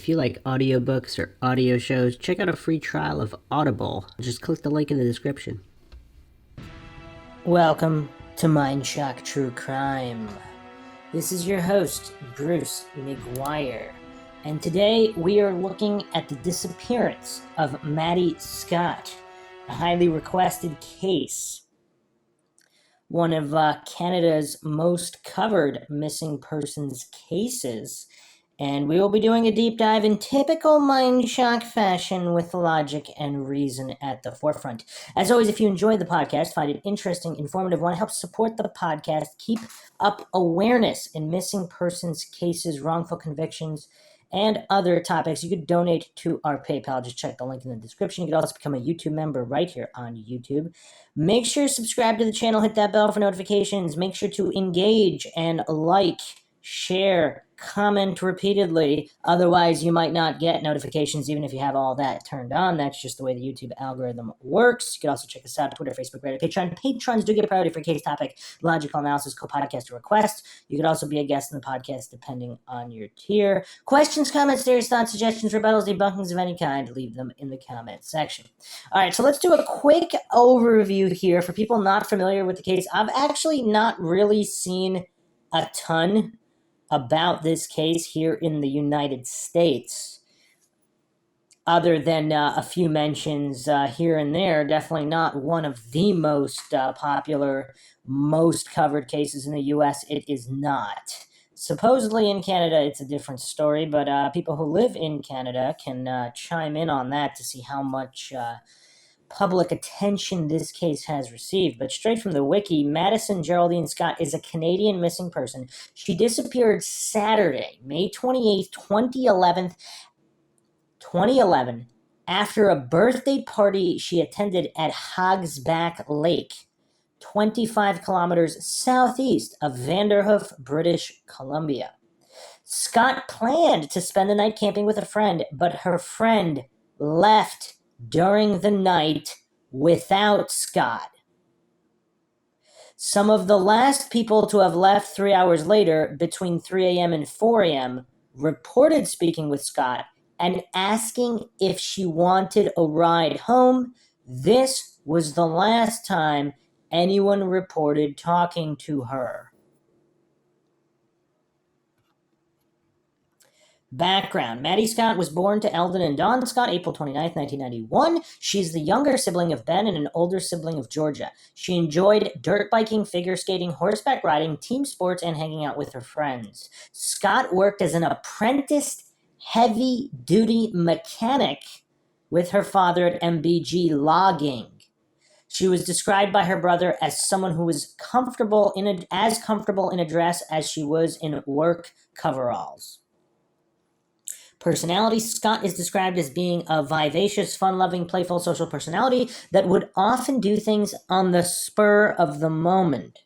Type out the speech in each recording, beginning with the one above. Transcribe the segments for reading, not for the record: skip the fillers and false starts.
If you like audiobooks or audio shows, check out a free trial of Audible. Just click the link in the description. Welcome to MINDSHOCK True Crime. This is your host, Bruce McGuire, and today we are looking at the disappearance of Maddy Scott, a highly requested case. One of Canada's most covered missing persons cases. And we will be doing a deep dive in typical MINDSHOCK fashion with logic and reason at the forefront. As always, if you enjoy the podcast, find it interesting, informative, want to help support the podcast, keep up awareness in missing persons cases, wrongful convictions, and other topics, you could donate to our PayPal. Just check the link in the description. You could also become a YouTube member right here on YouTube. Make sure to subscribe to the channel, hit that bell for notifications. Make sure to engage and like, share, comment repeatedly. Otherwise, you might not get notifications even if you have all that turned on. That's just the way the YouTube algorithm works. You can also check us out on Twitter, Facebook, Reddit, Patreon. Patrons do get a priority for case topic, logical analysis, co-podcast, or request. You could also be a guest in the podcast depending on your tier. Questions, comments, theories, thoughts, suggestions, rebuttals, debunkings of any kind, leave them in the comment section. All right, so let's do a quick overview here for people not familiar with the case. I've actually not really seen a ton about this case here in the United States, other than a few mentions here and there. Definitely not one of the most popular, most covered cases in the U.S. It is not. Supposedly in Canada, it's a different story, but people who live in Canada can chime in on that to see how much public attention this case has received. But straight from the wiki, Madison Geraldine Scott is a Canadian missing person. She disappeared Saturday, May 28th, 2011, after a birthday party she attended at Hogsback Lake, 25 kilometers southeast of Vanderhoof, British Columbia. Scott planned to spend the night camping with a friend, but her friend left during the night without Scott. Some of the last people to have left 3 hours later, between 3 a.m. and 4 a.m., reported speaking with Scott and asking if she wanted a ride home. This was the last time anyone reported talking to her. Background. Maddy Scott was born to Eldon and Dawn Scott, April 29, 1991. She's the younger sibling of Ben and an older sibling of Georgia. She enjoyed dirt biking, figure skating, horseback riding, team sports, and hanging out with her friends. Scott worked as an apprentice heavy-duty mechanic with her father at MBG Logging. She was described by her brother as someone who was comfortable in a dress as she was in work coveralls. Personality. Scott is described as being a vivacious, fun-loving, playful, social personality that would often do things on the spur of the moment.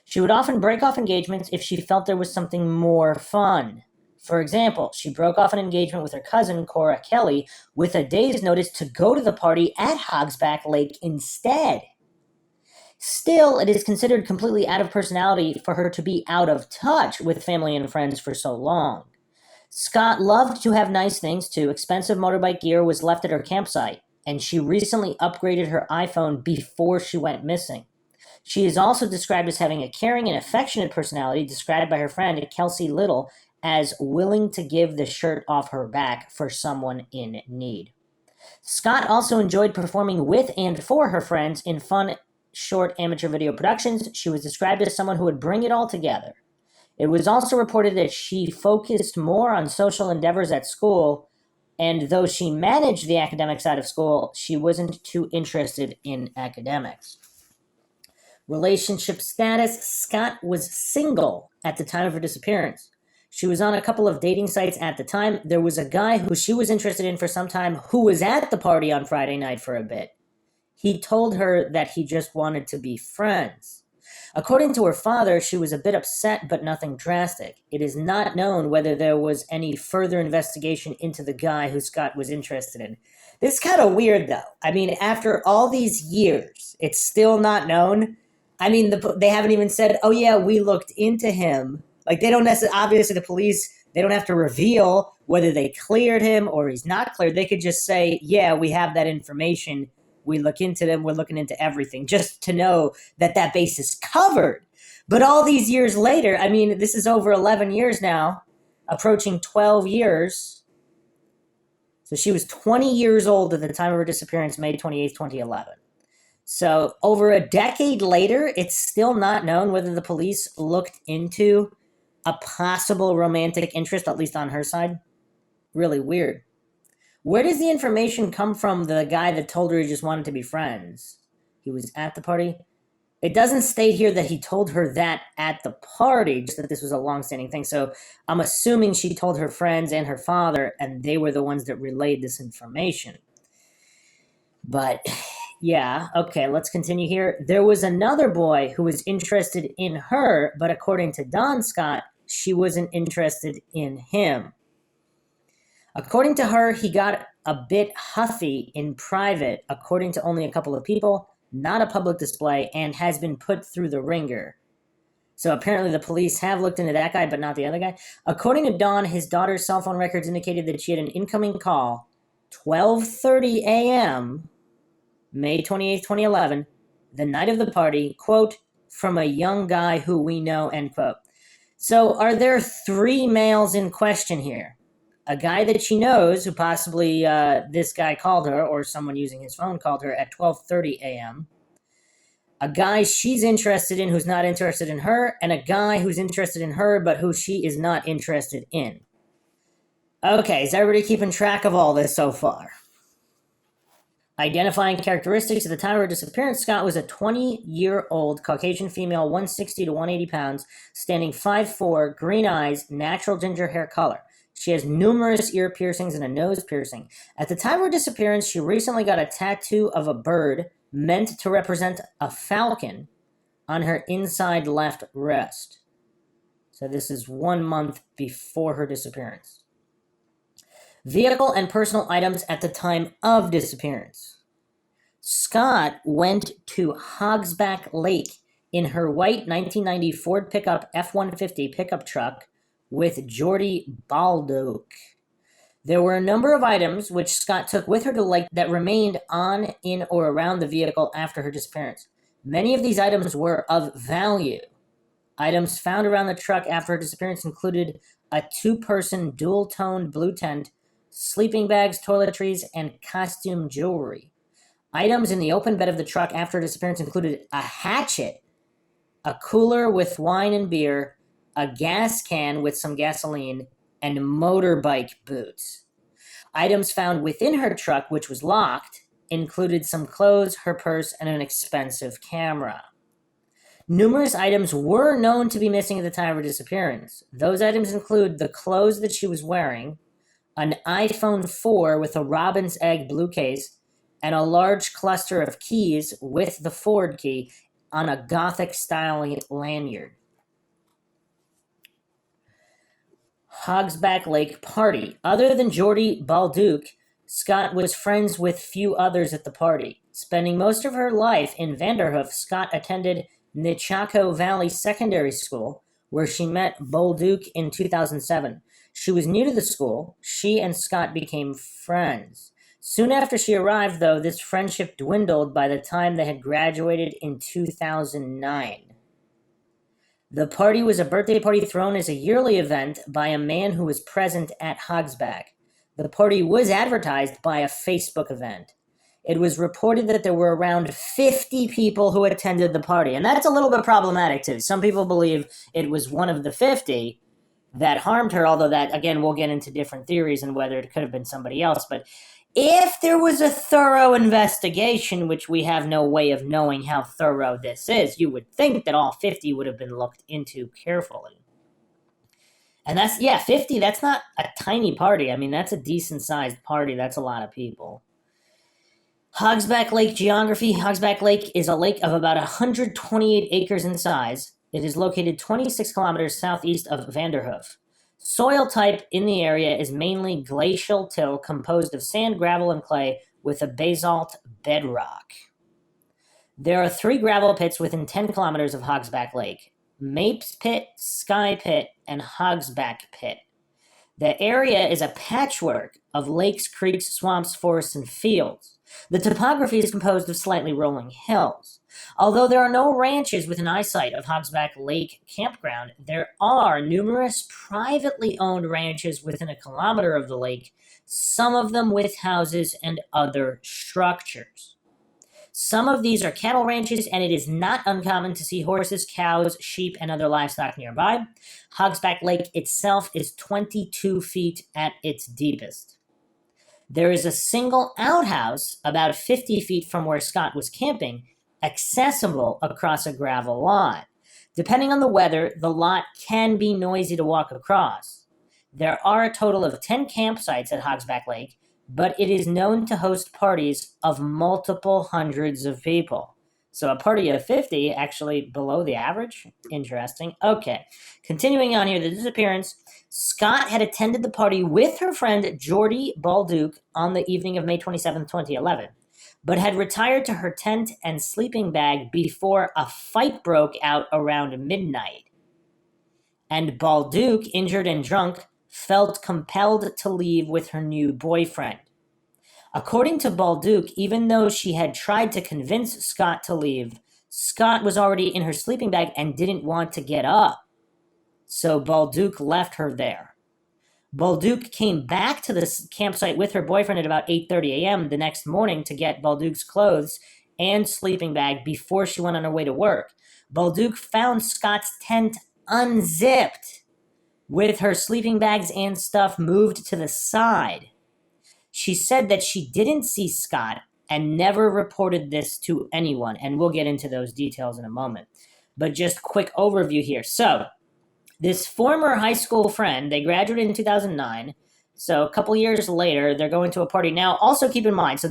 She would often break off engagements if she felt there was something more fun. For example, she broke off an engagement with her cousin, Cora Kelly, with a day's notice to go to the party at Hogsback Lake instead. Still, it is considered completely out of personality for her to be out of touch with family and friends for so long. Scott loved to have nice things too. Expensive motorbike gear was left at her campsite, and she recently upgraded her iPhone before she went missing. She is also described as having a caring and affectionate personality, described by her friend Kelsey Little as willing to give the shirt off her back for someone in need. Scott also enjoyed performing with and for her friends in fun, short amateur video productions. She was described as someone who would bring it all together. It was also reported that she focused more on social endeavors at school, and though she managed the academic side of school, she wasn't too interested in academics. Relationship status. Scott was single at the time of her disappearance. She was on a couple of dating sites at the time. There was a guy who she was interested in for some time who was at the party on Friday night for a bit. He told her that he just wanted to be friends. According to her father, she was a bit upset, but nothing drastic. It is not known whether there was any further investigation into the guy who Scott was interested in. This is kind of weird, though. I mean, after all these years, it's still not known. I mean, they haven't even said, oh yeah, we looked into him. Like, they don't necessarily, obviously the police They don't have to reveal whether they cleared him or he's not cleared. They could just say, yeah, we have that information. We look into them. We're looking into everything, just to know that that base is covered. But all these years later, I mean, this is over 11 years now, approaching 12 years. So she was 20 years old at the time of her disappearance, May 28th, 2011. So over a decade later, it's still not known whether the police looked into a possible romantic interest, at least on her side. Really weird. Where does the information come from, the guy that told her he just wanted to be friends? He was at the party? It doesn't state here that he told her that at the party, just that this was a long-standing thing. So I'm assuming she told her friends and her father, and they were the ones that relayed this information. But yeah, okay, let's continue here. There was another boy who was interested in her, but according to Don Scott, she wasn't interested in him. According to her, he got a bit huffy in private, according to only a couple of people, not a public display, and has been put through the ringer. So apparently the police have looked into that guy, but not the other guy. According to Dawn, his daughter's cell phone records indicated that she had an incoming call, 12:30 a.m., May 28, 2011, the night of the party, quote, from a young guy who we know, end quote. So are there three males in question here? A guy that she knows, who possibly this guy called her, or someone using his phone called her at 12:30 a.m., a guy she's interested in who's not interested in her, and a guy who's interested in her but who she is not interested in. Okay, is everybody keeping track of all this so far? Identifying characteristics. At the time of her disappearance, Scott was a 20-year-old Caucasian female, 160 to 180 pounds, standing 5'4", green eyes, natural ginger hair color. She has numerous ear piercings and a nose piercing. At the time of her disappearance, she recently got a tattoo of a bird meant to represent a falcon on her inside left wrist. So this is 1 month before her disappearance. Vehicle and personal items at the time of disappearance. Scott went to Hogsback Lake in her white 1990 Ford pickup F-150 pickup truck with Jordy Baldock. There were a number of items which Scott took with her to Lake that remained on, in, or around the vehicle after her disappearance. Many of these items were of value. Items found around the truck after her disappearance included a 2-person dual-toned blue tent, sleeping bags, toiletries, and costume jewelry. Items in the open bed of the truck after her disappearance included a hatchet, a cooler with wine and beer, a gas can with some gasoline, and motorbike boots. Items found within her truck, which was locked, included some clothes, her purse, and an expensive camera. Numerous items were known to be missing at the time of her disappearance. Those items include the clothes that she was wearing, an iPhone 4 with a robin's egg blue case, and a large cluster of keys with the Ford key on a Gothic-style lanyard. Hogsback Lake party. Other than Jordy Baldock, Scott was friends with few others at the party. Spending most of her life in Vanderhoof, Scott attended Nechako Valley Secondary School, where she met Baldock in 2007. She was new to the school. She and Scott became friends. Soon after she arrived, though, this friendship dwindled by the time they had graduated in 2009. The party was a birthday party thrown as a yearly event by a man who was present at Hogsback. The party was advertised by a Facebook event. It was reported that there were around 50 people who attended the party, and that's a little bit problematic too. Some people believe it was one of the 50 that harmed her, although that, again, we'll get into different theories and whether it could have been somebody else. But if there was a thorough investigation, which we have no way of knowing how thorough this is, you would think that all 50 would have been looked into carefully. And that's, 50, that's not a tiny party. I mean, that's a decent-sized party. That's a lot of people. Hogsback Lake geography. Hogsback Lake is a lake of about 128 acres in size. It is located 26 kilometers southeast of Vanderhoof. Soil type in the area is mainly glacial till composed of sand, gravel, and clay with a basalt bedrock. There are 3 gravel pits within 10 kilometers of Hogsback Lake: Mapes Pit, Sky Pit, and Hogsback Pit. The area is a patchwork of lakes, creeks, swamps, forests, and fields. The topography is composed of slightly rolling hills. Although there are no ranches within eyesight of Hogsback Lake Campground, there are numerous privately owned ranches within a kilometer of the lake, some of them with houses and other structures. Some of these are cattle ranches, and it is not uncommon to see horses, cows, sheep, and other livestock nearby. Hogsback Lake itself is 22 feet at its deepest. There is a single outhouse about 50 feet from where Scott was camping, accessible across a gravel lot. Depending on the weather, the lot can be noisy to walk across. There are a total of 10 campsites at Hogsback Lake, but it is known to host parties of multiple hundreds of people. So a party of 50, actually below the average? Interesting. Okay, continuing on here, the disappearance. Scott had attended the party with her friend Jordy Balduke on the evening of May 27, 2011, but had retired to her tent and sleeping bag before a fight broke out around midnight. And Balduke, injured and drunk, felt compelled to leave with her new boyfriend. According to Balduke, even though she had tried to convince Scott to leave, Scott was already in her sleeping bag and didn't want to get up. So Balduke left her there. Balduke came back to the campsite with her boyfriend at about 8:30 a.m. the next morning to get Balduke's clothes and sleeping bag before she went on her way to work. Balduke found Scott's tent unzipped, with her sleeping bags and stuff moved to the side. She said that she didn't see Scott and never reported this to anyone, and we'll get into those details in a moment. But just quick overview here. So, this former high school friend, they graduated in 2009, so a couple years later, they're going to a party. Now, also keep in mind,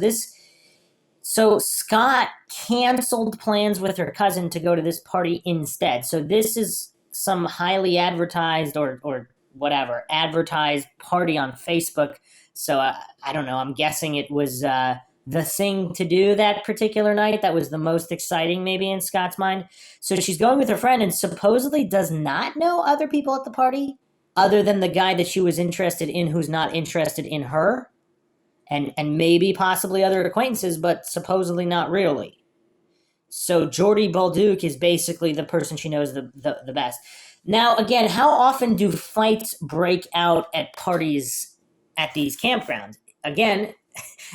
so Scott canceled plans with her cousin to go to this party instead. So this is some highly advertised or whatever, advertised party on Facebook. So I don't know, I'm guessing it was the thing to do that particular night. That was the most exciting maybe in Scott's mind. So she's going with her friend and supposedly does not know other people at the party other than the guy that she was interested in who's not interested in her. And maybe possibly other acquaintances, but supposedly not really. So Jordy Balduke is basically the person she knows the best. Now, again, how often do fights break out at parties at these campgrounds? Again,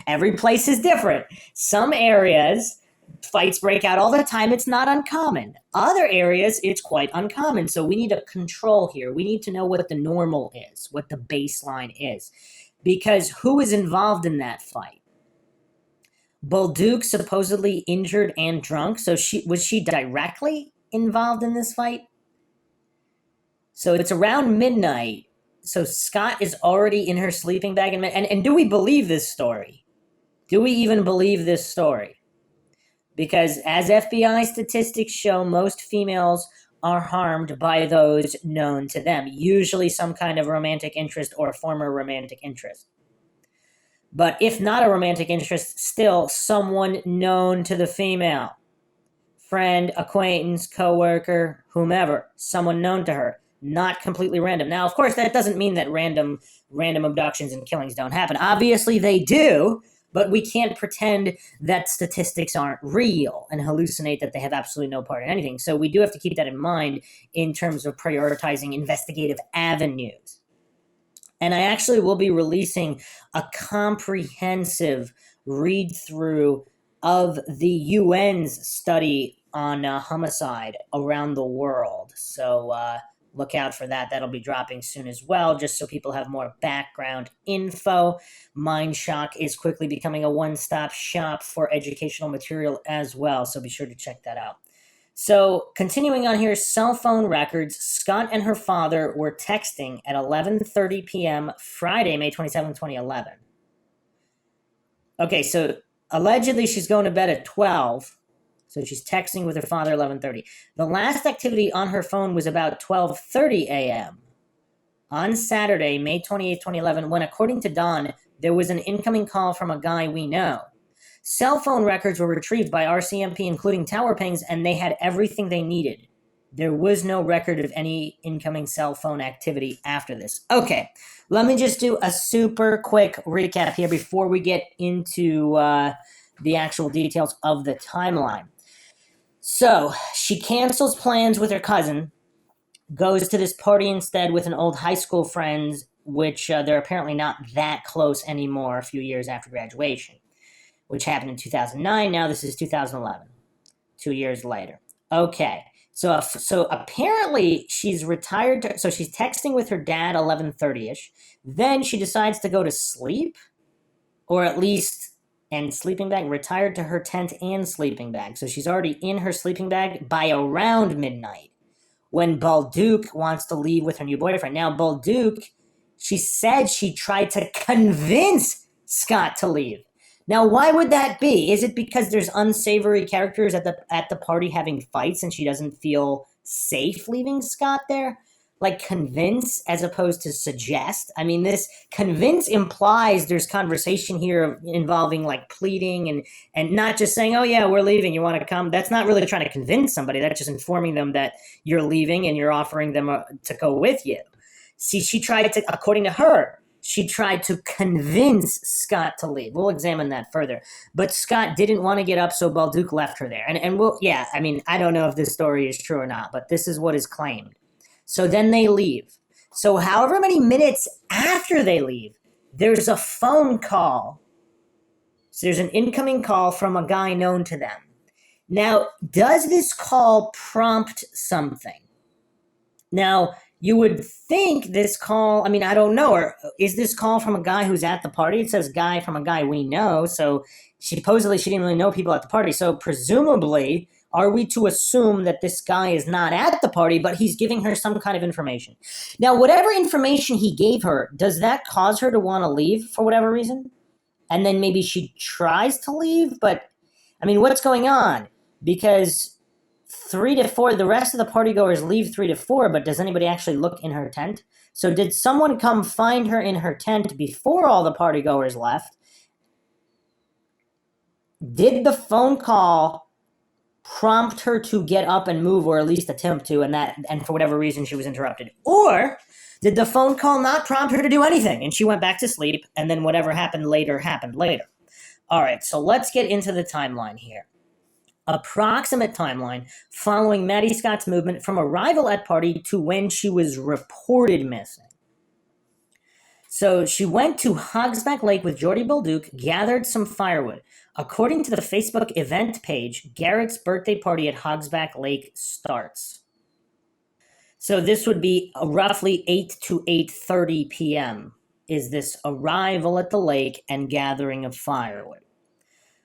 every place is different. Some areas, fights break out all the time. It's not uncommon. Other areas, it's quite uncommon. So we need a control here. We need to know what the normal is, what the baseline is. Because who is involved in that fight? Balduke supposedly injured and drunk. So was she directly involved in this fight? So it's around midnight. So Scott is already in her sleeping bag. And do we believe this story? Do we even believe this story? Because as FBI statistics show, most females are harmed by those known to them, usually some kind of romantic interest or former romantic interest. But if not a romantic interest, still someone known to the female. Friend, acquaintance, coworker, whomever, someone known to her, not completely random. Now, of course, that doesn't mean that random abductions and killings don't happen. Obviously, they do, but we can't pretend that statistics aren't real and hallucinate that they have absolutely no part in anything. So we do have to keep that in mind in terms of prioritizing investigative avenues. And I actually will be releasing a comprehensive read-through of the UN's study on homicide around the world. So look out for that. That'll be dropping soon as well, just so people have more background info. MINDSHOCK is quickly becoming a one-stop shop for educational material as well, so be sure to check that out. So continuing on here, cell phone records. Scott and her father were texting at 11:30 p.m. Friday, May 27, 2011. Okay, so allegedly she's going to bed at 12. So she's texting with her father at 11:30. The last activity on her phone was about 12:30 a.m. on Saturday, May 28, 2011, when, according to Dawn, there was an incoming call from a guy we know. Cell phone records were retrieved by RCMP, including tower pings, and they had everything they needed. There was no record of any incoming cell phone activity after this. Okay, let me just do a super quick recap here before we get into the actual details of the timeline. So she cancels plans with her cousin, goes to this party instead with an old high school friend, which they're apparently not that close anymore a few years after graduation, which happened in 2009. Now this is 2011, 2 years later. Okay, so apparently she's retired. So she's texting with her dad 11:30ish. Then she decides to go to sleep, or at least and sleeping bag, retired to her tent and sleeping bag. So she's already in her sleeping bag by around midnight when Balduke wants to leave with her new boyfriend. Now, Balduke, she said she tried to convince Scott to leave. Now, why would that be? Is it because there's unsavory characters at the party having fights and she doesn't feel safe leaving Scott there? Like convince as opposed to suggest. I mean, this convince implies there's conversation here involving like pleading and not just saying, oh yeah, we're leaving, you want to come. That's not really trying to convince somebody. That's just informing them that you're leaving and you're offering them to go with you. See, she tried to, according to her, she tried to convince Scott to leave. We'll examine that further. But Scott didn't want to get up, so Balduke left her there. And we'll, yeah, I mean, I don't know if this story is true or not, but this is what is claimed. So then they leave. So however many minutes after they leave, there's a phone call. So there's an incoming call from a guy known to them. Now, does this call prompt something? Now, you would think this call, I mean, I don't know, or is this call from a guy who's at the party? It says guy from a guy we know, so supposedly she didn't really know people at the party. So presumably, are we to assume that this guy is not at the party, but he's giving her some kind of information? Now, whatever information he gave her, does that cause her to want to leave for whatever reason? And then maybe she tries to leave, but, I mean, what's going on? Because 3 to 4, the rest of the partygoers leave 3 to 4, but does anybody actually look in her tent? So did someone come find her in her tent before all the partygoers left? Did the phone call prompt her to get up and move, or at least attempt to, and for whatever reason she was interrupted? Or did the phone call not prompt her to do anything and she went back to sleep, and then whatever happened later happened later? All right, so let's get into the timeline here. Approximate timeline following Maddy Scott's movement from arrival at party to when she was reported missing. So she went to Hogsback Lake with Jordy Balduke, gathered some firewood. According to the Facebook event page, Garrett's birthday party at Hogsback Lake starts. So this would be roughly 8 to 8:30 p.m. is this arrival at the lake and gathering of firewood.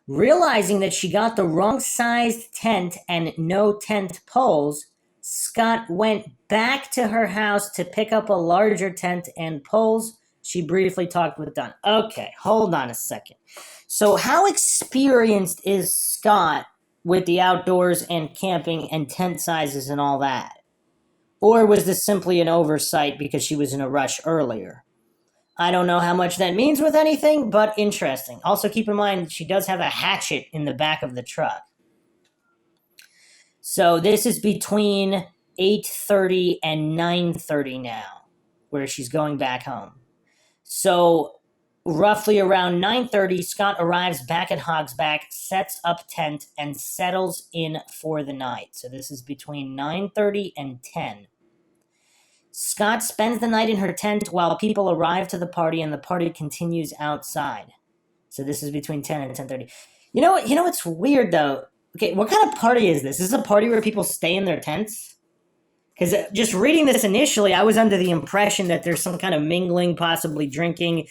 Realizing that she got the wrong sized tent and no tent poles, Scott went back to her house to pick up a larger tent and poles. She briefly talked with Dunn. Okay, hold on a second. So how experienced is Scott with the outdoors and camping and tent sizes and all that? Or was this simply an oversight because she was in a rush earlier? I don't know how much that means with anything, but interesting. Also keep in mind, she does have a hatchet in the back of the truck. So this is between 8:30 and 9:30 now, where she's going back home. So roughly around 9:30, Scott arrives back at Hogsback, sets up tent, and settles in for the night. So this is between 9:30 and 10. Scott spends the night in her tent while people arrive to the party, and the party continues outside. So this is between 10 and 10:30. You know what's weird though? Okay, what kind of party is this? Is this a party where people stay in their tents? Because just reading this initially, I was under the impression that there's some kind of mingling, possibly drinking,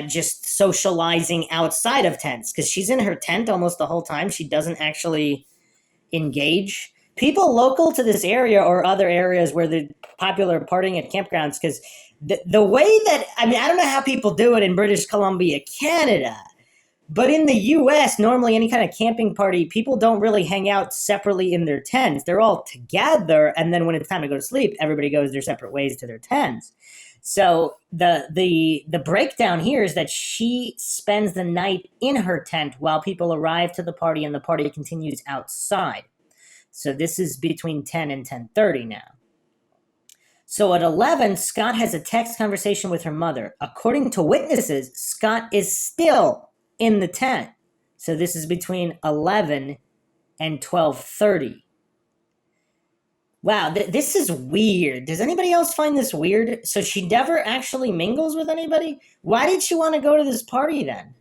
just socializing outside of tents. Because she's in her tent almost the whole time. She doesn't actually engage. People local to this area or other areas where they're popular partying at campgrounds, because the way that, I mean, I don't know how people do it in British Columbia, Canada, but in the U.S., normally any kind of camping party, people don't really hang out separately in their tents. They're all together, and then when it's time to go to sleep, everybody goes their separate ways to their tents. So the breakdown here is that she spends the night in her tent while people arrive to the party, and the party continues outside. So this is between 10 and 10:30 now. So at 11, Scott has a text conversation with her mother. According to witnesses, Scott is still in the tent. So this is between 11 and 12:30. Wow, this is weird. Does anybody else find this weird? So she never actually mingles with anybody? Why did she want to go to this party then?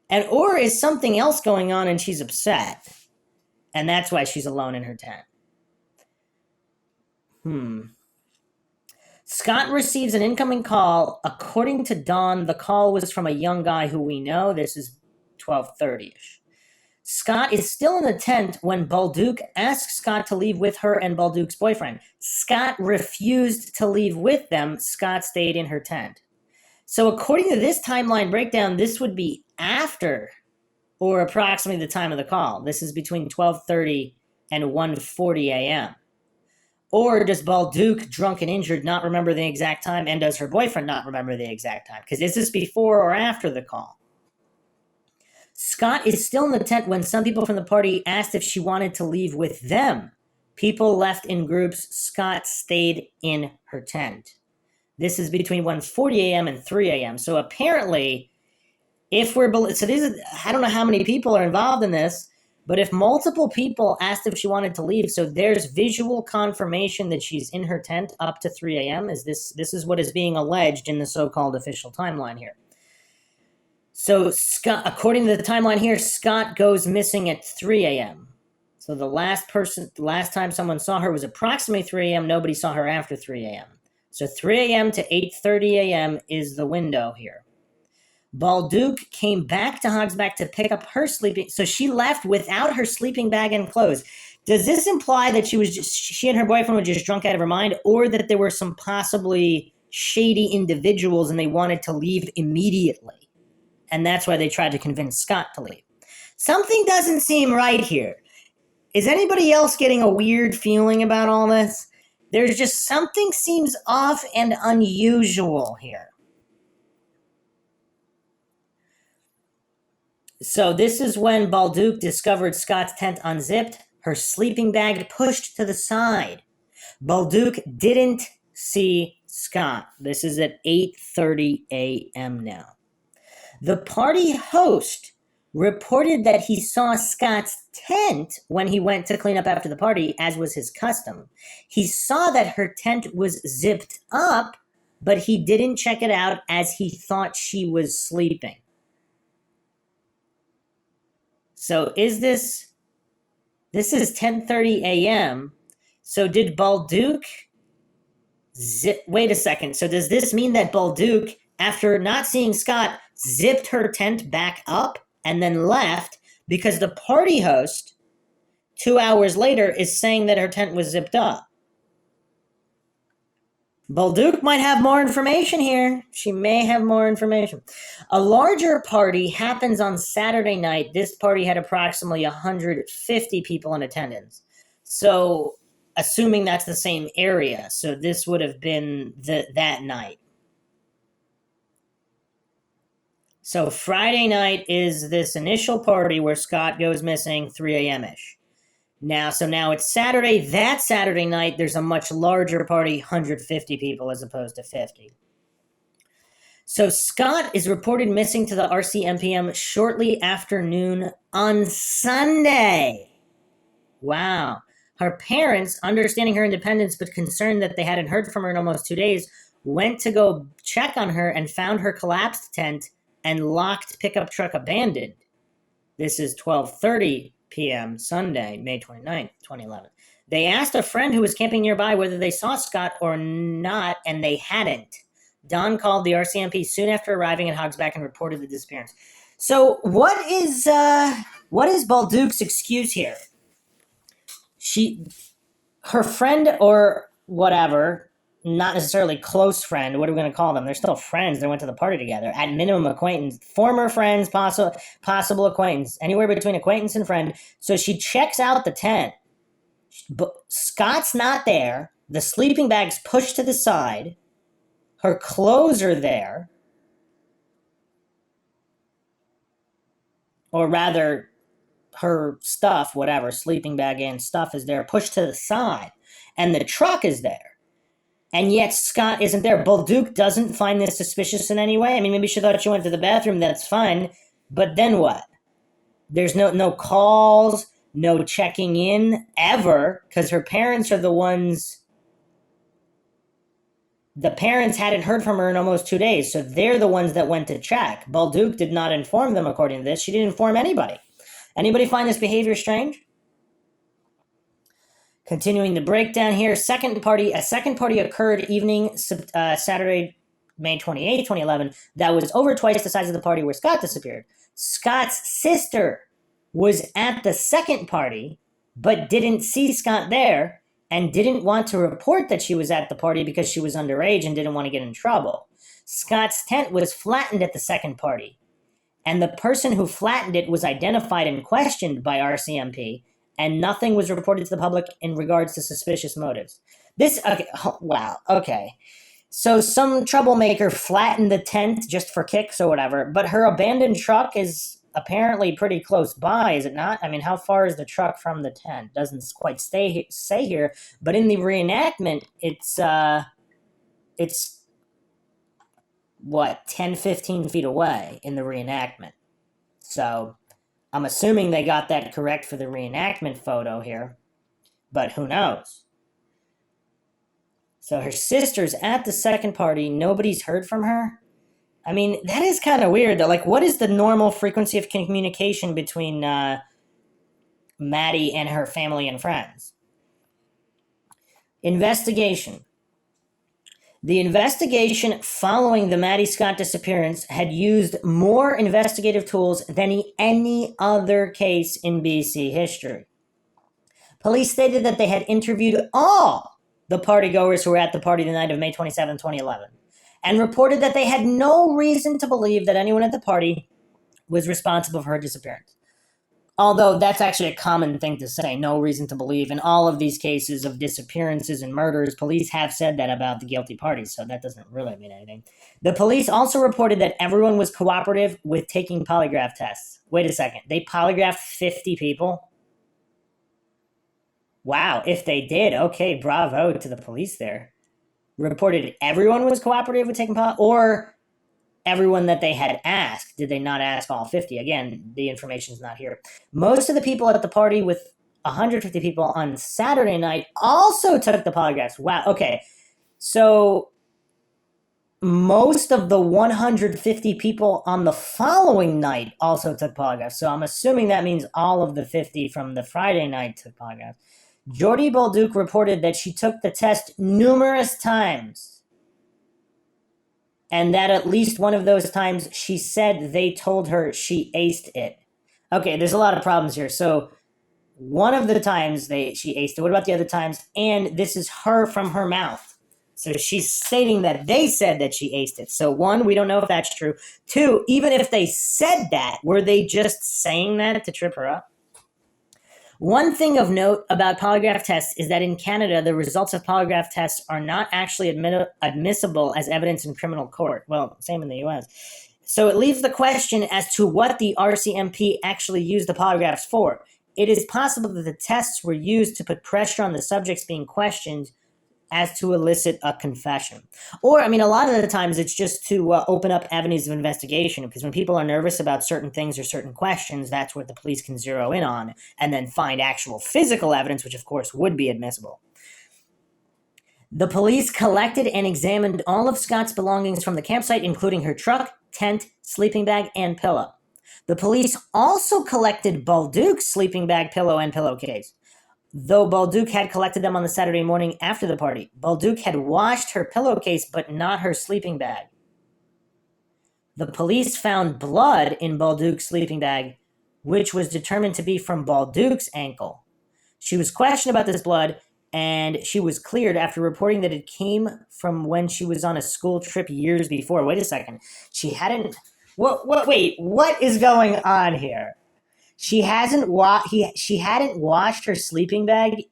And or is something else going on and she's upset? And that's why she's alone in her tent. Scott receives an incoming call. According to Dawn, the call was from a young guy who we know. This is 12:30ish. Scott is still in the tent when Balduke asks Scott to leave with her and Balduke's boyfriend. Scott refused to leave with them. Scott stayed in her tent. So according to this timeline breakdown, this would be after or approximately the time of the call. This is between 12:30 and 1:40 a.m. Or does Balduke, drunk and injured, not remember the exact time? And does her boyfriend not remember the exact time? Because is this before or after the call? Scott is still in the tent when some people from the party asked if she wanted to leave with them. People left in groups. Scott stayed in her tent. This is between 1:40 a.m. and 3 a.m. So apparently, if we're... So I don't know how many people are involved in this, but if multiple people asked if she wanted to leave, so there's visual confirmation that she's in her tent up to 3 a.m. This is what is being alleged in the so-called official timeline here. So Scott, according to the timeline here, Scott goes missing at 3 a.m. So the last time someone saw her was approximately 3 a.m. Nobody saw her after 3 a.m. So 3 a.m. to 8:30 a.m. is the window here. Balduke came back to Hogsback to pick up her sleeping. So she left without her sleeping bag and clothes. Does this imply that she and her boyfriend were just drunk out of her mind, or that there were some possibly shady individuals and they wanted to leave immediately? And that's why they tried to convince Scott to leave. Something doesn't seem right here. Is anybody else getting a weird feeling about all this? There's just something seems off and unusual here. So this is when Balduke discovered Scott's tent unzipped, her sleeping bag pushed to the side. Balduke didn't see Scott. This is at 8:30 a.m. now. The party host reported that he saw Scott's tent when he went to clean up after the party, as was his custom. He saw that her tent was zipped up, but he didn't check it out as he thought she was sleeping. So this is 10:30 a.m. So did Balduke wait a second. So does this mean that Balduke, after not seeing Scott, zipped her tent back up and then left because the party host 2 hours later is saying that her tent was zipped up? Balduke might have more information here. She may have more information. A larger party happens on Saturday night. This party had approximately 150 people in attendance. So, assuming that's the same area, so this would have been that night. So Friday night is this initial party where Scott goes missing 3 a.m.-ish. Now it's Saturday. That Saturday night, there's a much larger party, 150 people as opposed to 50. So Scott is reported missing to the RCMPM shortly after noon on Sunday. Wow. Her parents, understanding her independence but concerned that they hadn't heard from her in almost 2 days, went to go check on her and found her collapsed tent and locked pickup truck abandoned. This is 12:30 p.m. Sunday, May 29th, 2011. They asked a friend who was camping nearby whether they saw Scott or not, and they hadn't. Don called the RCMP soon after arriving at Hogsback and reported the disappearance. So what is Balduke's excuse here? Her friend or whatever, not necessarily close friend, what are we going to call them? They're still friends. They went to the party together. At minimum, acquaintance, former friends, possible acquaintance, anywhere between acquaintance and friend. So she checks out the tent. But Scott's not there. The sleeping bag's pushed to the side. Her clothes are there. Or rather, her stuff, whatever, sleeping bag and stuff is there, pushed to the side, and the truck is there. And yet Scott isn't there. Bolduc doesn't find this suspicious in any way. I mean, maybe she thought she went to the bathroom, that's fine. But then what? There's no calls, no checking in, ever, because her parents are the ones... The parents hadn't heard from her in almost 2 days, so they're the ones that went to check. Bolduc did not inform them, according to this. She didn't inform anybody. Anybody find this behavior strange? Continuing the breakdown here, a second party occurred evening Saturday, May 28, 2011, that was over twice the size of the party where Scott disappeared. Scott's sister was at the second party, but didn't see Scott there, and didn't want to report that she was at the party because she was underage and didn't want to get in trouble. Scott's tent was flattened at the second party, and the person who flattened it was identified and questioned by RCMP, and nothing was reported to the public in regards to suspicious motives. Okay. So some troublemaker flattened the tent just for kicks or whatever, but her abandoned truck is apparently pretty close by, is it not? I mean, how far is the truck from the tent? Doesn't quite say here, but in the reenactment, it's 10, 15 feet away in the reenactment. So I'm assuming they got that correct for the reenactment photo here, but who knows? So her sister's at the second party, nobody's heard from her? I mean, that is kind of weird, though. Like, what is the normal frequency of communication between Maddy and her family and friends? Investigation. The investigation following the Maddy Scott disappearance had used more investigative tools than any other case in BC history. Police stated that they had interviewed all the partygoers who were at the party the night of May 27, 2011. And reported that they had no reason to believe that anyone at the party was responsible for her disappearance. Although that's actually a common thing to say, no reason to believe. In all of these cases of disappearances and murders, police have said that about the guilty parties, so that doesn't really mean anything. The police also reported that everyone was cooperative with taking polygraph tests. Wait a second, they polygraphed 50 people? Wow, if they did, okay, bravo to the police there. Reported everyone was cooperative with taking polygraph, or everyone that they had asked. Did they not ask all 50? Again, the information's not here. Most of the people at the party with 150 people on Saturday night also took the polygraphs. Wow, okay. So most of the 150 people on the following night also took polygraphs. So I'm assuming that means all of the 50 from the Friday night took polygraphs. Jordy Bolduc reported that she took the test numerous times, and that at least one of those times she said they told her she aced it. Okay, there's a lot of problems here. So one of the times she aced it. What about the other times? And this is her from her mouth. So she's stating that they said that she aced it. So one, we don't know if that's true. Two, even if they said that, were they just saying that to trip her up? One thing of note about polygraph tests is that in Canada, the results of polygraph tests are not actually admissible as evidence in criminal court. Well, same in the U.S. So it leaves the question as to what the RCMP actually used the polygraphs for. It is possible that the tests were used to put pressure on the subjects being questioned as to elicit a confession. Or, I mean, a lot of the times it's just to open up avenues of investigation, because when people are nervous about certain things or certain questions, that's what the police can zero in on and then find actual physical evidence, which of course would be admissible. The police collected and examined all of Scott's belongings from the campsite, including her truck, tent, sleeping bag, and pillow. The police also collected Bolduc's sleeping bag, pillow, and pillowcase. Though Bolduc had collected them on the Saturday morning after the party, Bolduc had washed her pillowcase but not her sleeping bag. The police found blood in Bolduc's sleeping bag, which was determined to be from Bolduc's ankle. She was questioned about this blood, and she was cleared after reporting that it came from when she was on a school trip years before. Wait a second. Wait, what is going on here? She hadn't washed her sleeping bag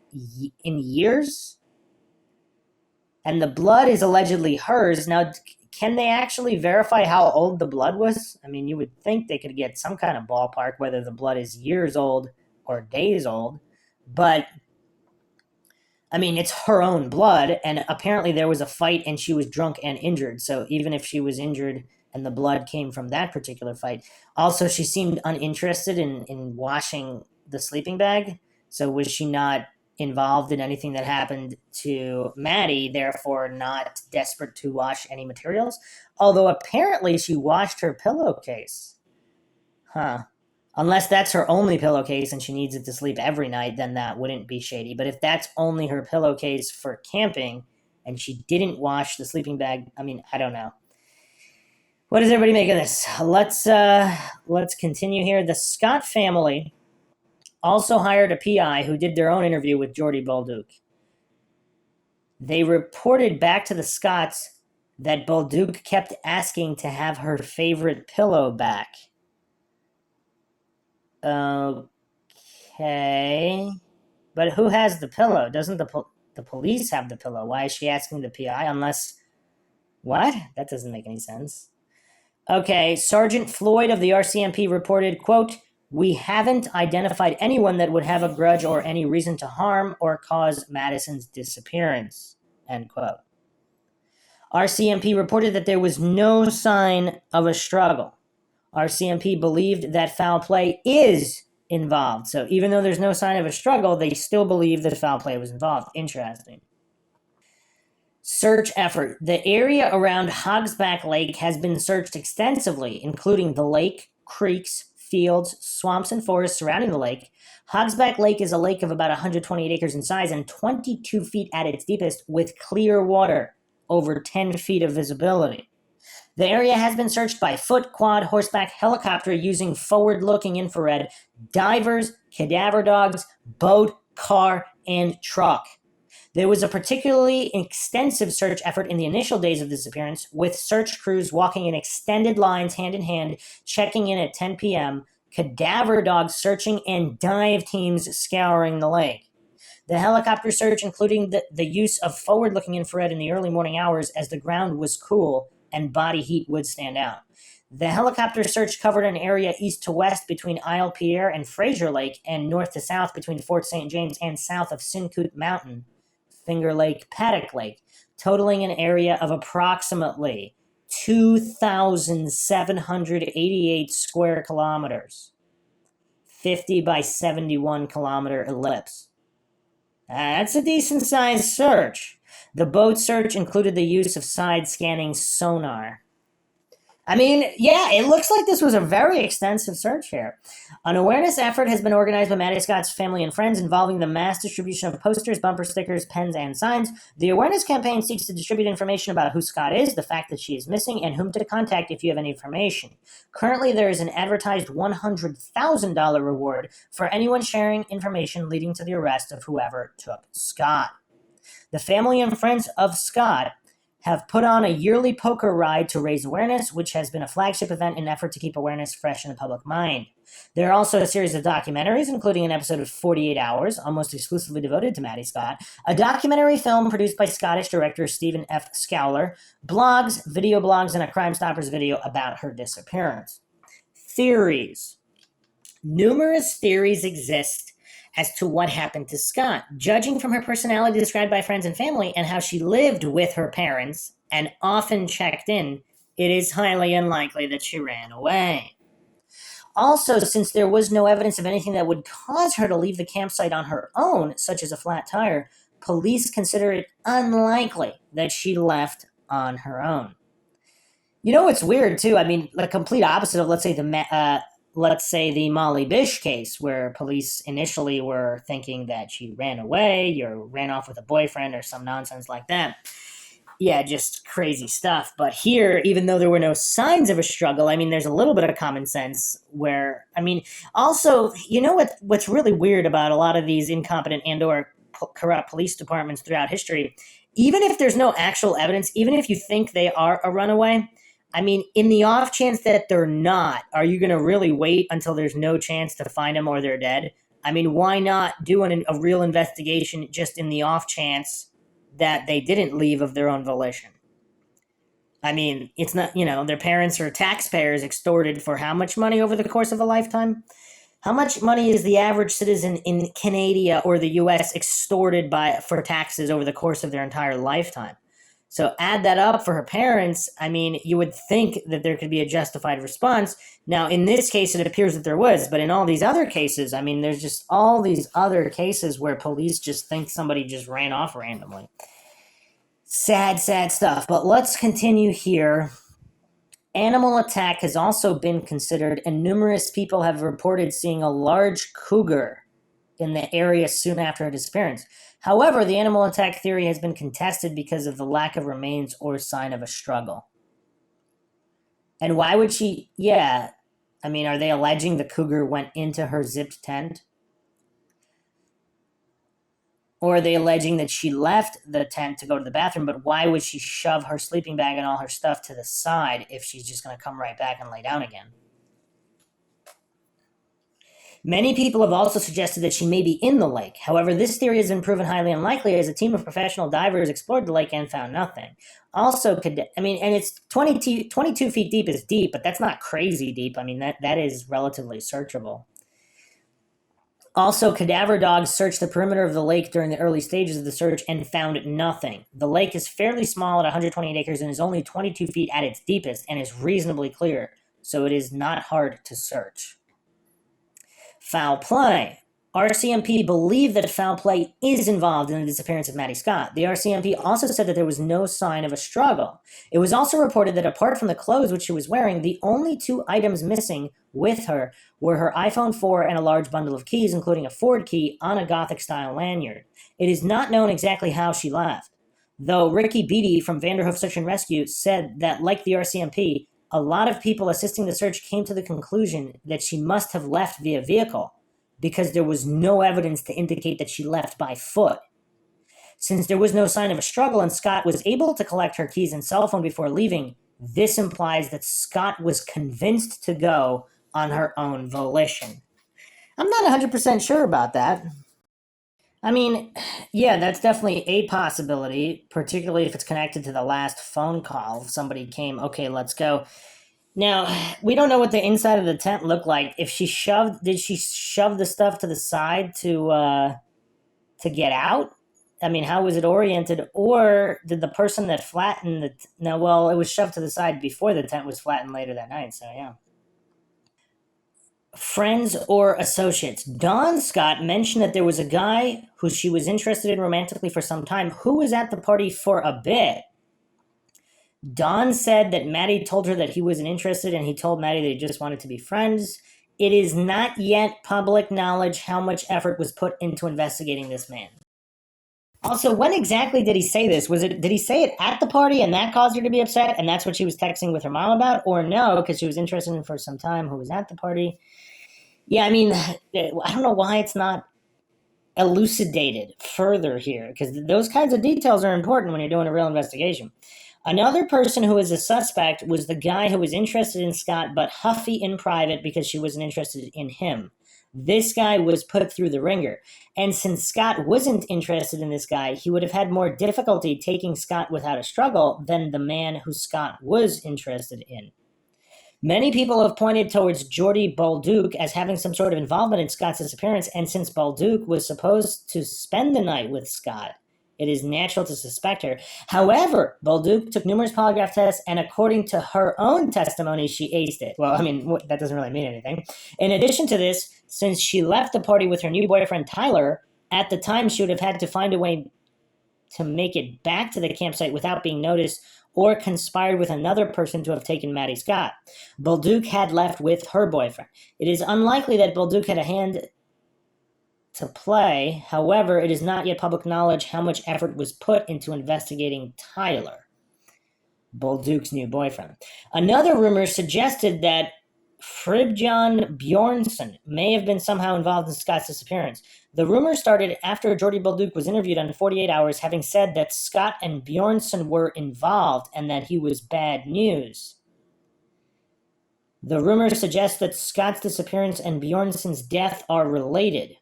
in years, and the blood is allegedly hers. Now, can they actually verify how old the blood was? I mean, you would think they could get some kind of ballpark, whether the blood is years old or days old. But I mean, it's her own blood, and apparently there was a fight and she was drunk and injured. So even if she was injured and the blood came from that particular fight, also she seemed uninterested in washing the sleeping bag. So was she not involved in anything that happened to Maddy, therefore not desperate to wash any materials? Although apparently she washed her pillowcase. Huh. Unless that's her only pillowcase and she needs it to sleep every night, then that wouldn't be shady. But if that's only her pillowcase for camping and she didn't wash the sleeping bag, I mean, I don't know. What does everybody make of this? Let's continue here. The Scott family also hired a PI who did their own interview with Jordy Bolduc. They reported back to the Scotts that Bolduc kept asking to have her favorite pillow back. Okay. But who has the pillow? Doesn't the police have the pillow? Why is she asking the PI? Unless... What? That doesn't make any sense. Okay, Sergeant Floyd of the RCMP reported, quote, "We haven't identified anyone that would have a grudge or any reason to harm or cause Madison's disappearance," end quote. RCMP reported that there was no sign of a struggle. RCMP believed that foul play is involved. So even though there's no sign of a struggle, they still believe that foul play was involved. Interesting. Search effort. The area around Hogsback Lake has been searched extensively, including the lake, creeks, fields, swamps, and forests surrounding the lake. Hogsback Lake is a lake of about 128 acres in size and 22 feet at its deepest, with clear water, over 10 feet of visibility. The area has been searched by foot, quad, horseback, helicopter using forward-looking infrared, divers, cadaver dogs, boat, car, and truck. There was a particularly extensive search effort in the initial days of the disappearance, with search crews walking in extended lines hand in hand, checking in at 10 p.m., cadaver dogs searching, and dive teams scouring the lake. The helicopter search, including the use of forward-looking infrared in the early morning hours as the ground was cool and body heat would stand out. The helicopter search covered an area east to west between Isle Pierre and Fraser Lake, and north to south between Fort St. James and south of Sincoot Mountain, Finger Lake, Paddock Lake, totaling an area of approximately 2,788 square kilometers, 50 by 71 kilometer ellipse. That's a decent-sized search. The boat search included the use of side-scanning sonar. I mean, yeah, it looks like this was a very extensive search here. An awareness effort has been organized by Maddy Scott's family and friends involving the mass distribution of posters, bumper stickers, pens, and signs. The awareness campaign seeks to distribute information about who Scott is, the fact that she is missing, and whom to contact if you have any information. Currently, there is an advertised $100,000 reward for anyone sharing information leading to the arrest of whoever took Scott. The family and friends of Scott have put on a yearly poker ride to raise awareness, which has been a flagship event in an effort to keep awareness fresh in the public mind. There are also a series of documentaries, including an episode of 48 Hours, almost exclusively devoted to Maddy Scott, a documentary film produced by Scottish director Stephen F. Scowler, blogs, video blogs, and a Crime Stoppers video about her disappearance. Theories. Numerous theories exist as to what happened to Scott. Judging from her personality described by friends and family and how she lived with her parents and often checked in, it is highly unlikely that she ran away. Also, since there was no evidence of anything that would cause her to leave the campsite on her own, such as a flat tire, police consider it unlikely that she left on her own. You know what's weird, too? I mean, the complete opposite of, let's say, the Molly Bish case, where police initially were thinking that she ran away or ran off with a boyfriend or some nonsense like that. Yeah, just crazy stuff. But here, even though there were no signs of a struggle, I mean, there's a little bit of common sense where, I mean, also, you know what's really weird about a lot of these incompetent and or corrupt police departments throughout history? Even if there's no actual evidence, even if you think they are a runaway, I mean, in the off chance that they're not, are you going to really wait until there's no chance to find them or they're dead? I mean, why not do a real investigation just in the off chance that they didn't leave of their own volition? I mean, it's not, their parents are taxpayers extorted for how much money over the course of a lifetime? How much money is the average citizen in Canada or the US extorted for taxes over the course of their entire lifetime? So add that up for her parents. I mean, you would think that there could be a justified response. Now, in this case, it appears that there was, but in all these other cases, I mean, there's just all these other cases where police just think somebody just ran off randomly. Sad, sad stuff. But let's continue here. Animal attack has also been considered, and numerous people have reported seeing a large cougar in the area soon after her disappearance. However, the animal attack theory has been contested because of the lack of remains or sign of a struggle. And why would she? Yeah, I mean, are they alleging the cougar went into her zipped tent? Or are they alleging that she left the tent to go to the bathroom, but why would she shove her sleeping bag and all her stuff to the side if she's just going to come right back and lay down again? Many people have also suggested that she may be in the lake. However, this theory has been proven highly unlikely as a team of professional divers explored the lake and found nothing. Also, and it's 22 feet deep is deep, but that's not crazy deep. I mean, that is relatively searchable. Also, cadaver dogs searched the perimeter of the lake during the early stages of the search and found nothing. The lake is fairly small at 128 acres and is only 22 feet at its deepest and is reasonably clear, so it is not hard to search. Foul play. RCMP believe that foul play is involved in the disappearance of Maddy Scott. The RCMP also said that there was no sign of a struggle. It was also reported that apart from the clothes which she was wearing, the only two items missing with her were her iPhone 4 and a large bundle of keys, including a Ford key on a Gothic-style lanyard. It is not known exactly how she left, though Ricky Beatty from Vanderhoof Search and Rescue said that, like the RCMP, a lot of people assisting the search came to the conclusion that she must have left via vehicle because there was no evidence to indicate that she left by foot. Since there was no sign of a struggle and Scott was able to collect her keys and cell phone before leaving, this implies that Scott was convinced to go on her own volition. I'm not 100% sure about that. I mean, yeah, that's definitely a possibility, particularly if it's connected to the last phone call. If somebody came, okay, let's go. Now, we don't know what the inside of the tent looked like. Did she shove the stuff to the side to get out? I mean, how was it oriented? Or did the person that flattened it was shoved to the side before the tent was flattened later that night, so yeah. Friends or associates. Dawn Scott mentioned that there was a guy who she was interested in romantically for some time who was at the party for a bit. Dawn said that Maddy told her that he wasn't interested and he told Maddy that he just wanted to be friends. It is not yet public knowledge how much effort was put into investigating this man. Also, when exactly did he say this? Did he say it at the party and that caused her to be upset and that's what she was texting with her mom about? Or no, because she was interested in for some time who was at the party? Yeah, I mean, I don't know why it's not elucidated further here, because those kinds of details are important when you're doing a real investigation. Another person who is a suspect was the guy who was interested in Scott but huffy in private because she wasn't interested in him. This guy was put through the ringer. And since Scott wasn't interested in this guy, he would have had more difficulty taking Scott without a struggle than the man who Scott was interested in. Many people have pointed towards Jordy Bolduc as having some sort of involvement in Scott's disappearance, and since Bolduc was supposed to spend the night with Scott, it is natural to suspect her. However, Bolduc took numerous polygraph tests, and according to her own testimony, she aced it. Well, I mean, that doesn't really mean anything. In addition to this, since she left the party with her new boyfriend, Tyler, at the time she would have had to find a way to make it back to the campsite without being noticed or conspired with another person to have taken Maddy Scott. Bolduc had left with her boyfriend. It is unlikely that Bolduc had a hand to play. However, it is not yet public knowledge how much effort was put into investigating Tyler, Bolduc's new boyfriend. Another rumor suggested that Fribjon Bjornsson may have been somehow involved in Scott's disappearance. The rumor started after Jordy Bolduc was interviewed on 48 Hours, having said that Scott and Bjornsson were involved and that he was bad news. The rumor suggests that Scott's disappearance and Bjornsson's death are related.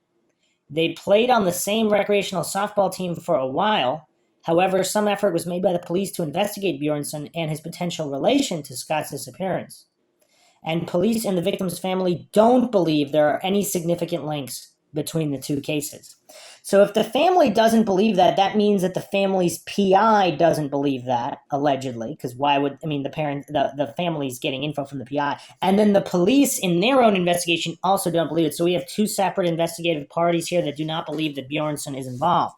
They played on the same recreational softball team for a while. However, some effort was made by the police to investigate Bjornsson and his potential relation to Scott's disappearance. And police and the victim's family don't believe there are any significant links between the two cases. So if the family doesn't believe that, that means that the family's PI doesn't believe that, allegedly, because why would, the family's getting info from the PI. And then the police in their own investigation also don't believe it. So we have two separate investigative parties here that do not believe that Bjornsson is involved.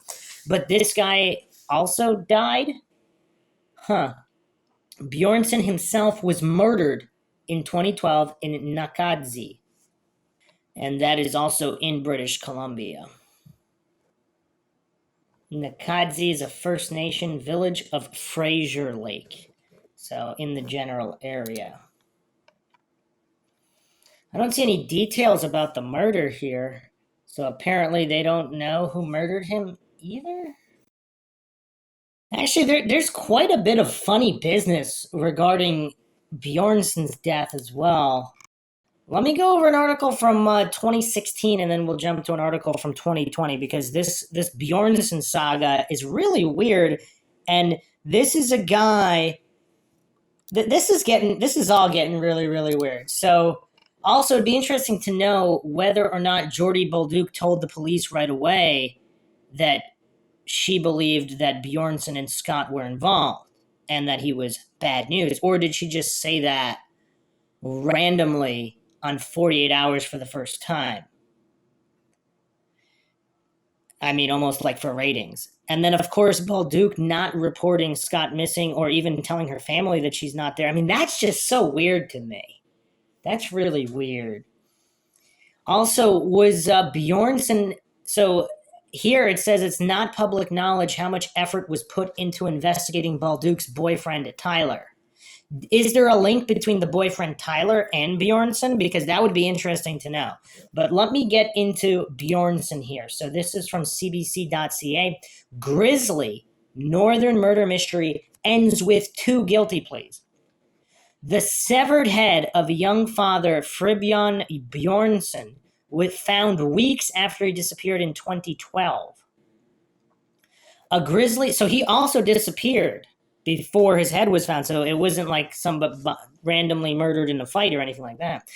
But this guy also died? Bjornsson himself was murdered in 2012 in Nakadzi, and that is also in British Columbia. Nakadzi is a First Nation village of Fraser Lake, so in the general area. I don't see any details about the murder here, so apparently they don't know who murdered him either. Actually, there's quite a bit of funny business regarding Bjornsson's death as well. Let me go over an article from 2016, and then we'll jump to an article from 2020, because this Bjornsson saga is really weird, and this is a guy. This is all getting really, really weird. So, also, it'd be interesting to know whether or not Jordy Bolduc told the police right away that she believed that Bjornsson and Scott were involved and that he was bad news, or did she just say that randomly on 48 Hours for the first time? I mean, almost like for ratings. And then, of course, Bolduc not reporting Scott missing or even telling her family that she's not there. I mean, that's just so weird to me. That's really weird. Also, was Bjornsson... So here it says it's not public knowledge how much effort was put into investigating Bolduc's boyfriend, Tyler. Is there a link between the boyfriend Tyler and Bjornsson? Because that would be interesting to know. But let me get into Bjornsson here. So this is from cbc.ca. Grisly Northern murder mystery ends with 2 guilty pleas. The severed head of young father Fribbjørn Bjornsson was found weeks after he disappeared in 2012. So he also disappeared before his head was found, so it wasn't like somebody randomly murdered in a fight or anything like that.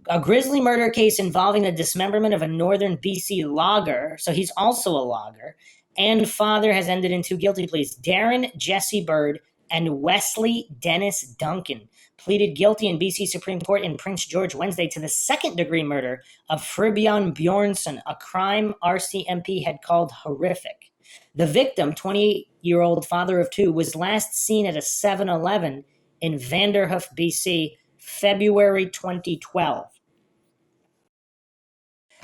A grisly murder case involving the dismemberment of a northern BC logger, so he's also a logger, and father has ended in 2 guilty pleas. Darren Jesse Bird and Wesley Dennis Duncan pleaded guilty in BC Supreme Court in Prince George Wednesday to the second-degree murder of Fribbjørn Bjornsson, a crime RCMP had called horrific. The victim, 28-year-old father of 2, was last seen at a 7-Eleven in Vanderhoof, BC, February 2012.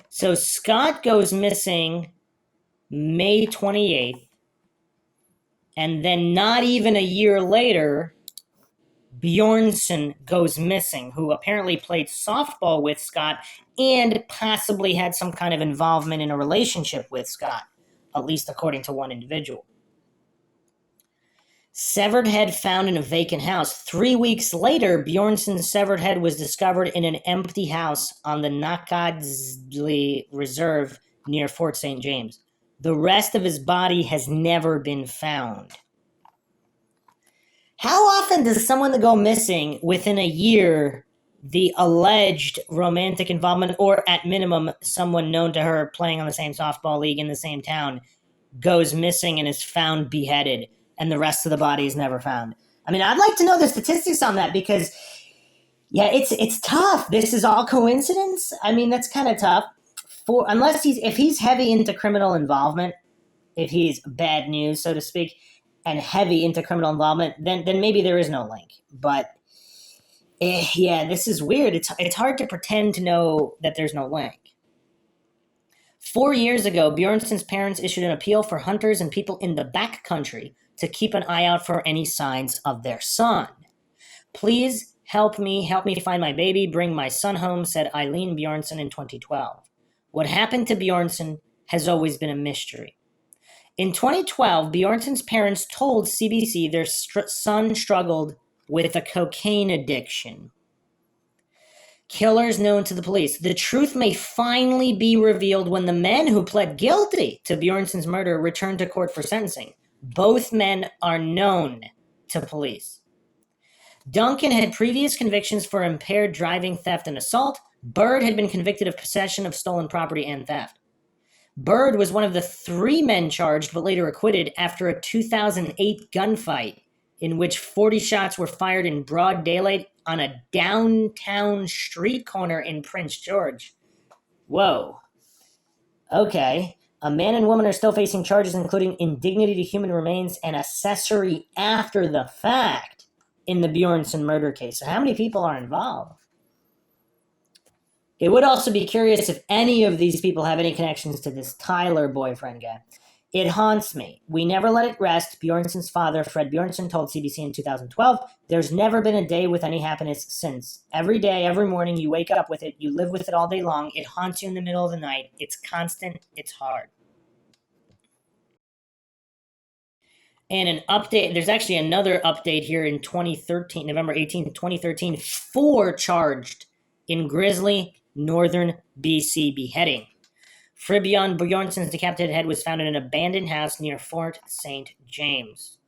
So Scott goes missing May 28th, and then not even a year later, Bjornsson goes missing, who apparently played softball with Scott and possibly had some kind of involvement in a relationship with Scott, at least according to one individual. Severed head found in a vacant house. 3 weeks later, Bjornsson's severed head was discovered in an empty house on the Nakadzli Reserve near Fort St. James. The rest of his body has never been found. How often does someone go missing within a year, the alleged romantic involvement, or at minimum, someone known to her playing on the same softball league in the same town, goes missing and is found beheaded, and the rest of the body is never found? I mean, I'd like to know the statistics on that, because, yeah, it's tough. This is all coincidence? I mean, that's kind of tough. If he's heavy into criminal involvement, if he's bad news, so to speak, and heavy into criminal involvement, then maybe there is no link. But, yeah, this is weird. It's hard to pretend to know that there's no link. 4 years ago, Bjornsson's parents issued an appeal for hunters and people in the backcountry to keep an eye out for any signs of their son. Please help me find my baby, bring my son home, said Eileen Bjornsson in 2012. What happened to Bjornsson has always been a mystery. In 2012, Bjornsson's parents told CBC their son struggled with a cocaine addiction. Killers known to the police. The truth may finally be revealed when the men who pled guilty to Bjornsson's murder return to court for sentencing. Both men are known to police. Duncan had previous convictions for impaired driving, theft, and assault. Bird had been convicted of possession of stolen property and theft. Bird was one of the 3 men charged but later acquitted after a 2008 gunfight in which 40 shots were fired in broad daylight on a downtown street corner in Prince George. Whoa. Okay. A man and woman are still facing charges including indignity to human remains and accessory after the fact in the Bjornsson murder case. So how many people are involved? It would also be curious if any of these people have any connections to this Tyler boyfriend guy. It haunts me. We never let it rest, Bjornsson's father, Fred Bjornsson, told CBC in 2012. There's never been a day with any happiness since. Every day, every morning, you wake up with it. You live with it all day long. It haunts you in the middle of the night. It's constant. It's hard. And an update, there's actually another update here in 2013, November 18th, 2013, 4 charged in grisly northern BC beheading. Fribion Bjornsson's decapitated head was found in an abandoned house near Fort St. James.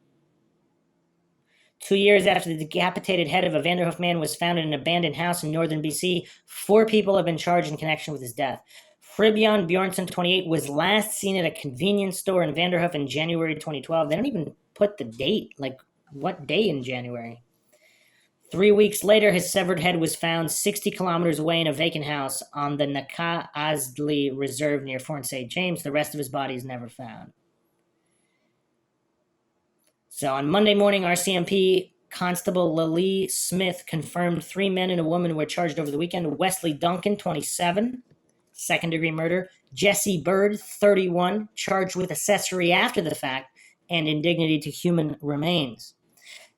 2 years after the decapitated head of a Vanderhoof man was found in an abandoned house in northern BC, 4 people have been charged in connection with his death. Fribion Bjornsson, 28, was last seen at a convenience store in Vanderhoof in January 2012. They don't even put the date, like what day in January. 3 weeks later, his severed head was found 60 kilometers away in a vacant house on the Naka-Azdli Reserve near Fort St. James. The rest of his body is never found. So on Monday morning, RCMP Constable Lily Smith confirmed 3 men and a woman were charged over the weekend. Wesley Duncan, 27, second-degree murder. Jesse Bird, 31, charged with accessory after the fact and indignity to human remains.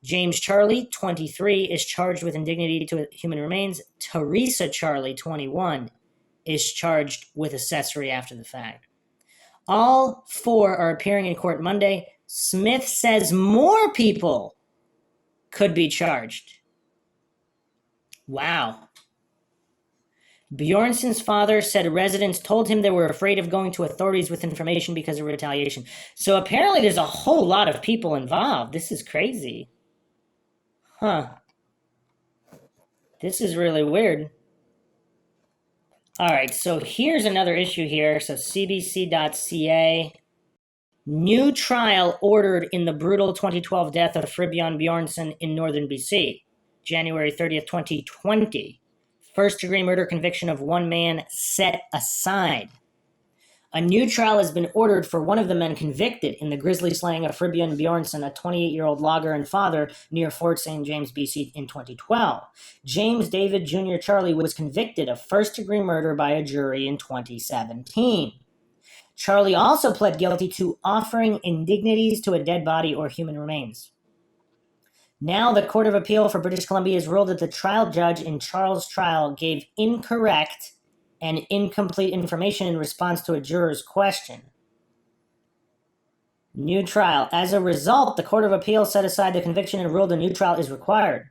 James Charlie, 23, is charged with indignity to human remains. Teresa Charlie, 21, is charged with accessory after the fact. All 4 are appearing in court Monday. Smith says more people could be charged. Wow. Bjornsson's father said residents told him they were afraid of going to authorities with information because of retaliation. So apparently there's a whole lot of people involved. This is crazy. Huh. This is really weird. All right, so here's another issue here. So cbc.ca. New trial ordered in the brutal 2012 death of Fribion Bjornsson in northern BC. January 30th, 2020. First-degree murder conviction of 1 man set aside. A new trial has been ordered for one of the men convicted in the grisly slaying of Fribion Bjornsson, a 28-year-old logger and father, near Fort St. James, BC in 2012. James David Jr. Charlie was convicted of first-degree murder by a jury in 2017. Charlie also pled guilty to offering indignities to a dead body or human remains. Now the Court of Appeal for British Columbia has ruled that the trial judge in Charles' trial gave incorrect and incomplete information in response to a juror's question. New trial. As a result, the Court of Appeal set aside the conviction and ruled a new trial is required.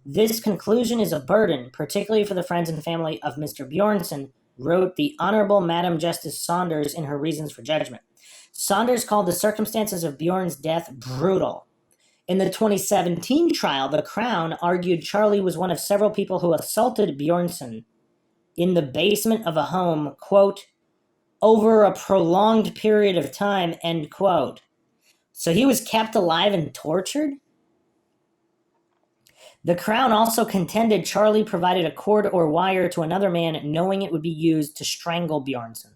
This conclusion is a burden, particularly for the friends and family of Mr. Bjornsson, wrote the Honorable Madam Justice Saunders in her reasons for judgment. Saunders called the circumstances of Bjorn's death brutal. In the 2017 trial, the Crown argued Charlie was one of several people who assaulted Bjornsson in the basement of a home, quote, over a prolonged period of time, end quote. So he was kept alive and tortured? The Crown also contended Charlie provided a cord or wire to another man knowing it would be used to strangle Bjornsson.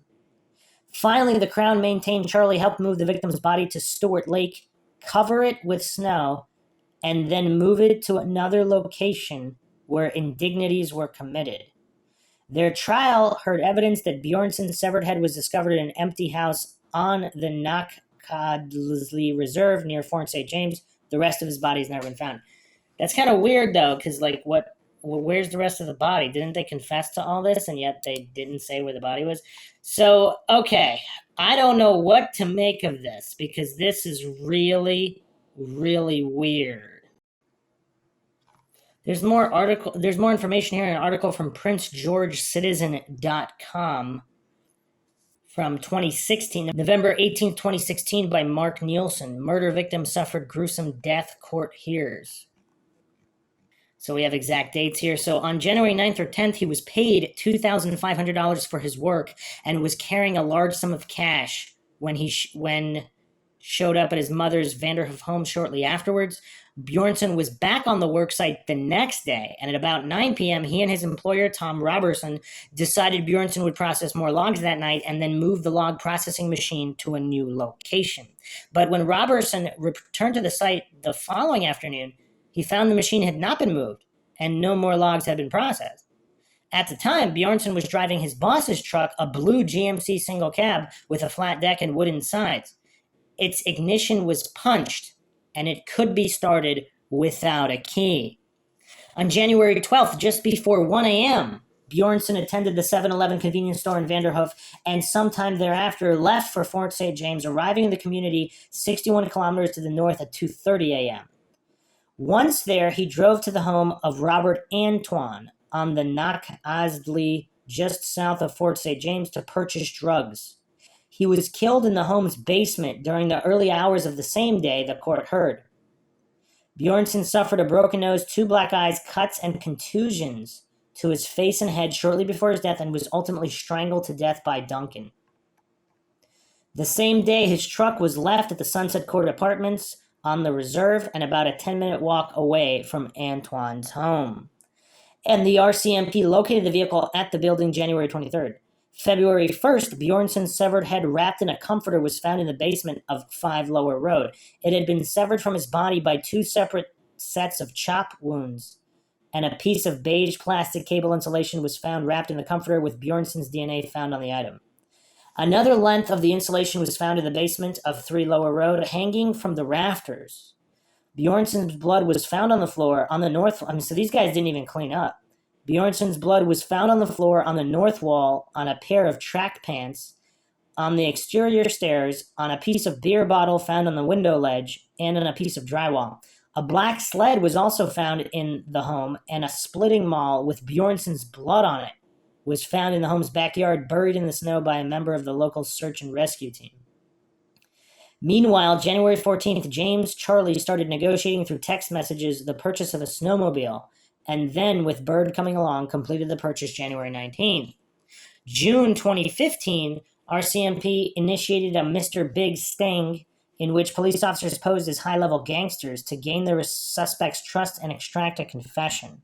Finally, the Crown maintained Charlie helped move the victim's body to Stewart Lake, cover it with snow, and then move it to another location where indignities were committed. Their trial heard evidence that Bjornsson's severed head was discovered in an empty house on the Naka-Azdli Reserve near Fort St. James. The rest of his body has never been found. That's kind of weird, though, because, like, where's the rest of the body? Didn't they confess to all this, and yet they didn't say where the body was? So, okay, I don't know what to make of this, because this is really, really weird. There's more information here in an article from PrinceGeorgeCitizen.com from 2016, November 18th, 2016, by Mark Nielsen. Murder victim suffered gruesome death, court hears. So we have exact dates here. So on January 9th or 10th, he was paid $2,500 for his work and was carrying a large sum of cash when he showed up at his mother's Vanderhoof home shortly afterwards. Bjornsson was back on the work site the next day, and at about 9 p.m., he and his employer, Tom Robertson, decided Bjornsson would process more logs that night and then move the log processing machine to a new location. But when Robertson returned to the site the following afternoon, he found the machine had not been moved and no more logs had been processed. At the time, Bjornsson was driving his boss's truck, a blue GMC single cab with a flat deck and wooden sides. Its ignition was punched, and it could be started without a key. On January 12th, just before 1 a.m., Bjornsson attended the 7-Eleven convenience store in Vanderhoof and sometime thereafter left for Fort St. James, arriving in the community 61 kilometers to the north at 2:30 a.m. Once there, he drove to the home of Robert Antoine on the Nak Azdli, just south of Fort St. James, to purchase drugs. He was killed in the home's basement during the early hours of the same day, the court heard. Bjornsson suffered a broken nose, 2 black eyes, cuts, and contusions to his face and head shortly before his death and was ultimately strangled to death by Duncan. The same day, his truck was left at the Sunset Court Apartments on the reserve and about a 10-minute walk away from Antoine's home. And the RCMP located the vehicle at the building January 23rd. February 1st, Bjornsson's severed head wrapped in a comforter was found in the basement of 5 Lower Road. It had been severed from his body by 2 separate sets of chop wounds, and a piece of beige plastic cable insulation was found wrapped in the comforter with Bjornsson's DNA found on the item. Another length of the insulation was found in the basement of 3 Lower Road, hanging from the rafters. Bjornsson's blood was found on the floor on the north. So these guys didn't even clean up. Bjornsson's blood was found on the floor on the north wall, on a pair of track pants, on the exterior stairs, on a piece of beer bottle found on the window ledge, and on a piece of drywall. A black sled was also found in the home, and a splitting maul with Bjornsson's blood on it was found in the home's backyard, buried in the snow by a member of the local search and rescue team. Meanwhile, January 14th, James Charlie started negotiating through text messages the purchase of a snowmobile, and then, with Bird coming along, completed the purchase January 19th. June 2015, RCMP initiated a Mr. Big sting in which police officers posed as high-level gangsters to gain the suspect's trust and extract a confession.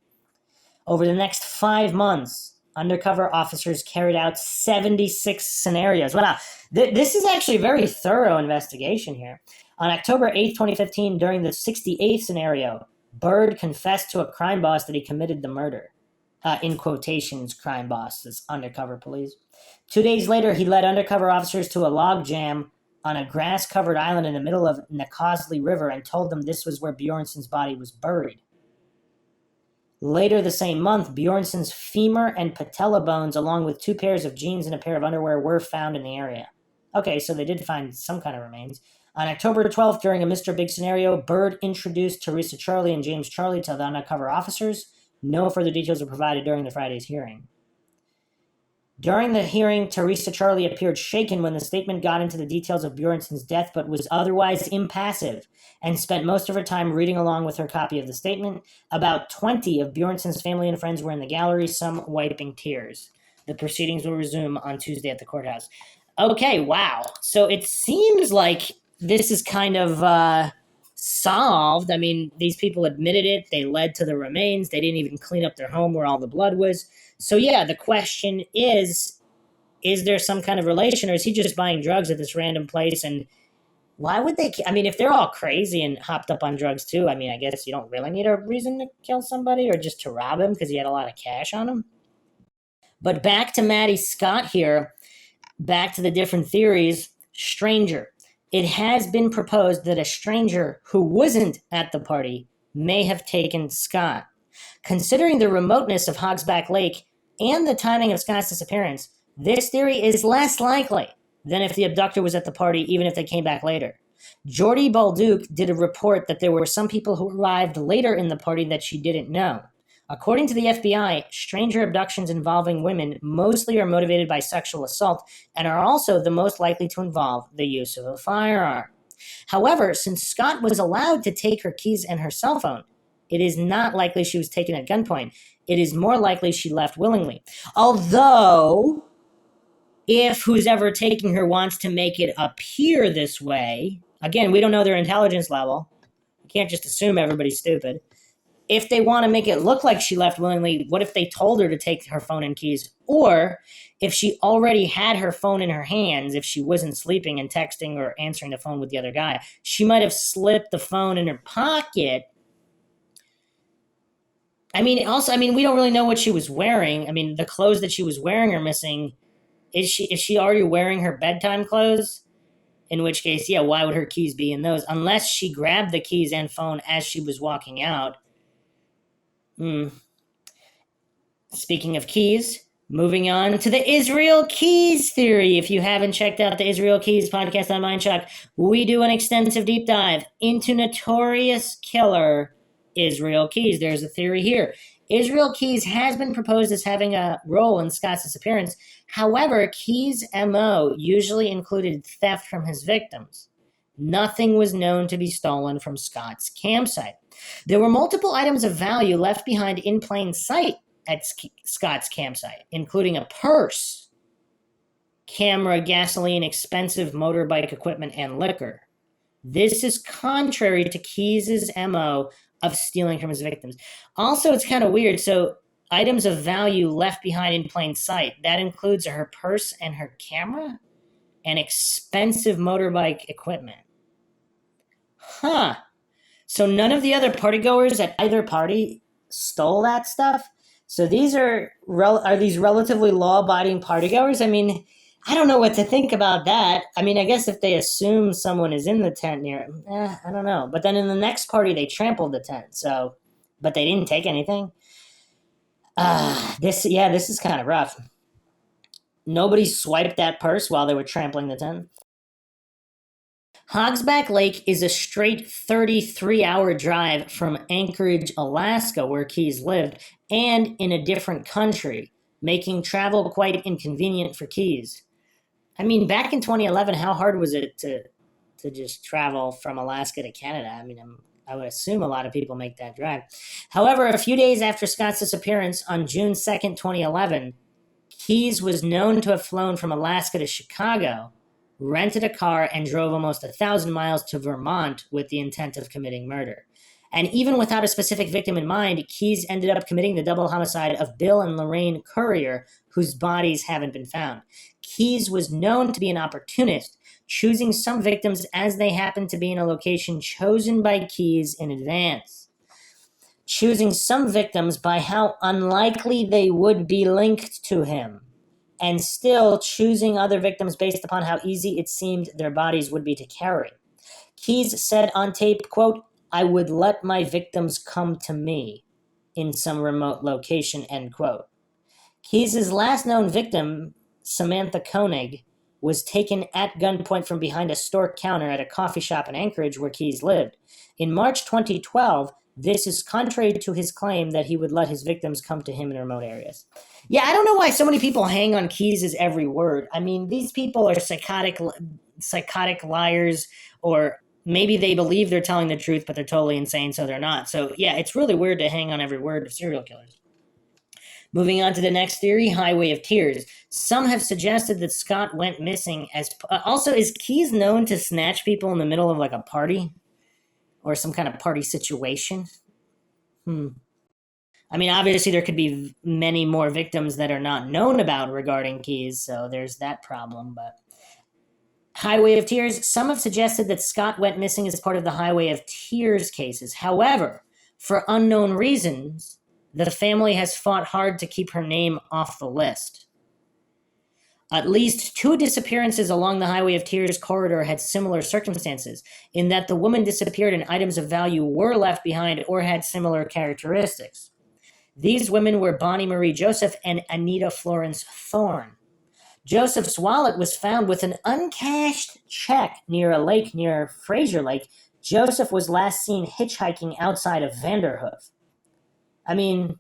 Over the next 5 months, undercover officers carried out 76 scenarios. Wow, this is actually a very thorough investigation here. On October 8th, 2015, during the 68th scenario, Bird confessed to a crime boss that he committed the murder. In quotations, crime boss, this undercover police. 2 days later, he led undercover officers to a log jam on a grass-covered island in the middle of Nakosli River and told them this was where Bjornsson's body was buried. Later the same month, Bjornsson's femur and patella bones, along with 2 pairs of jeans and a pair of underwear, were found in the area. Okay, so they did find some kind of remains. On October 12th, during a Mr. Big scenario, Bird introduced Teresa Charlie and James Charlie to the undercover officers. No further details were provided during the Friday's hearing. During the hearing, Teresa Charlie appeared shaken when the statement got into the details of Bjornsson's death, but was otherwise impassive and spent most of her time reading along with her copy of the statement. About 20 of Bjornsson's family and friends were in the gallery, some wiping tears. The proceedings will resume on Tuesday at the courthouse. Okay, wow. So it seems like this is kind of solved. I mean, these people admitted it. They led to the remains. They didn't even clean up their home where all the blood was. So yeah, the question is there some kind of relation, or is he just buying drugs at this random place? And why would they? I mean, if they're all crazy and hopped up on drugs too, I mean, I guess you don't really need a reason to kill somebody or just to rob him because he had a lot of cash on him. But back to Maddie Scott here, back to the different theories. Stranger. It has been proposed that a stranger who wasn't at the party may have taken Scott. Considering the remoteness of Hogsback Lake and the timing of Scott's disappearance, this theory is less likely than if the abductor was at the party, even if they came back later. Jordy Balduke did a report that there were some people who arrived later in the party that she didn't know. According to the FBI, stranger abductions involving women mostly are motivated by sexual assault and are also the most likely to involve the use of a firearm. However, since Scott was allowed to take her keys and her cell phone, it is not likely she was taken at gunpoint. It is more likely she left willingly. Although, if who's ever taking her wants to make it appear this way, again, we don't know their intelligence level. We can't just assume everybody's stupid. If they want to make it look like she left willingly, what if they told her to take her phone and keys? Or if she already had her phone in her hands, if she wasn't sleeping and texting or answering the phone with the other guy, she might have slipped the phone in her pocket. We don't really know what she was wearing. I mean, the clothes that she was wearing are missing. Is she already wearing her bedtime clothes? In which case, yeah, why would her keys be in those? Unless she grabbed the keys and phone as she was walking out. Speaking of keys, moving on to the Israel Keys theory. If you haven't checked out the Israel Keys podcast on MINDSHOCK, we do an extensive deep dive into notorious killer Israel Keys. There's a theory here. Israel Keys has been proposed as having a role in Scott's disappearance. However, Keys' MO usually included theft from his victims. Nothing was known to be stolen from Scott's campsite. There were multiple items of value left behind in plain sight at Scott's campsite, including a purse, camera, gasoline, expensive motorbike equipment, and liquor. This is contrary to Keys' MO of stealing from his victims. Also, it's kind of weird. So, items of value left behind in plain sight, that includes her purse and her camera and expensive motorbike equipment. Huh. So none of the other partygoers at either party stole that stuff? So these are these relatively law-abiding partygoers? I mean, I don't know what to think about that. I mean, I guess if they assume someone is in the tent near, I don't know. But then in the next party, they trampled the tent. So, but they didn't take anything. This is kind of rough. Nobody swiped that purse while they were trampling the tent. Hogsback Lake is a straight 33-hour drive from Anchorage, Alaska, where Keys lived, and in a different country, making travel quite inconvenient for Keys. I mean, back in 2011, how hard was it to just travel from Alaska to Canada? I mean, I would assume a lot of people make that drive. However, a few days after Scott's disappearance on June 2nd, 2011, Keys was known to have flown from Alaska to Chicago, rented a car, and drove almost 1,000 miles to Vermont with the intent of committing murder. And even without a specific victim in mind, Keys ended up committing the double homicide of Bill and Lorraine Courier, whose bodies haven't been found. Keys was known to be an opportunist, choosing some victims as they happened to be in a location chosen by Keys in advance. Choosing some victims by how unlikely they would be linked to him, and still choosing other victims based upon how easy it seemed their bodies would be to carry. Keys said on tape, quote, "I would let my victims come to me in some remote location," end quote. Keys' last known victim, Samantha Koenig, was taken at gunpoint from behind a store counter at a coffee shop in Anchorage where Keys lived. In March 2012, this is contrary to his claim that he would let his victims come to him in remote areas. Yeah, I don't know why so many people hang on Keys' every word. I mean, these people are psychotic liars, or maybe they believe they're telling the truth, but they're totally insane, so they're not. So, yeah, it's really weird to hang on every word of serial killers. Moving on to the next theory, Highway of Tears. Some have suggested that Scott went missing as... also, is Keys known to snatch people in the middle of, like, a party? Or some kind of party situation? I mean, obviously there could be many more victims that are not known about regarding Keys, so there's that problem, but... Highway of Tears. Some have suggested that Scott went missing as part of the Highway of Tears cases. However, for unknown reasons, the family has fought hard to keep her name off the list. At least 2 disappearances along the Highway of Tears corridor had similar circumstances, in that the woman disappeared and items of value were left behind or had similar characteristics. These women were Bonnie Marie Joseph and Anita Florence Thorne. Joseph's wallet was found with an uncashed check near a lake near Fraser Lake. Joseph was last seen hitchhiking outside of Vanderhoof. I mean,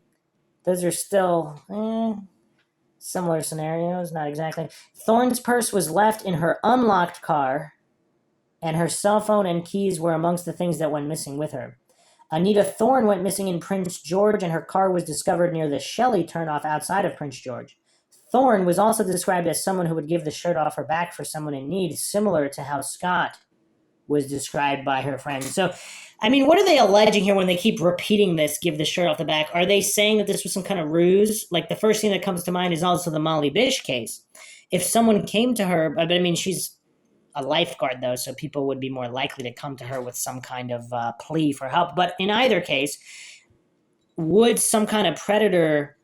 Those are still similar scenarios, not exactly. Thorne's purse was left in her unlocked car, and her cell phone and keys were amongst the things that went missing with her. Anita Thorne went missing in Prince George, and her car was discovered near the Shelley turnoff outside of Prince George. Thorne was also described as someone who would give the shirt off her back for someone in need, similar to how Scott was described by her friends. So, I mean, what are they alleging here when they keep repeating this, give the shirt off the back? Are they saying that this was some kind of ruse? Like, the first thing that comes to mind is also the Molly Bish case. If someone came to her, I mean, she's a lifeguard, though, so people would be more likely to come to her with some kind of plea for help. But in either case, would some kind of predator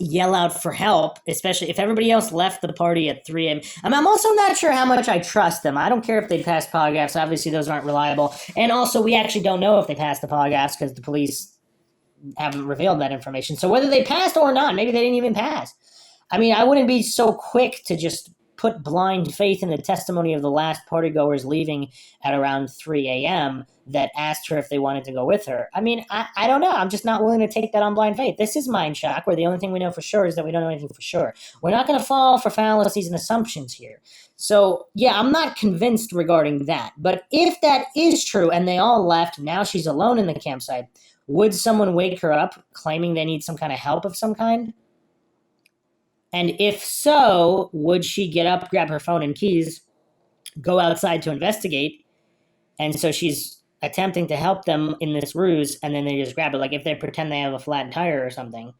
yell out for help, especially if everybody else left the party at 3 a.m. I'm also not sure how much I trust them. I don't care if they pass polygraphs. Obviously, those aren't reliable. And also, we actually don't know if they passed the polygraphs because the police haven't revealed that information. So whether they passed or not, maybe they didn't even pass. I mean, I wouldn't be so quick to just put blind faith in the testimony of the last partygoers leaving at around 3 a.m. that asked her if they wanted to go with her. I mean, I don't know. I'm just not willing to take that on blind faith. This is MINDSHOCK, where the only thing we know for sure is that we don't know anything for sure. We're not going to fall for fallacies and assumptions here. So, yeah, I'm not convinced regarding that. But if that is true and they all left, now she's alone in the campsite, would someone wake her up claiming they need some kind of help of some kind? And if so, would she get up, grab her phone and keys, go outside to investigate? And so she's attempting to help them in this ruse, and then they just grab it. Like if they pretend they have a flat tire or something.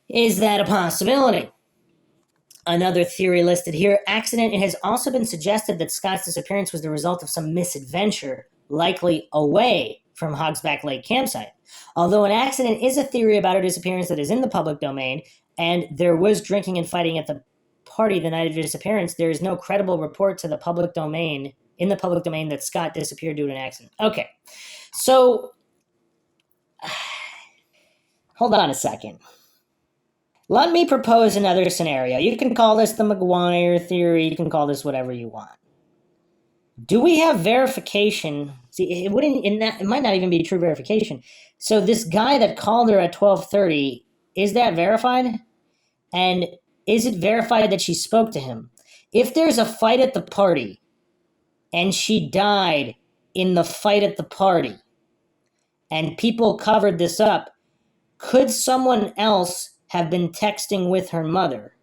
Is that a possibility? Another theory listed here, accident. It has also been suggested that Scott's disappearance was the result of some misadventure, likely away from Hogsback Lake campsite. Although an accident is a theory about her disappearance that is in the public domain, and there was drinking and fighting at the party the night of her disappearance, there is no credible report to the public domain, in the public domain, that Scott disappeared due to an accident. Okay, so hold on a second. Let me propose another scenario. You can call this the McGuire theory. You can call this whatever you want. Do we have verification? See, it might not even be true verification. So this guy that called her at 12:30, is that verified? And is it verified that she spoke to him? If there's a fight at the party and she died in the fight at the party and people covered this up, could someone else have been texting with her mother?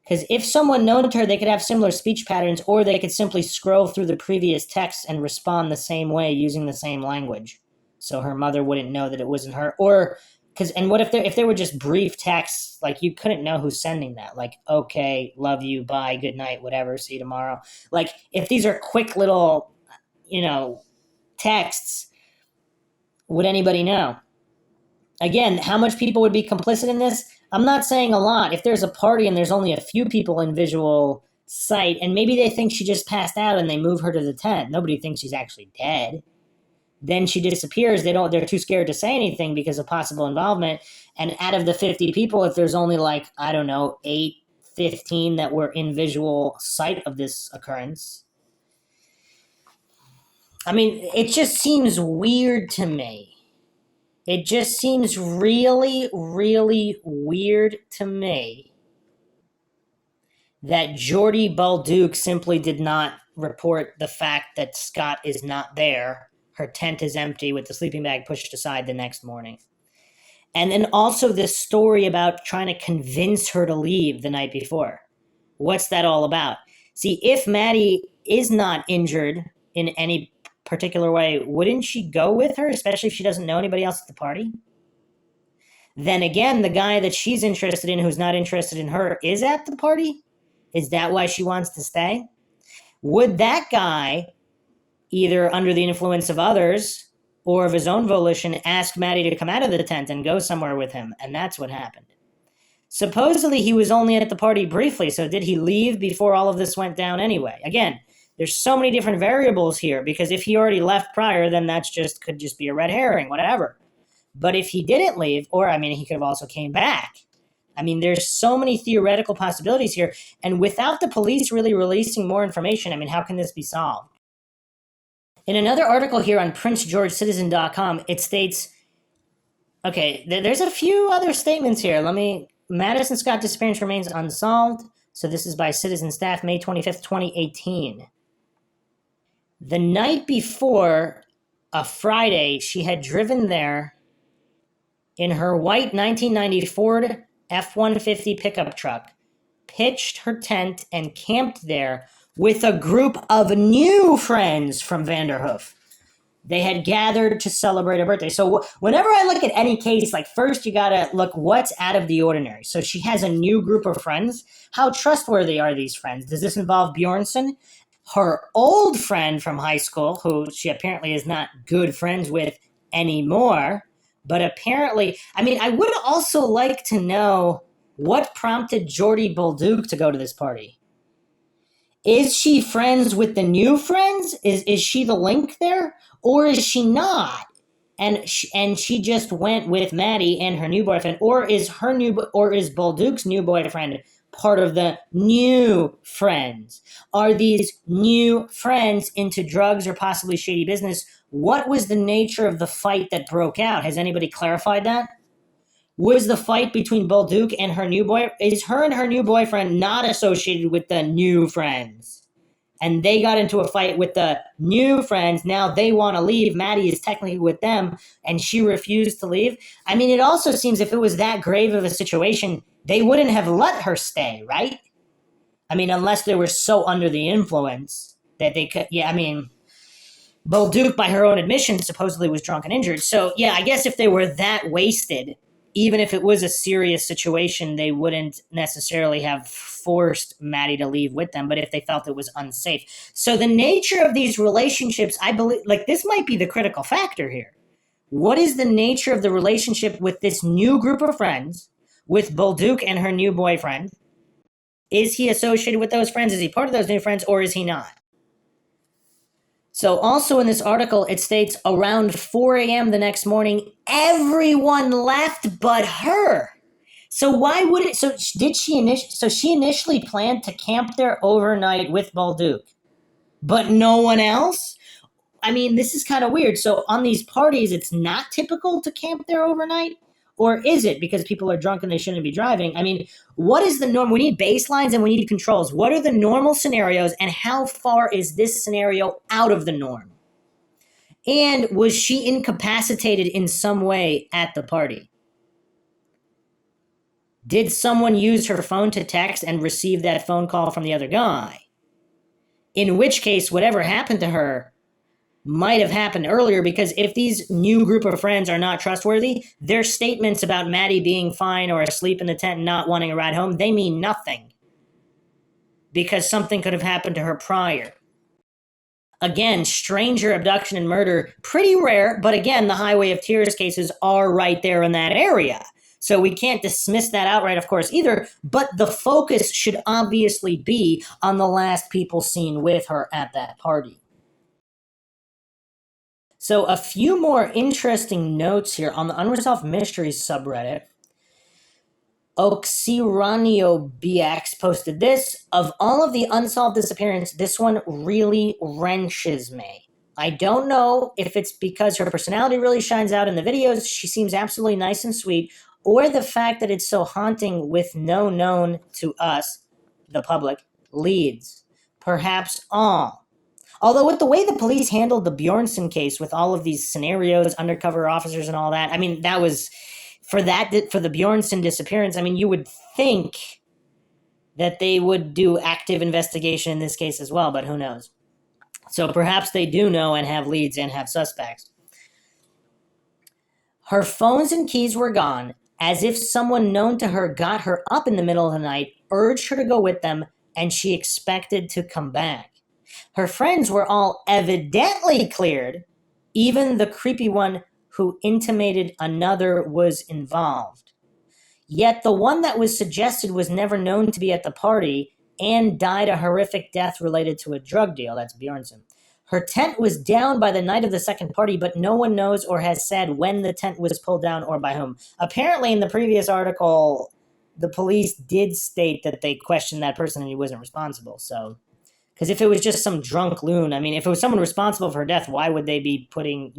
Because if someone known to her, they could have similar speech patterns, or they could simply scroll through the previous texts and respond the same way using the same language. So her mother wouldn't know that it wasn't her. Or, and what if they were just brief texts, like you couldn't know who's sending that? Like, okay, love you, bye, good night, whatever, see you tomorrow. Like, if these are quick little, texts, would anybody know? Again, how much people would be complicit in this? I'm not saying a lot. If there's a party and there's only a few people in visual sight, and maybe they think she just passed out and they move her to the tent, nobody thinks she's actually dead. Then she disappears. They're too scared to say anything because of possible involvement. And out of the 50 people, if there's only 8, 15 that were in visual sight of this occurrence, I mean, it just seems weird to me. It just seems really, really weird to me that Jordy Balduke simply did not report the fact that Scott is not there. Her tent is empty with the sleeping bag pushed aside the next morning. And then also this story about trying to convince her to leave the night before. What's that all about? See, if Maddy is not injured in any particular way, wouldn't she go with her, especially if she doesn't know anybody else at the party? Then again, the guy that she's interested in who's not interested in her is at the party? Is that why she wants to stay? Would that guy, either under the influence of others or of his own volition, ask Maddy to come out of the tent and go somewhere with him? And that's what happened. Supposedly he was only at the party briefly, so did he leave before all of this went down anyway? Again, there's so many different variables here, because if he already left prior, then could just be a red herring, whatever. But if he didn't leave, or he could have also came back. There's so many theoretical possibilities here. And without the police really releasing more information, how can this be solved? In another article here on PrinceGeorgeCitizen.com, it states, Okay, there's a few other statements here. Madison Scott disappearance remains unsolved. So this is by Citizen Staff, May 25th, 2018. The night before, a Friday, she had driven there in her white 1990 Ford F-150 pickup truck, pitched her tent, and camped there with a group of new friends from Vanderhoof. They had gathered to celebrate her birthday. So whenever I look at any case, like first you gotta look what's out of the ordinary. So she has a new group of friends. How trustworthy are these friends? Does this involve Bjornsson? Her old friend from high school, who she apparently is not good friends with anymore, but apparently, I mean, I would also like to know what prompted Jordy Bolduc to go to this party. Is she friends with the new friends? Is she the link there? Or is she not? And she just went with Maddy and her new boyfriend, or is Bolduc's new boyfriend part of the new friends? Are these new friends into drugs or possibly shady business? What was the nature of the fight that broke out? Has anybody clarified that? Was the fight between Bolduc and her new boy? Is her and her new boyfriend not associated with the new friends? And they got into a fight with the new friends. Now they want to leave. Maddy is technically with them, and she refused to leave. I mean, it also seems if it was that grave of a situation, they wouldn't have let her stay, right? I mean, unless they were so under the influence that they could. Yeah, I mean, Bolduc, by her own admission, supposedly was drunk and injured. So, yeah, I guess if they were that wasted, even if it was a serious situation, they wouldn't necessarily have forced Maddy to leave with them, but if they felt it was unsafe. So the nature of these relationships, I believe, like this might be the critical factor here. What is the nature of the relationship with this new group of friends, with Bolduc and her new boyfriend? Is he associated with those friends? Is he part of those new friends, or is he not? So also in this article, it states around 4 a.m. the next morning, everyone left but her. So why would it? So did she? So she initially planned to camp there overnight with Bolduc, but no one else. I mean, this is kind of weird. So on these parties, it's not typical to camp there overnight, or is it because people are drunk and they shouldn't be driving? I mean, what is the norm? We need baselines and we need controls. What are the normal scenarios, and how far is this scenario out of the norm? And was she incapacitated in some way at the party? Did someone use her phone to text and receive that phone call from the other guy? In which case, whatever happened to her might have happened earlier, because if these new group of friends are not trustworthy, their statements about Maddy being fine or asleep in the tent and not wanting a ride home, they mean nothing, because something could have happened to her prior. Again, stranger abduction and murder, pretty rare, but again, the Highway of Tears cases are right there in that area. So we can't dismiss that outright, of course, either, but the focus should obviously be on the last people seen with her at that party. So a few more interesting notes here on the Unresolved Mysteries subreddit. Oxiranio BX posted this. Of all of the unsolved disappearances, this one really wrenches me. I don't know if it's because her personality really shines out in the videos, she seems absolutely nice and sweet, or the fact that it's so haunting with no known to us, the public, leads. Perhaps all. Although with the way the police handled the Bjornsson case with all of these scenarios, undercover officers and all that, I mean, that was, for the Bjornsson disappearance, I mean, you would think that they would do active investigation in this case as well, but who knows? So perhaps they do know and have leads and have suspects. Her phones and keys were gone, as if someone known to her got her up in the middle of the night, urged her to go with them, and she expected to come back. Her friends were all evidently cleared, even the creepy one who intimated another was involved. Yet the one that was suggested was never known to be at the party and died a horrific death related to a drug deal. That's Bjornsson. Her tent was down by the night of the second party, but no one knows or has said when the tent was pulled down or by whom. Apparently, in the previous article, the police did state that they questioned that person and he wasn't responsible. So, because if it was just some drunk loon, I mean, if it was someone responsible for her death, why would they be putting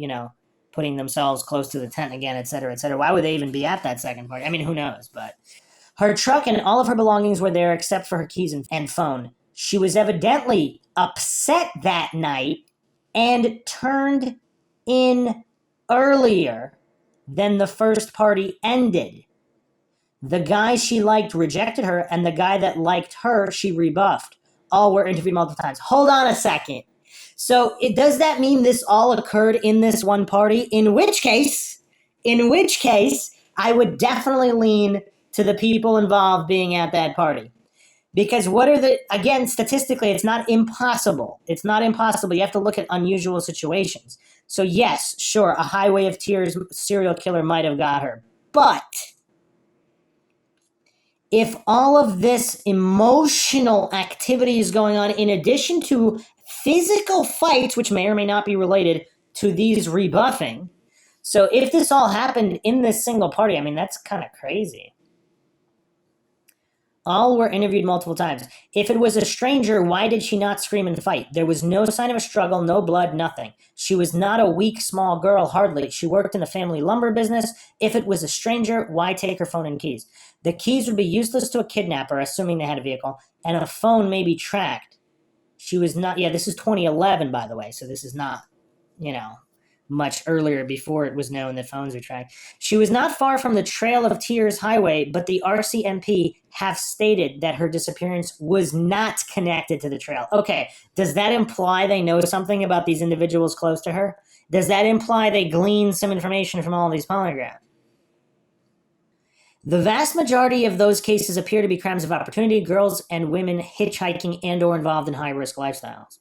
putting themselves close to the tent again, et cetera, et cetera. Why would they even be at that second party? I mean, who knows? But her truck and all of her belongings were there except for her keys and phone. She was evidently upset that night and turned in earlier than the first party ended. The guy she liked rejected her, and the guy that liked her, she rebuffed. All were interviewed multiple times. Hold on a second. So does that mean this all occurred in this one party? In which case, I would definitely lean to the people involved being at that party. Because again, statistically, it's not impossible. It's not impossible. You have to look at unusual situations. So yes, sure, a Highway of Tears serial killer might have got her. But if all of this emotional activity is going on in addition to physical fights, which may or may not be related to these rebuffing, so if this all happened in this single party, I mean, that's kind of crazy. All were interviewed multiple times. If it was a stranger, why did she not scream and fight? There was no sign of a struggle, no blood, nothing. She was not a weak, small girl, hardly. She worked in the family lumber business. If it was a stranger, why take her phone and keys? The keys would be useless to a kidnapper, assuming they had a vehicle, and a phone may be tracked. She was not, this is 2011, by the way, so this is not, much earlier before it was known that phones were tracked. She was not far from the Trail of Tears highway, but the RCMP have stated that her disappearance was not connected to the trail. Okay, does that imply they know something about these individuals close to her? Does that imply they gleaned some information from all of these polygraphs? The vast majority of those cases appear to be crimes of opportunity, girls and women hitchhiking and or involved in high-risk lifestyles.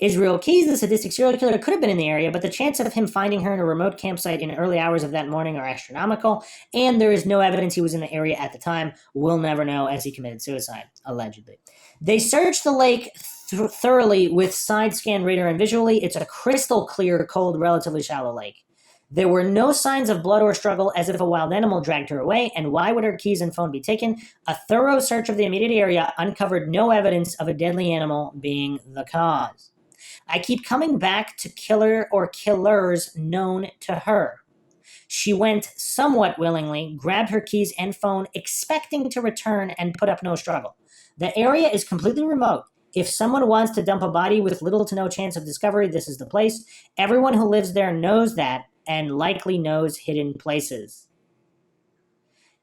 Israel Keys, the sadistic serial killer, could have been in the area, but the chance of him finding her in a remote campsite in early hours of that morning are astronomical, and there is no evidence he was in the area at the time. We'll never know, as he committed suicide, allegedly. They searched the lake thoroughly with side scan radar and visually. It's a crystal clear, cold, relatively shallow lake. There were no signs of blood or struggle, as if a wild animal dragged her away, and why would her keys and phone be taken? A thorough search of the immediate area uncovered no evidence of a deadly animal being the cause. I keep coming back to killer or killers known to her. She went somewhat willingly, grabbed her keys and phone, expecting to return and put up no struggle. The area is completely remote. If someone wants to dump a body with little to no chance of discovery, this is the place. Everyone who lives there knows that and likely knows hidden places.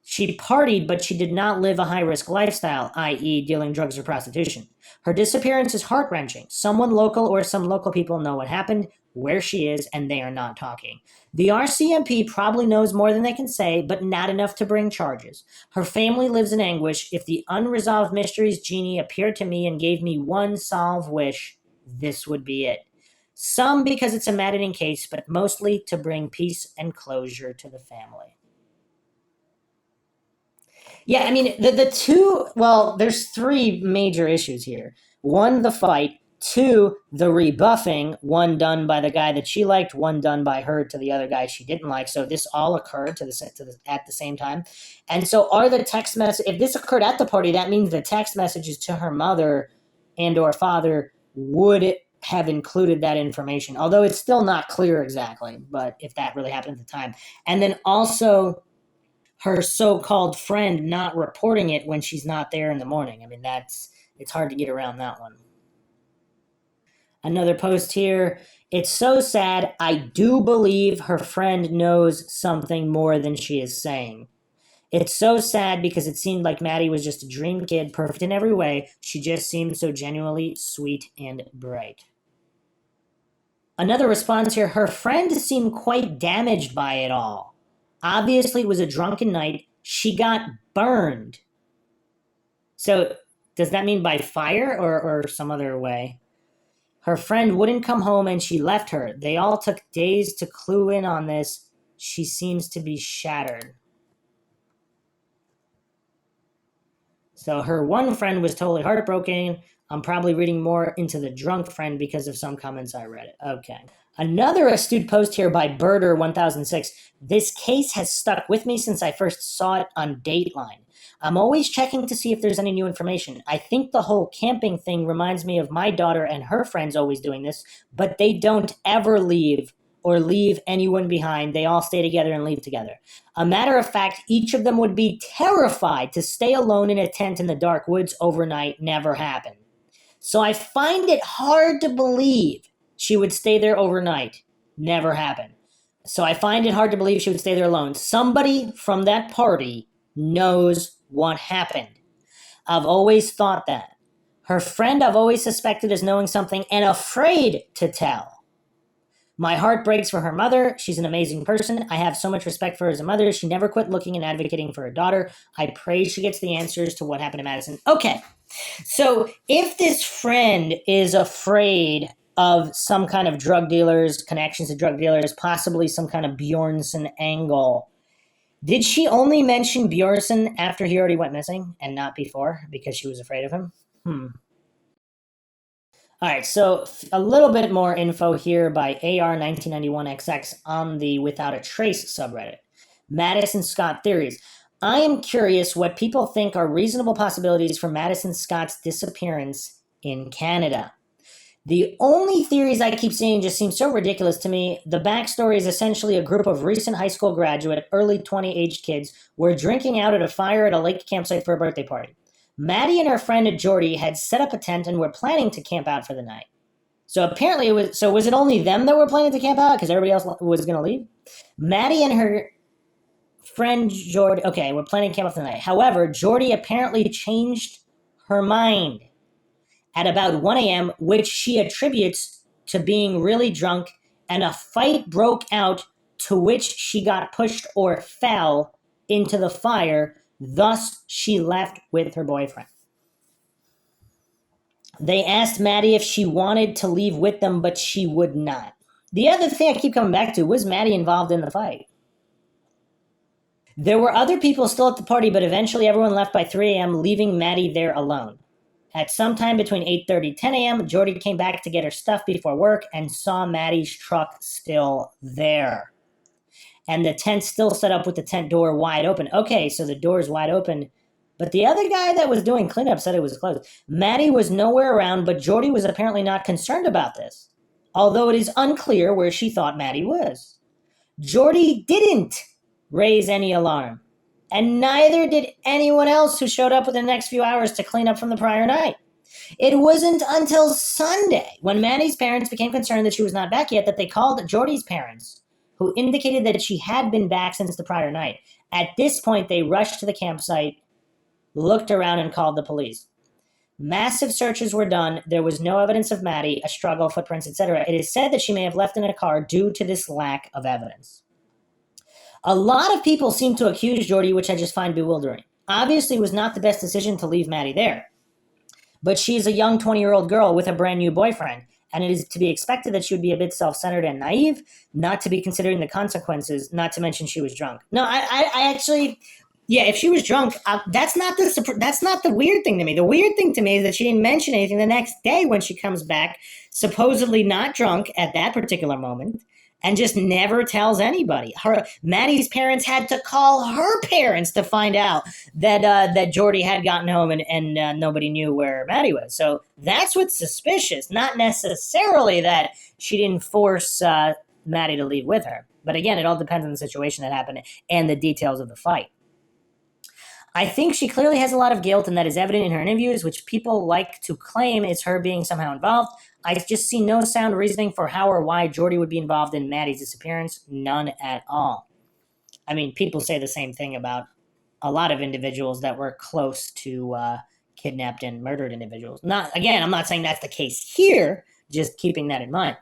She partied, but she did not live a high-risk lifestyle, i.e. dealing drugs or prostitution. Her disappearance is heart-wrenching. Someone local or some local people know what happened, where she is, and they are not talking. The RCMP probably knows more than they can say, but not enough to bring charges. Her family lives in anguish. If the unresolved mysteries genie appeared to me and gave me one solved wish, this would be it. Some because it's a maddening case, but mostly to bring peace and closure to the family. Yeah, I mean, there's three major issues here. One, the fight. Two, the rebuffing. One done by the guy that she liked, one done by her to the other guy she didn't like. So this all occurred at the same time. And so are the text messages, if this occurred at the party, that means the text messages to her mother and or father would have included that information. Although it's still not clear exactly, but if that really happened at the time. And then also her so-called friend not reporting it when she's not there in the morning. I mean, it's hard to get around that one. Another post here. It's so sad. I do believe her friend knows something more than she is saying. It's so sad because it seemed like Maddy was just a dream kid, perfect in every way. She just seemed so genuinely sweet and bright. Another response here. Her friend seemed quite damaged by it all. Obviously, it was a drunken night. She got burned. So, does that mean by fire or some other way? Her friend wouldn't come home and she left her. They all took days to clue in on this. She seems to be shattered. So her one friend was totally heartbroken. I'm probably reading more into the drunk friend because of some comments I read. Okay. Another astute post here by Birder1006. This case has stuck with me since I first saw it on Dateline. I'm always checking to see if there's any new information. I think the whole camping thing reminds me of my daughter and her friends always doing this, but they don't ever leave or leave anyone behind. They all stay together and leave together. A matter of fact, each of them would be terrified to stay alone in a tent in the dark woods overnight. Never happened. So I find it hard to believe she would stay there overnight. Never happened. So I find it hard to believe she would stay there alone. Somebody from that party knows what happened. I've always thought that. Her friend I've always suspected as knowing something and afraid to tell. My heart breaks for her mother. She's an amazing person. I have so much respect for her as a mother. She never quit looking and advocating for her daughter. I pray she gets the answers to what happened to Madison. Okay, so if this friend is afraid of some kind of drug dealers, connections to drug dealers, possibly some kind of Bjornsson angle, did she only mention Bjornsson after he already went missing and not before because she was afraid of him? All right, so a little bit more info here by AR1991XX on the Without a Trace subreddit. Madison Scott theories. I am curious what people think are reasonable possibilities for Madison Scott's disappearance in Canada. The only theories I keep seeing just seem so ridiculous to me. The backstory is essentially a group of recent high school graduate, early 20-age kids were drinking out at a fire at a lake campsite for a birthday party. Maddie and her friend Jordy had set up a tent and were planning to camp out for the night. So apparently was it only them that were planning to camp out because everybody else was going to leave? Maddie and her friend Jordy, okay, were planning to camp out for the night. However, Jordy apparently changed her mind at about 1 a.m., which she attributes to being really drunk, and a fight broke out to which she got pushed or fell into the fire. Thus, she left with her boyfriend. They asked Maddie if she wanted to leave with them, but she would not. The other thing I keep coming back to, was Maddie involved in the fight? There were other people still at the party, but eventually everyone left by 3 a.m., leaving Maddie there alone. At some time between 8:30 and 10 a.m., Jordy came back to get her stuff before work and saw Maddie's truck still there. And the tent still set up with the tent door wide open. Okay, so the door is wide open. But the other guy that was doing cleanup said it was closed. Maddie was nowhere around, but Jordy was apparently not concerned about this, although it is unclear where she thought Maddie was. Jordy didn't raise any alarm, and neither did anyone else who showed up within the next few hours to clean up from the prior night. It wasn't until Sunday, when Maddie's parents became concerned that she was not back yet, that they called Jordy's parents, who indicated that she had been back since the prior night. At this point, they rushed to the campsite, looked around, and called the police. Massive searches were done. There was no evidence of Maddie, a struggle, footprints, etc. It is said that she may have left in a car due to this lack of evidence. A lot of people seem to accuse Jordy, which I just find bewildering. Obviously, it was not the best decision to leave Maddie there. But she is a young 20-year-old girl with a brand new boyfriend, and it is to be expected that she would be a bit self-centered and naive, not to be considering the consequences, not to mention she was drunk. No, I actually, yeah, if she was drunk, that's not the weird thing to me. The weird thing to me is that she didn't mention anything the next day when she comes back, supposedly not drunk at that particular moment, and just never tells anybody. Maddie's parents had to call her parents to find out that Jordy had gotten home and nobody knew where Maddie was. So that's what's suspicious, not necessarily that she didn't force Maddie to leave with her. But again, it all depends on the situation that happened and the details of the fight. I think she clearly has a lot of guilt, and that is evident in her interviews, which people like to claim is her being somehow involved. I just see no sound reasoning for how or why Jordy would be involved in Maddie's disappearance. None at all. I mean, people say the same thing about a lot of individuals that were close to kidnapped and murdered individuals. I'm not saying that's the case here, just keeping that in mind.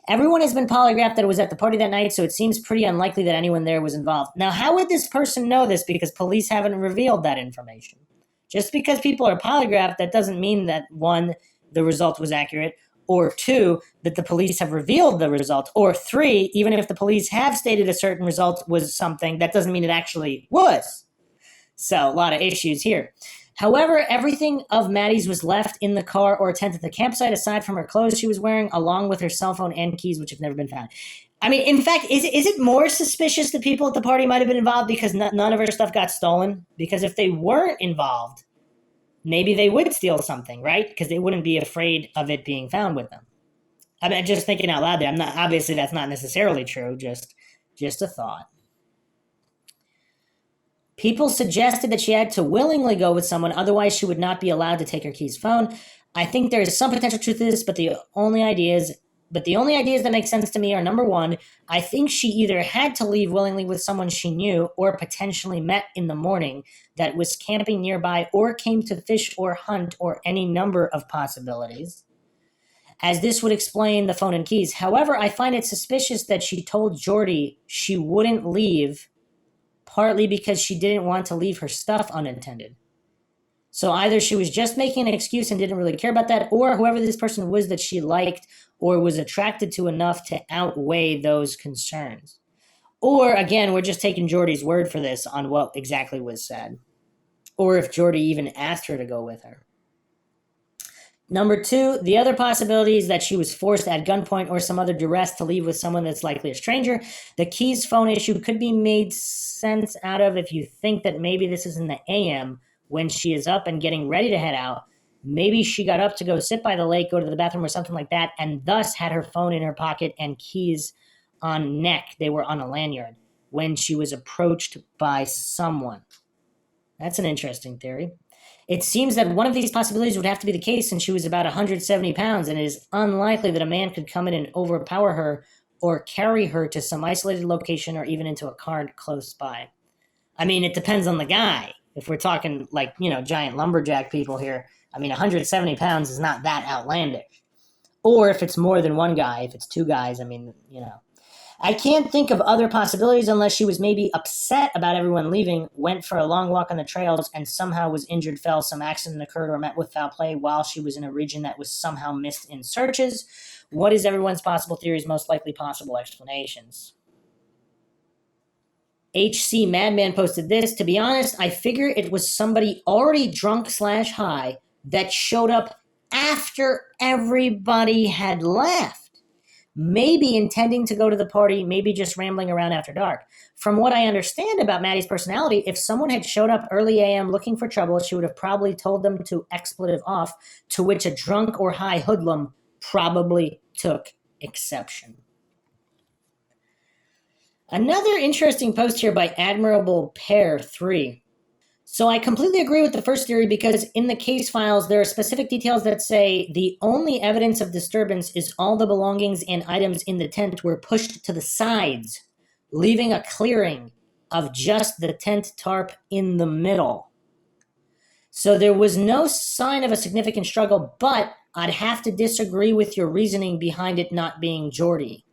Everyone has been polygraphed that was at the party that night, so it seems pretty unlikely that anyone there was involved. Now, how would this person know this? Because police haven't revealed that information. Just because people are polygraphed, that doesn't mean that, one, the result was accurate, or two, that the police have revealed the result, or three, even if the police have stated a certain result was something, that doesn't mean it actually was. So, a lot of issues here. However, everything of Maddie's was left in the car or tent at the campsite, aside from her clothes she was wearing, along with her cell phone and keys, which have never been found. I mean, in fact, is it more suspicious that people at the party might have been involved because none of her stuff got stolen? Because if they weren't involved, maybe they would steal something, right? Because they wouldn't be afraid of it being found with them. I'm just thinking out loud there. I'm not, obviously that's not necessarily true, just a thought. People suggested that she had to willingly go with someone, otherwise she would not be allowed to take her key's phone. I think there is some potential truth to this, but the only ideas that make sense to me are, number one, I think she either had to leave willingly with someone she knew or potentially met in the morning that was camping nearby or came to fish or hunt, or any number of possibilities, as this would explain the phone and keys. However, I find it suspicious that she told Jordy she wouldn't leave, partly because she didn't want to leave her stuff unattended. So either she was just making an excuse and didn't really care about that, or whoever this person was that she liked or was attracted to enough to outweigh those concerns. Or, again, we're just taking Jordy's word for this on what exactly was said. Or if Jordy even asked her to go with her. Number two, the other possibility is that she was forced at gunpoint or some other duress to leave with someone that's likely a stranger. The keys phone issue could be made sense out of if you think that maybe this is in the AM when she is up and getting ready to head out. Maybe she got up to go sit by the lake, go to the bathroom or something like that, and thus had her phone in her pocket and keys on neck. They were on a lanyard when she was approached by someone. That's an interesting theory. It seems that one of these possibilities would have to be the case since she was about 170 pounds, and it is unlikely that a man could come in and overpower her or carry her to some isolated location or even into a car close by. I mean, it depends on the guy. If we're talking like, giant lumberjack people here, I mean, 170 pounds is not that outlandish. Or if it's more than one guy, if it's two guys, I mean, I can't think of other possibilities unless she was maybe upset about everyone leaving, went for a long walk on the trails, and somehow was injured, fell, some accident occurred, or met with foul play while she was in a region that was somehow missed in searches. What is everyone's possible theories, most likely possible explanations? HC Madman posted this. To be honest, I figure it was somebody already drunk/high that showed up after everybody had left. Maybe intending to go to the party, maybe just rambling around after dark. From what I understand about Maddy's personality, if someone had showed up early AM looking for trouble, she would have probably told them to expletive off, to which a drunk or high hoodlum probably took exception. Another interesting post here by Admirable Pair 3. So I completely agree with the first theory because in the case files, there are specific details that say the only evidence of disturbance is all the belongings and items in the tent were pushed to the sides, leaving a clearing of just the tent tarp in the middle. So there was no sign of a significant struggle, but I'd have to disagree with your reasoning behind it not being Jordy.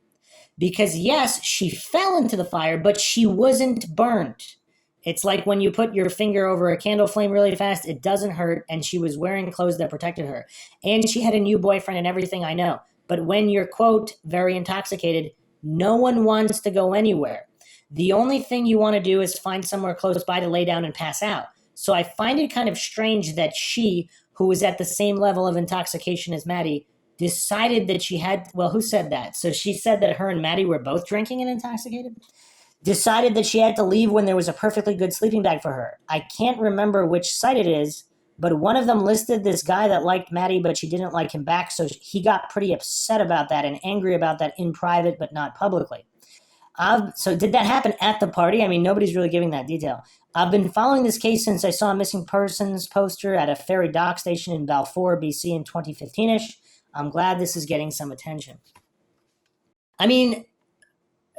Because yes, she fell into the fire, but she wasn't burnt. It's like when you put your finger over a candle flame really fast, it doesn't hurt, and she was wearing clothes that protected her. And she had a new boyfriend and everything, I know. But when you're, quote, very intoxicated, no one wants to go anywhere. The only thing you want to do is find somewhere close by to lay down and pass out. So I find it kind of strange that she, who was at the same level of intoxication as Maddy, decided that she had, well, who said that? So she said that her and Maddy were both drinking and intoxicated? Decided that she had to leave when there was a perfectly good sleeping bag for her. I can't remember which site it is, but one of them listed this guy that liked Maddy, but she didn't like him back, so he got pretty upset about that and angry about that in private, but not publicly. So did that happen at the party? I mean, nobody's really giving that detail. I've been following this case since I saw a missing persons poster at a ferry dock station in Balfour, BC in 2015-ish. I'm glad this is getting some attention. I mean,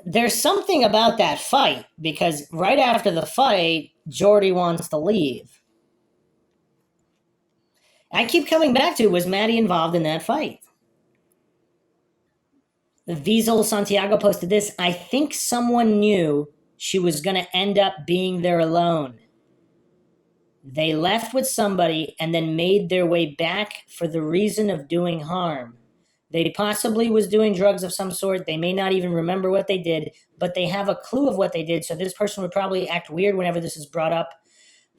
there's something about that fight, because right after the fight, Jordy wants to leave. I keep coming back to, was Maddy involved in that fight? Wiesel Santiago posted this. I think someone knew she was going to end up being there alone. They left with somebody and then made their way back for the reason of doing harm. They possibly was doing drugs of some sort. They may not even remember what they did, but they have a clue of what they did. So this person would probably act weird whenever this is brought up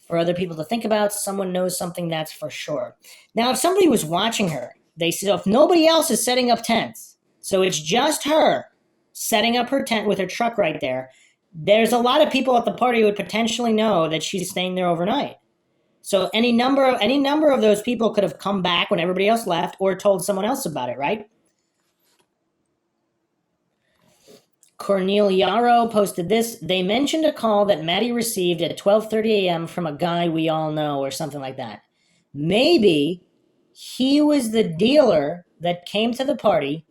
for other people to think about. Someone knows something, that's for sure. Now, if somebody was watching her, so if nobody else is setting up tents, so it's just her setting up her tent with her truck right there, there's a lot of people at the party who would potentially know that she's staying there overnight. So any number of those people could have come back when everybody else left or told someone else about it, right? Corneliaro posted this. They mentioned a call that Maddy received at 12:30 a.m. from a guy we all know, or something like that. Maybe he was the dealer that came to the party,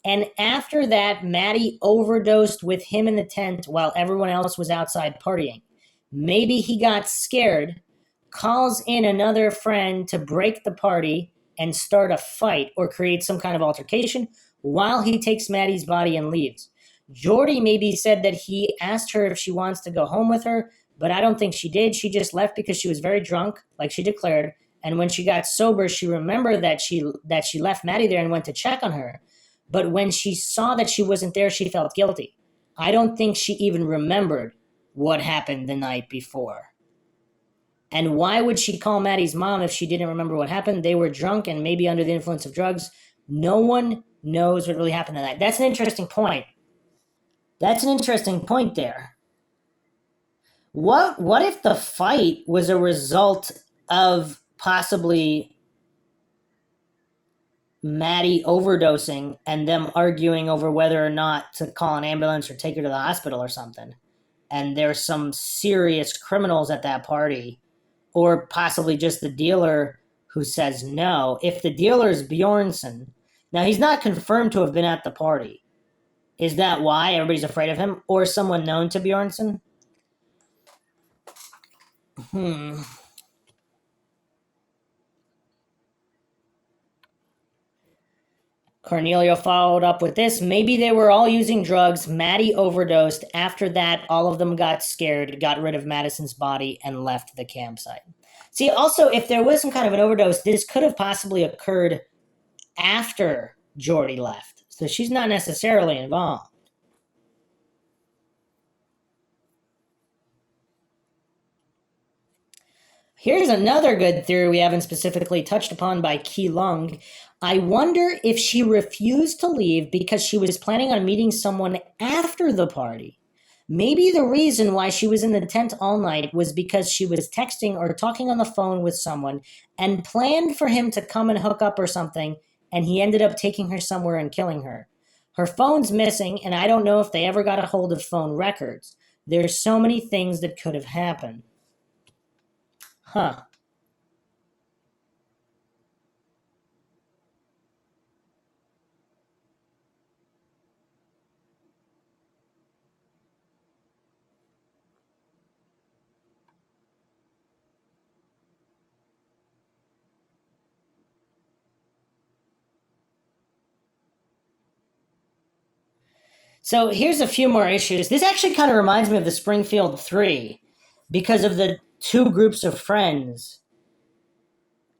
and after that, Maddy overdosed with him in the tent while everyone else was outside partying. Maybe he got scared, calls in another friend to break the party and start a fight or create some kind of altercation while he takes Maddy's body and leaves. Jordy maybe said that he asked her if she wants to go home with her, but I don't think she did. She just left because she was very drunk, like she declared. And when she got sober, she remembered that she left Maddy there and went to check on her. But when she saw that she wasn't there, she felt guilty. I don't think she even remembered what happened the night before. And why would she call Maddy's mom if she didn't remember what happened? They were drunk and maybe under the influence of drugs. No one knows what really happened that night. That's an interesting point. That's an interesting point there. What if the fight was a result of possibly Maddy overdosing and them arguing over whether or not to call an ambulance or take her to the hospital or something? And there's some serious criminals at that party, or possibly just the dealer who says no. If the dealer is Bjornsson, now he's not confirmed to have been at the party. Is that why everybody's afraid of him? Or someone known to Bjornsson? Cornelio followed up with this. Maybe they were all using drugs. Maddy overdosed. After that, all of them got scared, got rid of Madison's body, and left the campsite. See, also, if there was some kind of an overdose, this could have possibly occurred after Jordy left. So she's not necessarily involved. Here's another good theory we haven't specifically touched upon by Ki Lung. I wonder if she refused to leave because she was planning on meeting someone after the party. Maybe the reason why she was in the tent all night was because she was texting or talking on the phone with someone and planned for him to come and hook up or something, and he ended up taking her somewhere and killing her. Her phone's missing, and I don't know if they ever got a hold of phone records. There's so many things that could have happened. Huh. So here's a few more issues. This actually kind of reminds me of the Springfield 3 because of the two groups of friends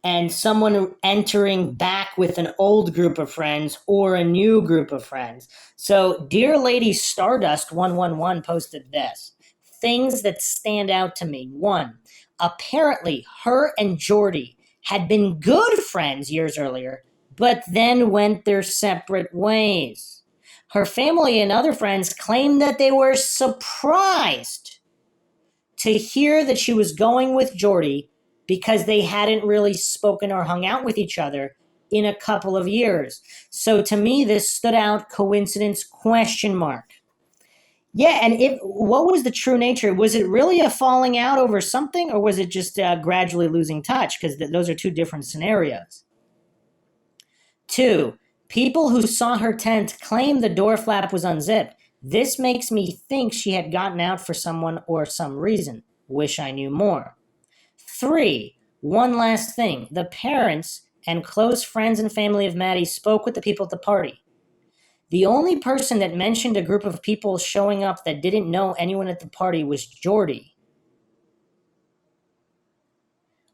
and someone entering back with an old group of friends or a new group of friends. So Dear Lady Stardust 111 posted this. Things that stand out to me. 1, apparently her and Jordy had been good friends years earlier, but then went their separate ways. Her family and other friends claimed that they were surprised to hear that she was going with Jordy because they hadn't really spoken or hung out with each other in a couple of years. So to me, this stood out. Coincidence? ? Yeah, and what was the true nature? Was it really a falling out over something, or was it just gradually losing touch? Because those are two different scenarios. 2, people who saw her tent claim the door flap was unzipped. This makes me think she had gotten out for someone or some reason. Wish I knew more. 3, one last thing. The parents and close friends and family of Maddy spoke with the people at the party. The only person that mentioned a group of people showing up that didn't know anyone at the party was Jordy.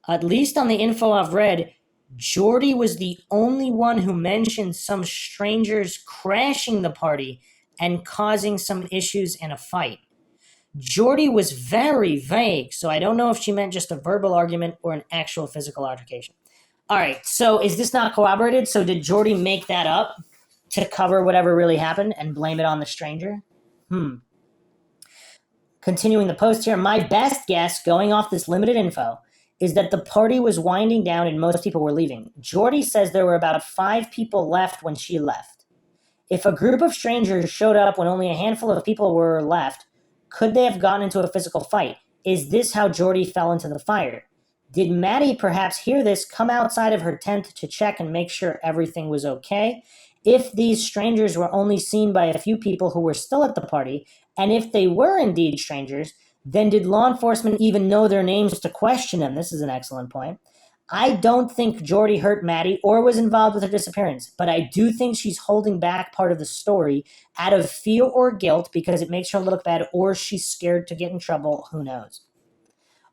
At least on the info I've read, Jordy was the only one who mentioned some strangers crashing the party and causing some issues and a fight. Jordy was very vague, so I don't know if she meant just a verbal argument or an actual physical altercation. All right, so is this not corroborated? So did Jordy make that up to cover whatever really happened and blame it on the stranger? Continuing the post here, my best guess, going off this limited info, is that the party was winding down and most people were leaving. Jordy says there were about 5 people left when she left. If a group of strangers showed up when only a handful of people were left, could they have gotten into a physical fight? Is this how Jordy fell into the fire? Did Maddy perhaps hear this, come outside of her tent to check and make sure everything was okay? If these strangers were only seen by a few people who were still at the party, and if they were indeed strangers, then did law enforcement even know their names to question them? This is an excellent point. I don't think Jordy hurt Maddy or was involved with her disappearance, but I do think she's holding back part of the story out of fear or guilt because it makes her look bad, or she's scared to get in trouble. Who knows?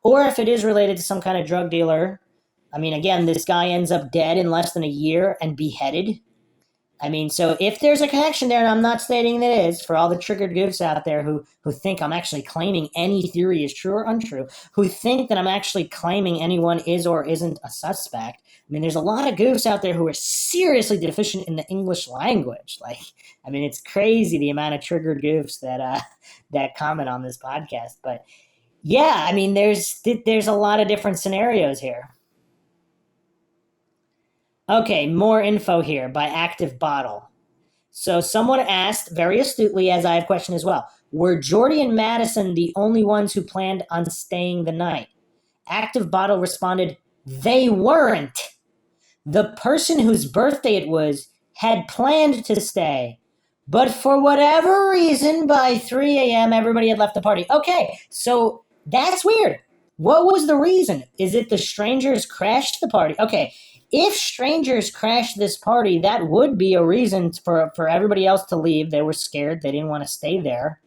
Or if it is related to some kind of drug dealer. I mean, again, this guy ends up dead in less than a year and beheaded. I mean, so if there's a connection there, and I'm not stating that it is, for all the triggered goofs out there who think I'm actually claiming any theory is true or untrue, who think that I'm actually claiming anyone is or isn't a suspect. I mean, there's a lot of goofs out there who are seriously deficient in the English language. Like, I mean, it's crazy the amount of triggered goofs that comment on this podcast. But yeah, I mean, there's a lot of different scenarios here. Okay, more info here by Active Bottle. So someone asked very astutely, as I have questioned as well, were Jordy and Madison the only ones who planned on staying the night? Active Bottle responded, they weren't. The person whose birthday it was had planned to stay. But for whatever reason, by 3 a.m., everybody had left the party. Okay, so that's weird. What was the reason? Is it the strangers crashed the party? Okay, if strangers crashed this party, that would be a reason for everybody else to leave. They were scared. They didn't want to stay there,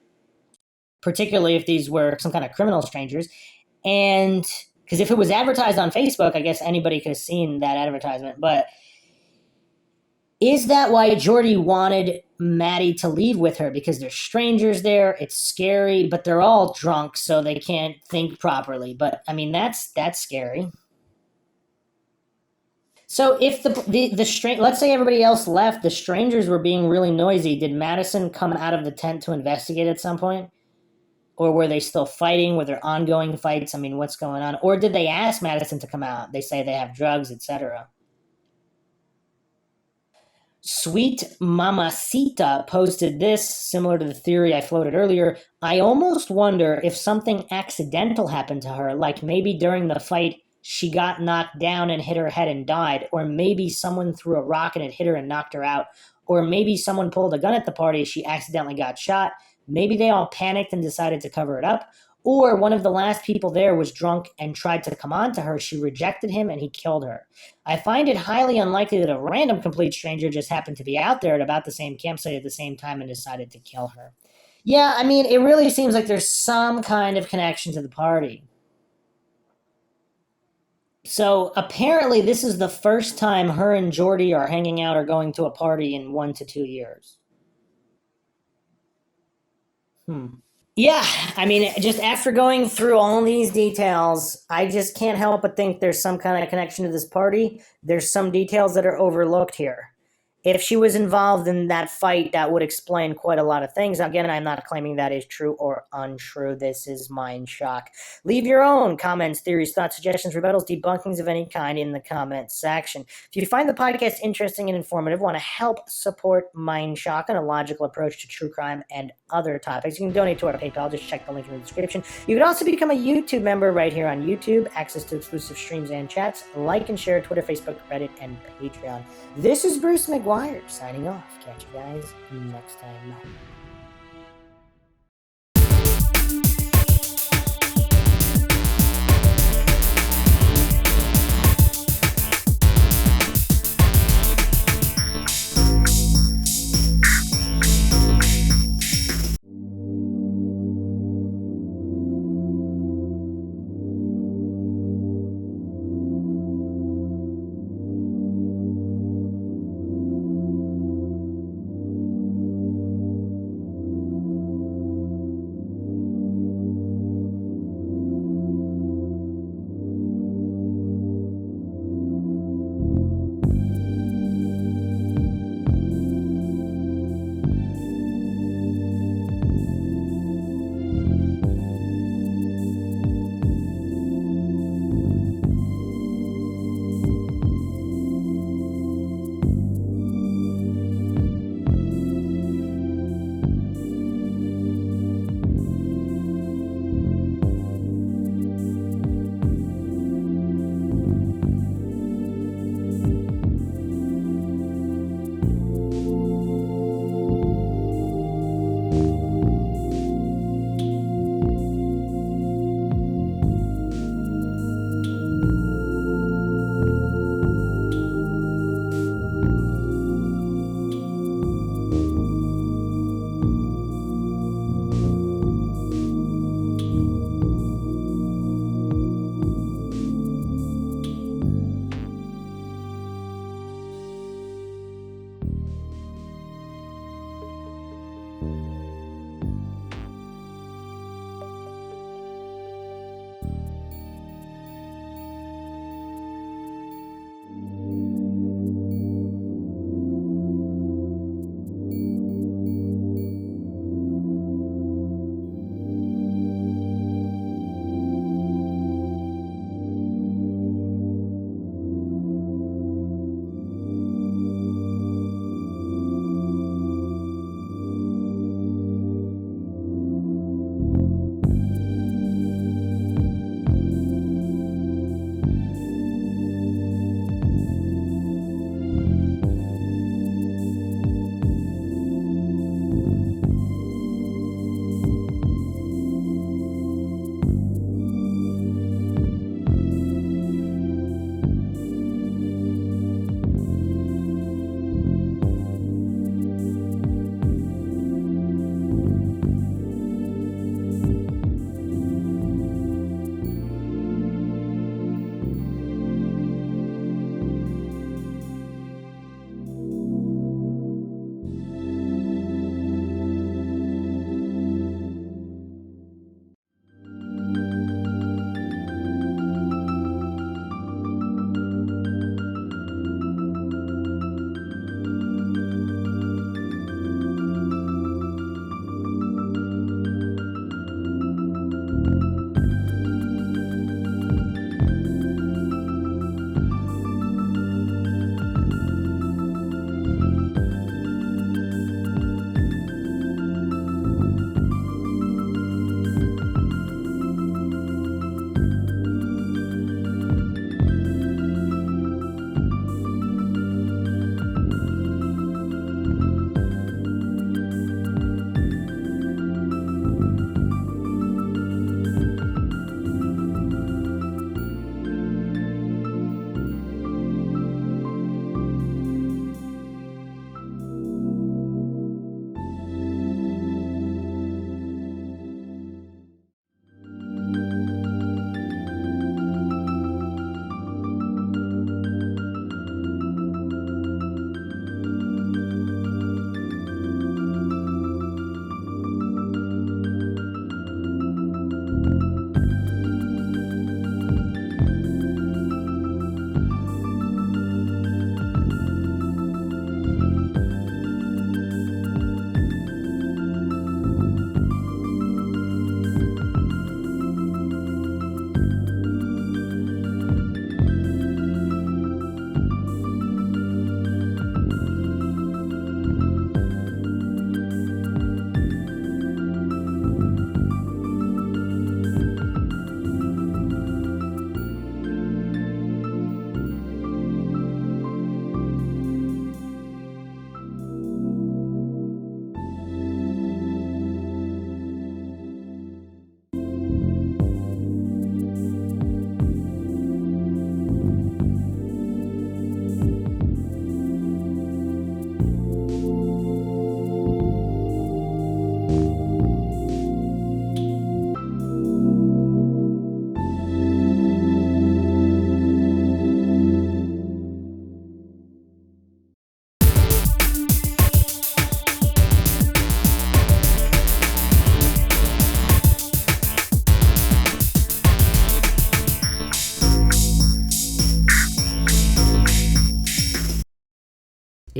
particularly if these were some kind of criminal strangers. And because if it was advertised on Facebook, I guess anybody could have seen that advertisement. But is that why Jordy wanted Maddy to leave with her? Because there's strangers there, it's scary, but they're all drunk, so they can't think properly. But I mean, that's scary. So if let's say everybody else left, the strangers were being really noisy. Did Madison come out of the tent to investigate at some point? Or were they still fighting? Were there ongoing fights? I mean, what's going on? Or did they ask Madison to come out? They say they have drugs, etc. Sweet Mamacita posted this, similar to the theory I floated earlier. I almost wonder if something accidental happened to her, like maybe during the fight she got knocked down and hit her head and died, or maybe someone threw a rock and it hit her and knocked her out, or maybe someone pulled a gun at the party, she accidentally got shot. Maybe they all panicked and decided to cover it up. Or one of the last people there was drunk and tried to come on to her. She rejected him and he killed her. I find it highly unlikely that a random complete stranger just happened to be out there at about the same campsite at the same time and decided to kill her. Yeah, I mean, it really seems like there's some kind of connection to the party. So apparently this is the first time her and Jordy are hanging out or going to a party in 1 to 2 years. Yeah, I mean, just after going through all these details, I just can't help but think there's some kind of connection to this party. There's some details that are overlooked here. If she was involved in that fight, that would explain quite a lot of things. Again, I'm not claiming that is true or untrue. This is Mind Shock. Leave your own comments, theories, thoughts, suggestions, rebuttals, debunkings of any kind in the comments section. If you find the podcast interesting and informative, want to help support Mind Shock and a logical approach to true crime and other topics, you can donate to our PayPal. Just check the link in the description. You can also become a YouTube member right here on YouTube, access to exclusive streams and chats, like and share Twitter, Facebook, Reddit, and Patreon. This is Bruce McGuire signing off. Catch you guys next time.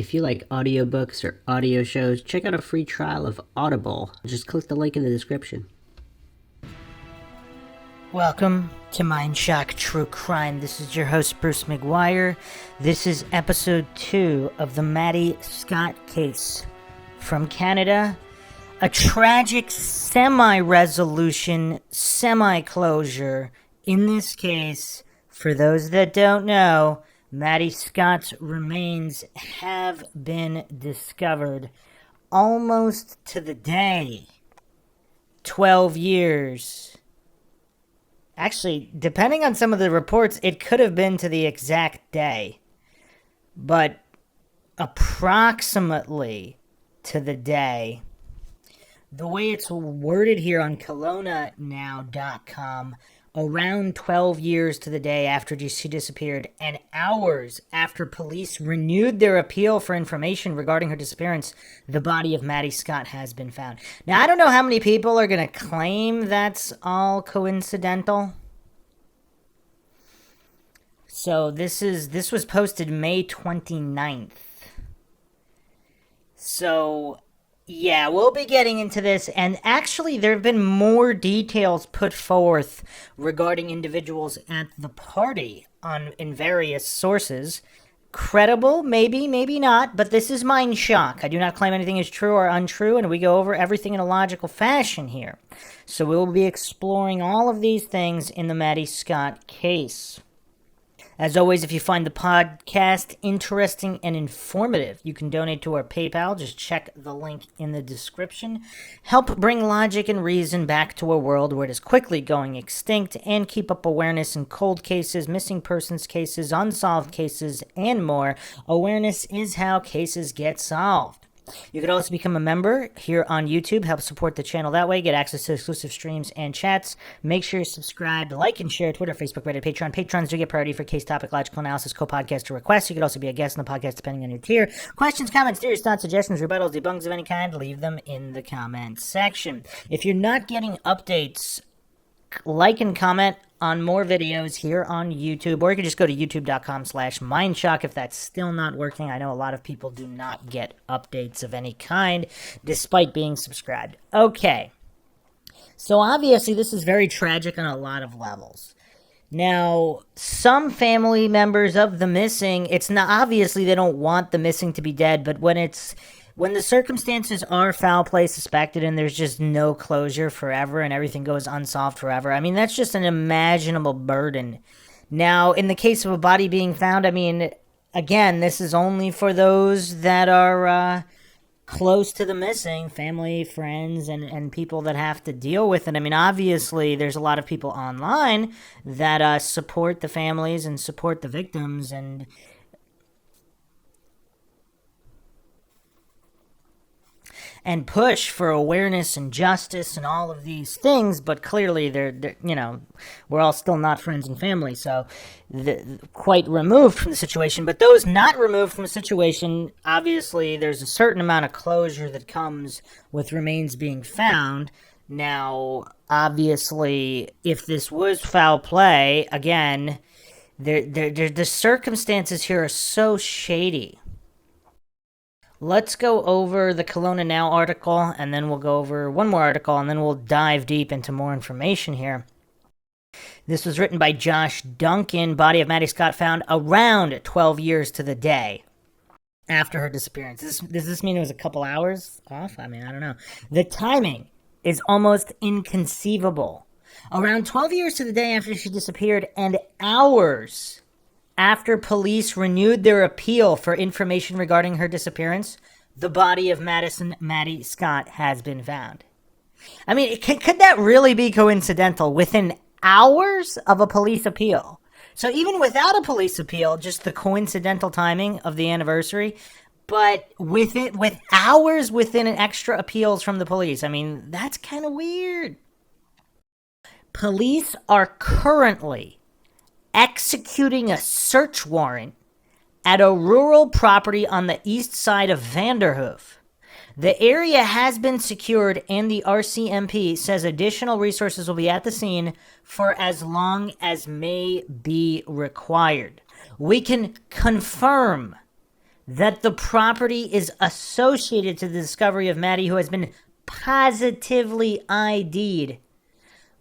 If you like audiobooks or audio shows, check out a free trial of Audible. Just click the link in the description. Welcome to MINDSHOCK True Crime. This is your host, Bruce McGuire. This is episode 2 of the Maddy Scott case from Canada. A tragic semi-resolution, semi-closure. In this case, for those that don't know, Maddy Scott's remains have been discovered almost to the day. 12 years. Actually, depending on some of the reports, it could have been to the exact day. But approximately to the day. The way it's worded here on KelownaNow.com, around 12 years to the day after she disappeared, and hours after police renewed their appeal for information regarding her disappearance, the body of Maddy Scott has been found. Now, I don't know how many people are going to claim that's all coincidental. So this was posted May 29th. So yeah, we'll be getting into this, and actually there have been more details put forth regarding individuals at the party in various sources. Credible, maybe, maybe not, but this is MINDSHOCK. I do not claim anything is true or untrue, and we go over everything in a logical fashion here. So we will be exploring all of these things in the Maddy Scott case. As always, if you find the podcast interesting and informative, you can donate to our PayPal. Just check the link in the description. Help bring logic and reason back to a world where it is quickly going extinct, and keep up awareness in cold cases, missing persons cases, unsolved cases, and more. Awareness is how cases get solved. You could also become a member here on YouTube, help support the channel that way, get access to exclusive streams and chats. Make sure you're subscribed, like and share, Twitter, Facebook, Reddit, Patreon. Patrons do get priority for case topic, logical analysis, co-podcaster requests. You could also be a guest on the podcast depending on your tier. Questions, comments, theories, thoughts, suggestions, rebuttals, debunks of any kind, leave them in the comments section. If you're not getting updates, like and comment on more videos here on YouTube, or you can just go to youtube.com/MINDSHOCK if that's still not working. I know a lot of people do not get updates of any kind despite being subscribed. Okay, so obviously this is very tragic on a lot of levels. Now, some family members of the missing, it's not obviously they don't want the missing to be dead, but when the circumstances are foul play suspected and there's just no closure forever and everything goes unsolved forever, I mean, that's just an imaginable burden. Now, in the case of a body being found, I mean, again, this is only for those that are close to the missing, family, friends, and people that have to deal with it. I mean, obviously, there's a lot of people online that support the families and support the victims and push for awareness and justice and all of these things, but clearly they're we're all still not friends and family, so quite removed from the situation. But those not removed from the situation, obviously there's a certain amount of closure that comes with remains being found. Now, obviously, if this was foul play, again, the circumstances here are so shady. Let's go over the Kelowna Now article, and then we'll go over one more article, and then we'll dive deep into more information here. This was written by Josh Duncan. Body of Maddy Scott found around 12 years to the day after her disappearance. Does this mean it was a couple hours off? I mean, I don't know. The timing is almost inconceivable. Around 12 years to the day after she disappeared, and hours after police renewed their appeal for information regarding her disappearance, the body of Maddy Scott has been found. I mean, could that really be coincidental? Within hours of a police appeal. So even without a police appeal, just the coincidental timing of the anniversary, but with hours within an extra appeals from the police. I mean, that's kind of weird. Police are currently executing a search warrant at a rural property on the east side of Vanderhoof. The area has been secured, and the RCMP says additional resources will be at the scene for as long as may be required. We can confirm that the property is associated to the discovery of Maddy, who has been positively ID'd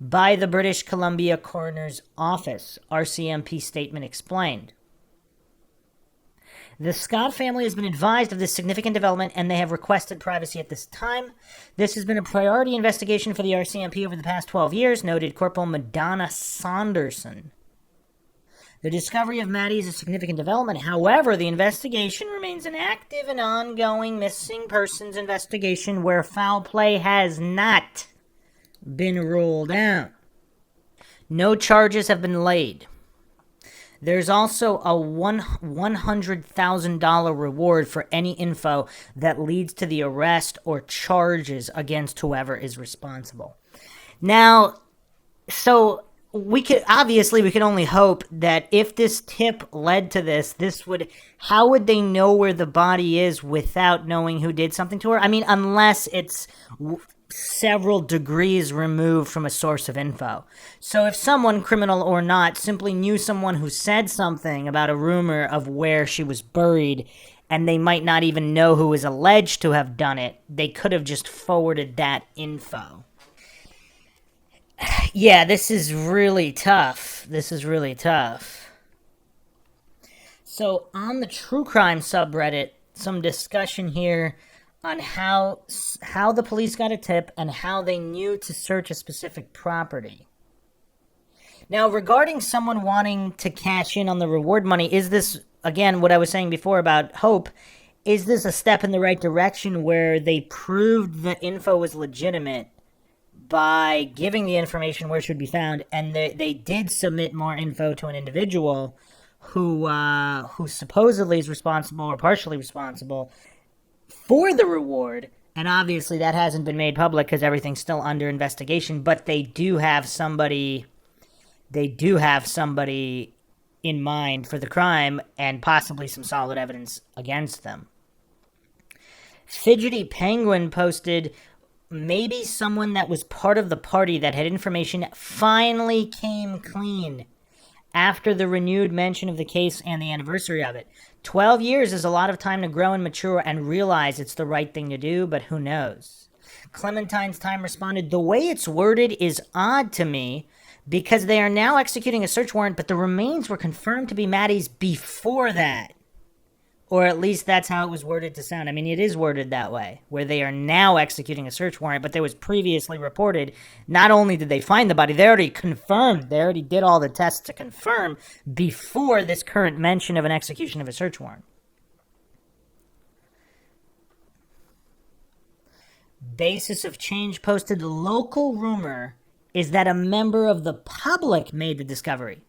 by the British Columbia Coroner's Office, RCMP statement explained. The Scott family has been advised of this significant development, and they have requested privacy at this time. This has been a priority investigation for the RCMP over the past 12 years, noted Corporal Madonna Saunderson. The discovery of Maddy is a significant development. However, the investigation remains an active and ongoing missing persons investigation where foul play has not been ruled out. No charges have been laid. There's also a $100,000 reward for any info that leads to the arrest or charges against whoever is responsible. Now, so we could only hope that if this tip led to this how would they know where the body is without knowing who did something to her? I mean, unless it's several degrees removed from a source of info. So if someone, criminal or not, simply knew someone who said something about a rumor of where she was buried, and they might not even know who is alleged to have done it, they could have just forwarded that info. Yeah, this is really tough. So on the true crime subreddit, some discussion here on how the police got a tip and how they knew to search a specific property. Now, regarding someone wanting to cash in on the reward money, is this, again, what I was saying before about hope, is this a step in the right direction where they proved the info was legitimate by giving the information where it should be found, and they did submit more info to an individual who supposedly is responsible or partially responsible for the reward, and obviously that hasn't been made public because everything's still under investigation, but they do have somebody in mind for the crime and possibly some solid evidence against them. Fidgety Penguin posted, maybe someone that was part of the party that had information finally came clean after the renewed mention of the case and the anniversary of it. 12 years is a lot of time to grow and mature and realize it's the right thing to do, but who knows? Clementine's Time responded, the way it's worded is odd to me because they are now executing a search warrant, but the remains were confirmed to be Maddy's before that. Or at least that's how it was worded to sound. I mean, it is worded that way, where they are now executing a search warrant, but there was previously reported, not only did they find the body, they already did all the tests to confirm before this current mention of an execution of a search warrant. Basis of Change posted, the local rumor is that a member of the public made the discovery.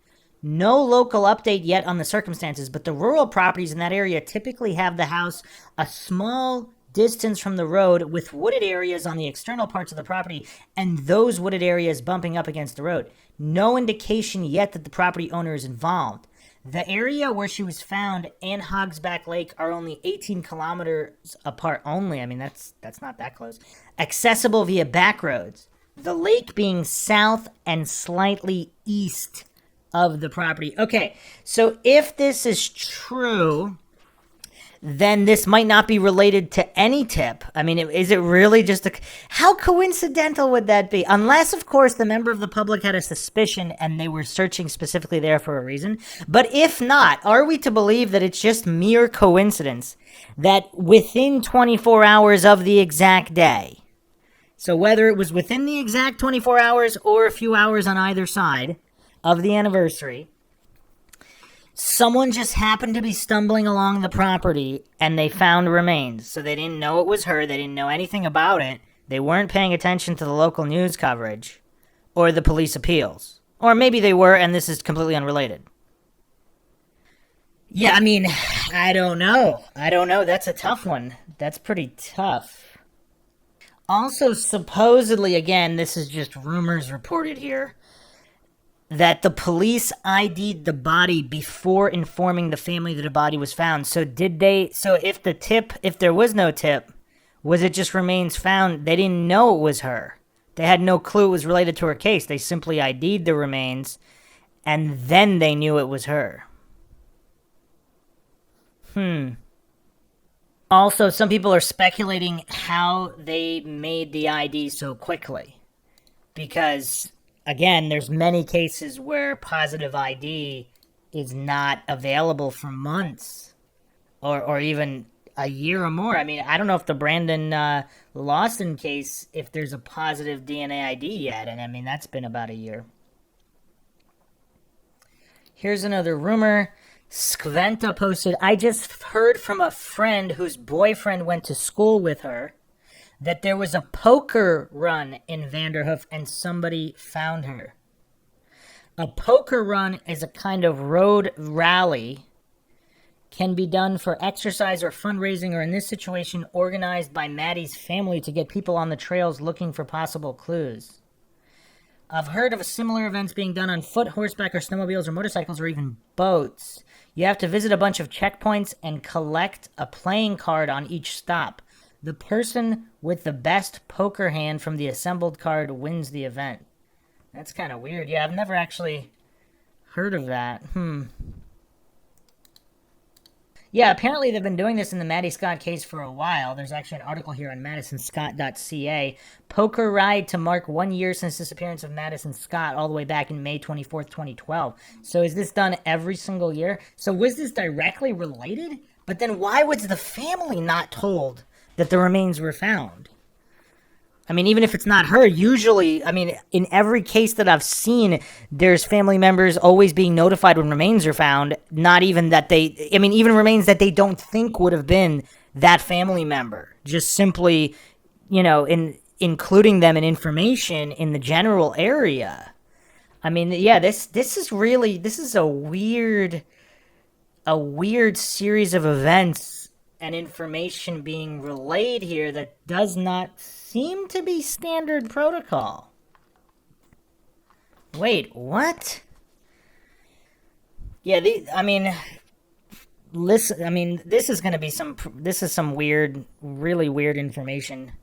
No local update yet on the circumstances, but the rural properties in that area typically have the house a small distance from the road with wooded areas on the external parts of the property and those wooded areas bumping up against the road. No indication yet that the property owner is involved. The area where she was found and Hogsback Lake are only 18 kilometers apart only. I mean, that's not that close. Accessible via back roads. The lake being south and slightly east of the property. Okay, so if this is true, then this might not be related to any tip. I mean, is it really just how coincidental would that be? Unless, of course, the member of the public had a suspicion and they were searching specifically there for a reason. But if not, are we to believe that it's just mere coincidence that within 24 hours of the exact day, so whether it was within the exact 24 hours or a few hours on either side of the anniversary, someone just happened to be stumbling along the property and they found remains. So they didn't know it was her. They didn't know anything about it. They weren't paying attention to the local news coverage or the police appeals. Or maybe they were, and this is completely unrelated. Yeah, I mean, I don't know. That's a tough one. That's pretty tough. Also, supposedly, again, this is just rumors reported here, that the police ID'd the body before informing the family that a body was found. So if there was no tip, was it just remains found? They didn't know it was her. They had no clue it was related to her case. They simply ID'd the remains, and then they knew it was her. Also, some people are speculating how they made the ID so quickly. Because, again, there's many cases where positive ID is not available for months or even a year or more. I mean, I don't know if the Brandon Lawson case, if there's a positive DNA ID yet. And I mean, that's been about a year. Here's another rumor. Skventa posted, I just heard from a friend whose boyfriend went to school with her that there was a poker run in Vanderhoof and somebody found her. A poker run is a kind of road rally, can be done for exercise or fundraising, or in this situation, organized by Maddy's family to get people on the trails looking for possible clues. I've heard of similar events being done on foot, horseback, or snowmobiles, or motorcycles, or even boats. You have to visit a bunch of checkpoints and collect a playing card on each stop. The person with the best poker hand from the assembled card wins the event. That's kind of weird. Yeah, I've never actually heard of that. Yeah, apparently they've been doing this in the Maddie Scott case for a while. There's actually an article here on madisonscott.ca. Poker ride to mark 1 year since disappearance of Madison Scott, all the way back in May 24th, 2012. So is this done every single year? So was this directly related? But then why was the family not told that the remains were found? I mean, even if it's not her, usually, I mean, in every case that I've seen, there's family members always being notified when remains are found. Not even that they, I mean, even remains that they don't think would have been that family member. Just simply, including them in information in the general area. I mean, yeah, this is a weird series of events and information being relayed here that does not seem to be standard protocol. Wait, what? Yeah, listen, I mean, this is some weird, really weird information.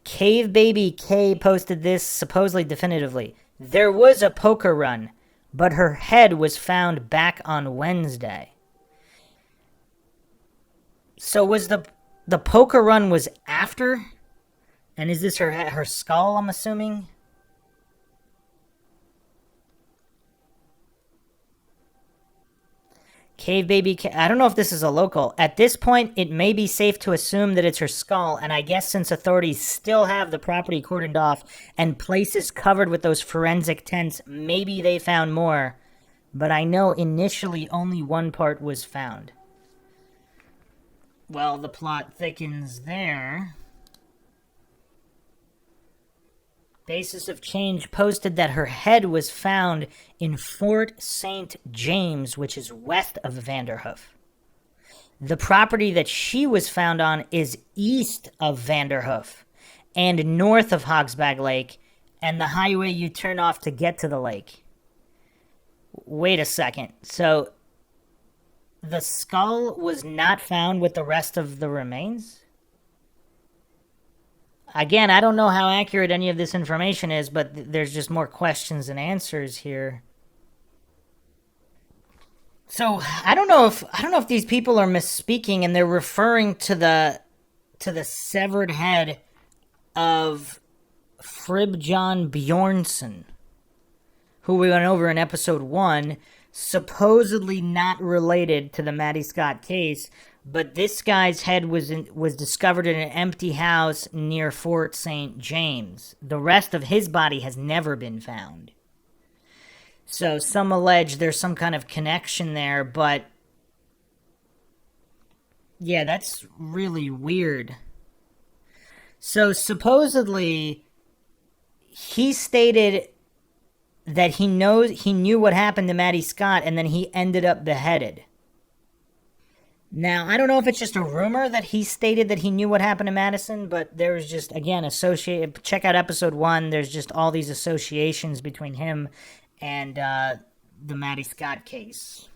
Cave Baby K posted this supposedly definitively. There was a poker run, but her head was found back on Wednesday. So was the poker run was after? And is this her skull, I'm assuming? Cave Baby I don't know if this is a local. At this point, it may be safe to assume that it's her skull, and I guess since authorities still have the property cordoned off and places covered with those forensic tents, maybe they found more. But I know initially only one part was found. Well, the plot thickens there. Basis of Change posted that her head was found in Fort St. James, which is west of Vanderhoof. The property that she was found on is east of Vanderhoof and north of Hogsbag Lake and the highway you turn off to get to the lake. Wait a second. So the skull was not found with the rest of the remains? Again, I don't know how accurate any of this information is, but there's just more questions than answers here. So I don't know if these people are misspeaking and they're referring to the severed head of Fribjon Bjornsson, who we went over in episode 1, supposedly not related to the Maddie Scott case. But this guy's head was discovered in an empty house near Fort St. James. The rest of his body has never been found. So some allege there's some kind of connection there, but yeah, that's really weird. So supposedly he stated that he knew what happened to Maddie Scott, and then he ended up beheaded. Now, I don't know if it's just a rumor that he stated that he knew what happened to Madison, but there's just, again, check out episode 1. There's just all these associations between him and the Maddie Scott case.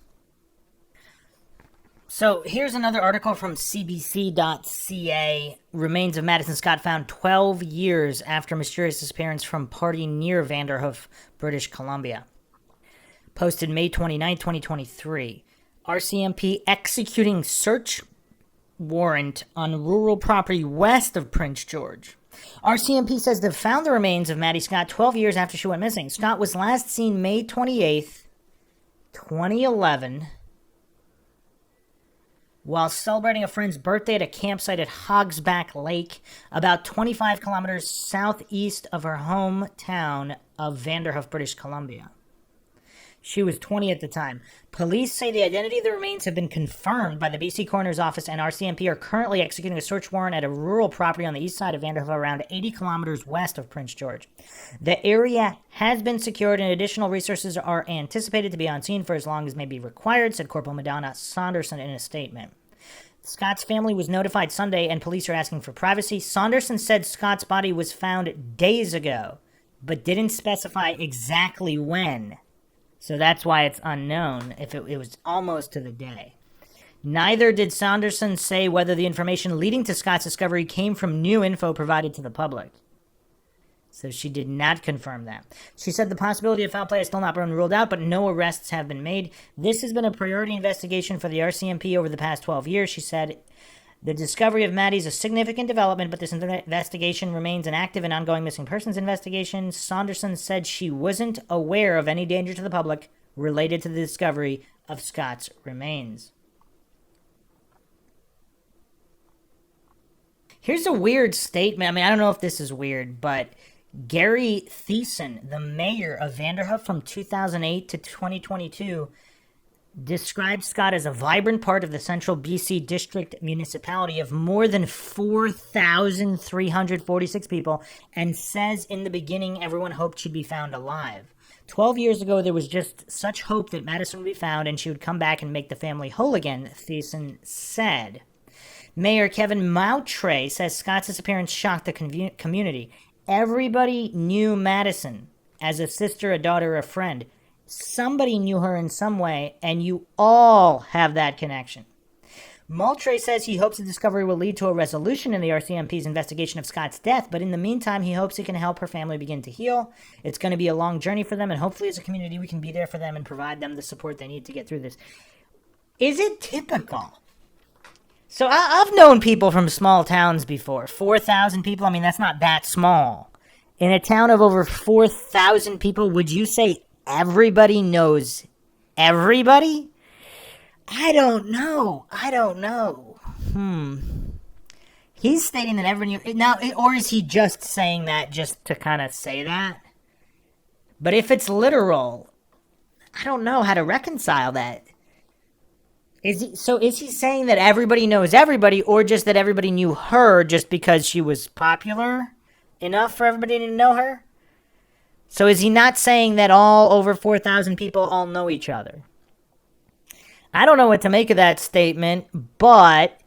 So here's another article from cbc.ca. Remains of Madison Scott found 12 years after mysterious disappearance from party near Vanderhoof, British Columbia. Posted May 29, 2023. RCMP executing search warrant on rural property west of Prince George. RCMP says they've found the remains of Maddy Scott 12 years after she went missing. Scott was last seen May 28th, 2011, while celebrating a friend's birthday at a campsite at Hogsback Lake, about 25 kilometers southeast of her hometown of Vanderhoof, British Columbia. She was 20 at the time. Police say the identity of the remains have been confirmed by the BC Coroner's Office, and RCMP are currently executing a search warrant at a rural property on the east side of Vanderhoof, around 80 kilometers west of Prince George. The area has been secured, and additional resources are anticipated to be on scene for as long as may be required, said Corporal Madonna Saunderson in a statement. Scott's family was notified Sunday, and police are asking for privacy. Saunderson said Scott's body was found days ago, but didn't specify exactly when. So that's why it's unknown if it was almost to the day. Neither did Saunderson say whether the information leading to Scott's discovery came from new info provided to the public. So she did not confirm that. She said the possibility of foul play has still not been ruled out, but no arrests have been made. This has been a priority investigation for the RCMP over the past 12 years, she said. The discovery of Maddy is a significant development, but this investigation remains an active and ongoing missing persons investigation. Saunderson said she wasn't aware of any danger to the public related to the discovery of Scott's remains. Here's a weird statement. I mean, I don't know if this is weird, but Gary Thiessen, the mayor of Vanderhoof from 2008 to 2022, described Scott as a vibrant part of the central BC district municipality of more than 4,346 people, and says in the beginning everyone hoped she'd be found alive. 12 years ago, there was just such hope that Madison would be found and she would come back and make the family whole again, Thiessen said. Mayor Kevin Moutray says Scott's disappearance shocked the community. Everybody knew Madison as a sister, a daughter, a friend. Somebody knew her in some way, and you all have that connection. Moultrie says he hopes the discovery will lead to a resolution in the RCMP's investigation of Scott's death, but in the meantime, he hopes it can help her family begin to heal. It's going to be a long journey for them, and hopefully as a community we can be there for them and provide them the support they need to get through this. Is it typical? So I've known people from small towns before. 4,000 people, I mean, that's not that small. In a town of over 4,000 people, would you say everybody knows everybody? I don't know. He's stating that everybody... Now, or is he just saying that just to kind of say that? But if it's literal, I don't know how to reconcile that. Is he saying that everybody knows everybody, or just that everybody knew her just because she was popular enough for everybody to know her? So is he not saying that all over 4,000 people all know each other? I don't know what to make of that statement, but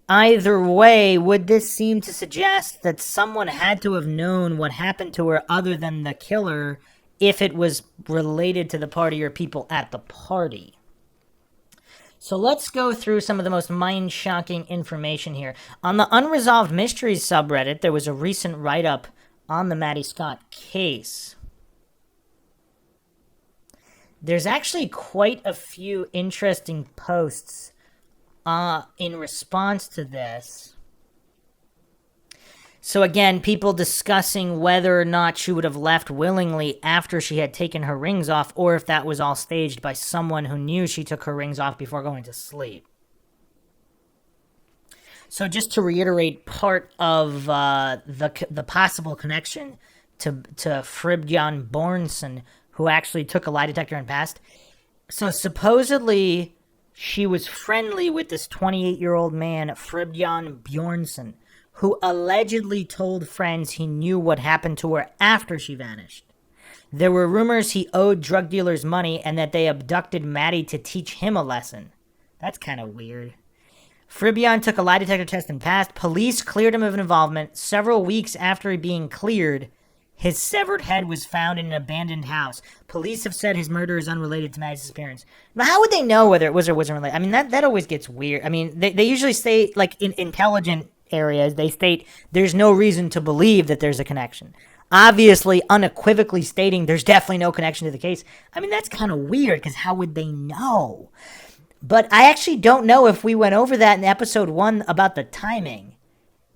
either way, would this seem to suggest that someone had to have known what happened to her other than the killer if it was related to the party or people at the party? So let's go through some of the most mind-shocking information here. On the Unresolved Mysteries subreddit, there was a recent write-up on the Maddy Scott case. There's actually quite a few interesting posts in response to this. So again, people discussing whether or not she would have left willingly after she had taken her rings off, or if that was all staged by someone who knew she took her rings off before going to sleep. So just to reiterate part of the possible connection to Fribjan Bjornsson, who actually took a lie detector and passed. So supposedly she was friendly with this 28-year-old man, Fribjan Bjornsson, who allegedly told friends he knew what happened to her after she vanished. There were rumors he owed drug dealers money and that they abducted Maddy to teach him a lesson. That's kind of weird. Fribjan took a lie detector test and passed. Police cleared him of involvement. Several weeks after being cleared, his severed head was found in an abandoned house. Police have said his murder is unrelated to Maddy's disappearance. But how would they know whether it was or wasn't related? I mean, that always gets weird. I mean, they usually say, like, in intelligent areas, they state there's no reason to believe that there's a connection. Obviously, unequivocally stating there's definitely no connection to the case. I mean, that's kind of weird, because how would they know? But I actually don't know if we went over that in episode 1 about the timing.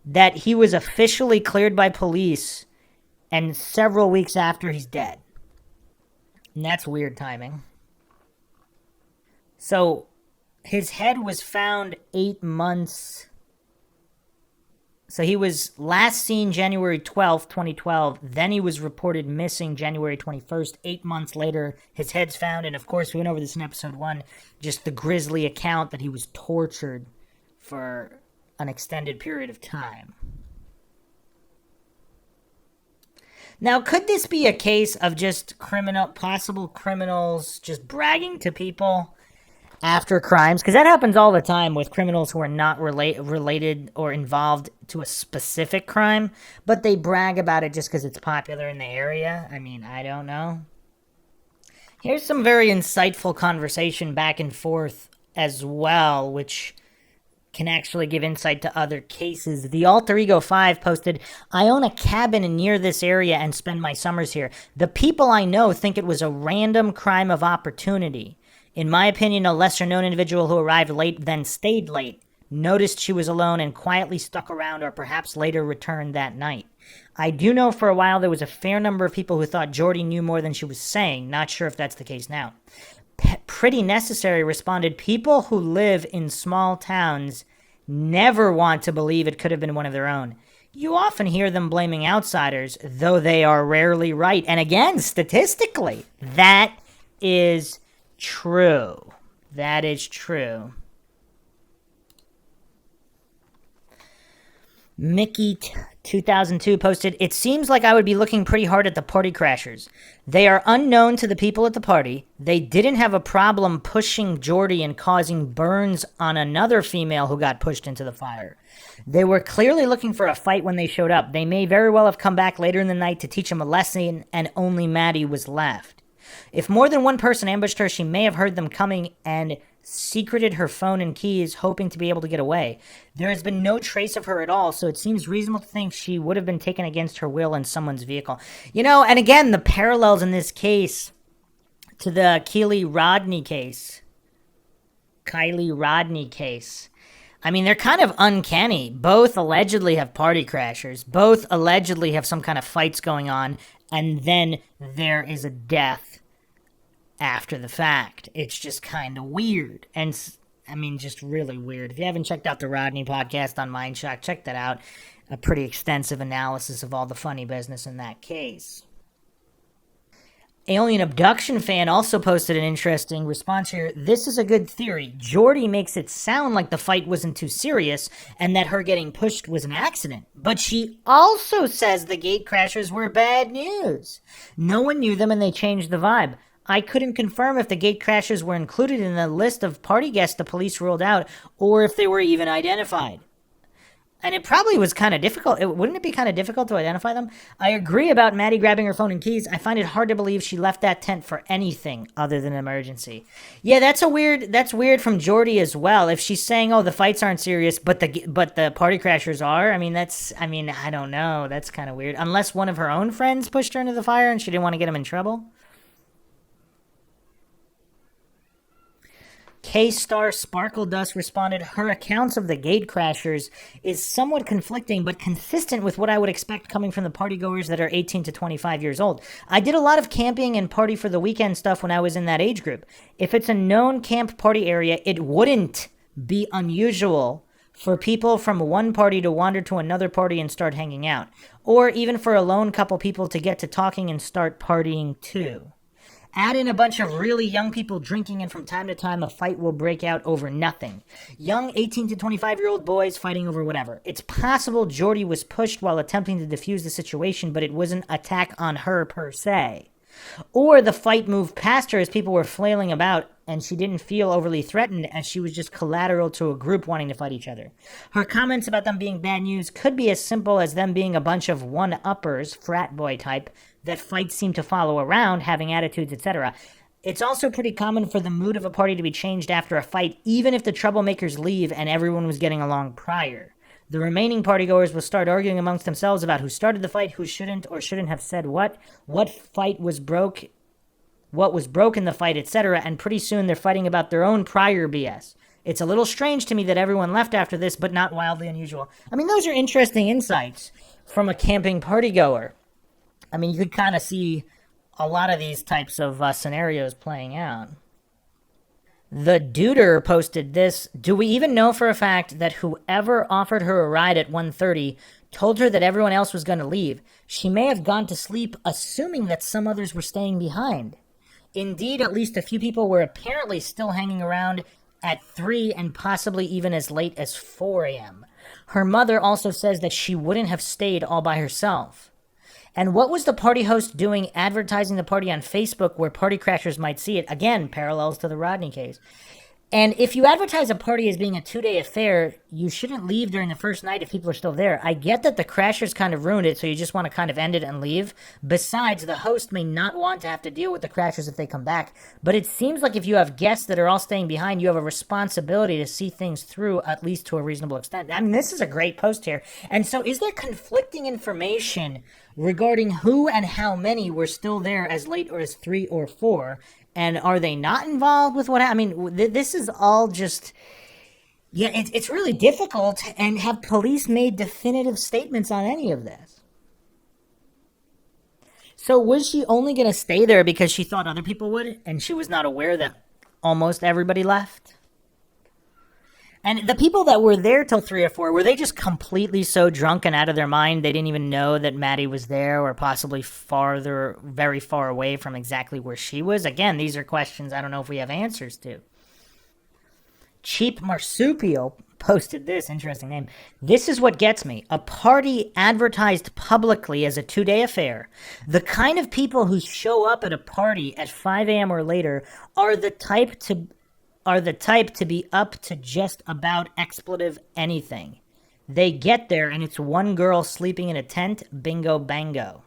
That he was officially cleared by police and several weeks after he's dead. And that's weird timing. So his head was found 8 months. So he was last seen January 12th, 2012. Then he was reported missing January 21st. 8 months later, his head's found. And of course, we went over this in episode 1. Just the grisly account that he was tortured for an extended period of time. Now, could this be a case of just possible criminals just bragging to people after crimes? Because that happens all the time with criminals who are not related or involved to a specific crime, but they brag about it just because it's popular in the area. I mean, I don't know. Here's some very insightful conversation back and forth as well, which can actually give insight to other cases. The Alter Ego 5 posted, I own a cabin near this area and spend my summers here. The people I know think it was a random crime of opportunity. In my opinion, a lesser-known individual who arrived late then stayed late, noticed she was alone and quietly stuck around or perhaps later returned that night. I do know for a while there was a fair number of people who thought Jordy knew more than she was saying. Not sure if that's the case now. Pretty Necessary responded, people who live in small towns never want to believe it could have been one of their own. You often hear them blaming outsiders, though they are rarely right. And again, statistically, that is true. That is true. Mickey 2002 posted, it seems like I would be looking pretty hard at the party crashers. They are unknown to the people at the party. They didn't have a problem pushing Jordy and causing burns on another female who got pushed into the fire. They were clearly looking for a fight when they showed up. They may very well have come back later in the night to teach them a lesson, and only Maddy was left. If more than one person ambushed her, she may have heard them coming and secreted her phone and keys, hoping to be able to get away. There has been no trace of her at all, so it seems reasonable to think she would have been taken against her will in someone's vehicle. You know, and again, the parallels in this case to the Kylie Rodney case. I mean, they're kind of uncanny. Both allegedly have party crashers. Both allegedly have some kind of fights going on, and then there is a death after the fact. It's just kind of weird. And, I mean, just really weird. If you haven't checked out the Rodney podcast on MINDSHOCK, check that out. A pretty extensive analysis of all the funny business in that case. Alien Abduction fan also posted an interesting response here. This is a good theory. Jordy makes it sound like the fight wasn't too serious and that her getting pushed was an accident. But she also says the gate crashers were bad news. No one knew them and they changed the vibe. I couldn't confirm if the gate crashers were included in the list of party guests the police ruled out or if they were even identified. And it probably was kind of difficult. Wouldn't it be kind of difficult to identify them? I agree about Maddy grabbing her phone and keys. I find it hard to believe she left that tent for anything other than an emergency. Yeah, that's weird from Jordy as well. If she's saying, "Oh, the fights aren't serious, but the party crashers are," I don't know. That's kind of weird. Unless one of her own friends pushed her into the fire and she didn't want to get him in trouble. K-Star Sparkle Dust responded, her accounts of the gate crashers is somewhat conflicting but consistent with what I would expect coming from the partygoers that are 18 to 25 years old. I did a lot of camping and party for the weekend stuff when I was in that age group. If it's a known camp party area, it wouldn't be unusual for people from one party to wander to another party and start hanging out. Or even for a lone couple people to get to talking and start partying too. Add in a bunch of really young people drinking, and from time to time a fight will break out over nothing. Young 18 to 25-year-old boys fighting over whatever. It's possible Jordy was pushed while attempting to defuse the situation, but it wasn't an attack on her per se. Or the fight moved past her as people were flailing about, and she didn't feel overly threatened as she was just collateral to a group wanting to fight each other. Her comments about them being bad news could be as simple as them being a bunch of one-uppers, frat boy type, that fights seem to follow around, having attitudes, etc. It's also pretty common for the mood of a party to be changed after a fight, even if the troublemakers leave and everyone was getting along prior. The remaining partygoers will start arguing amongst themselves about who started the fight, who shouldn't or shouldn't have said what fight was broke, what was broke in the fight, etc., and pretty soon they're fighting about their own prior BS. It's a little strange to me that everyone left after this, but not wildly unusual. I mean, those are interesting insights from a camping partygoer. I mean, you could kind of see a lot of these types of scenarios playing out. The Duder posted this. Do we even know for a fact that whoever offered her a ride at 1:30 told her that everyone else was going to leave? She may have gone to sleep assuming that some others were staying behind. Indeed, at least a few people were apparently still hanging around at 3 and possibly even as late as 4 a.m. Her mother also says that she wouldn't have stayed all by herself. And what was the party host doing advertising the party on Facebook where party crashers might see it? Again, parallels to the Rodney case. And if you advertise a party as being a 2-day affair, you shouldn't leave during the first night if people are still there. I get that the crashers kind of ruined it, so you just want to kind of end it and leave. Besides, the host may not want to have to deal with the crashers if they come back. But it seems like if you have guests that are all staying behind, you have a responsibility to see things through, at least to a reasonable extent. I mean, this is a great post here. And so is there conflicting information regarding who and how many were still there as late or as 3 or 4? And are they not involved with what? I mean, this is all just, yeah, it's really difficult. And have police made definitive statements on any of this? So was she only going to stay there because she thought other people would, and she was not aware that almost everybody left? And the people that were there till 3 or 4, were they just completely so drunk and out of their mind they didn't even know that Maddy was there, or possibly farther, very far away from exactly where she was? Again, these are questions I don't know if we have answers to. Cheap Marsupial posted this, interesting name. This is what gets me. A party advertised publicly as a 2-day affair. The kind of people who show up at a party at 5 a.m. or later are the type to be up to just about expletive anything. They get there and it's one girl sleeping in a tent, bingo bango.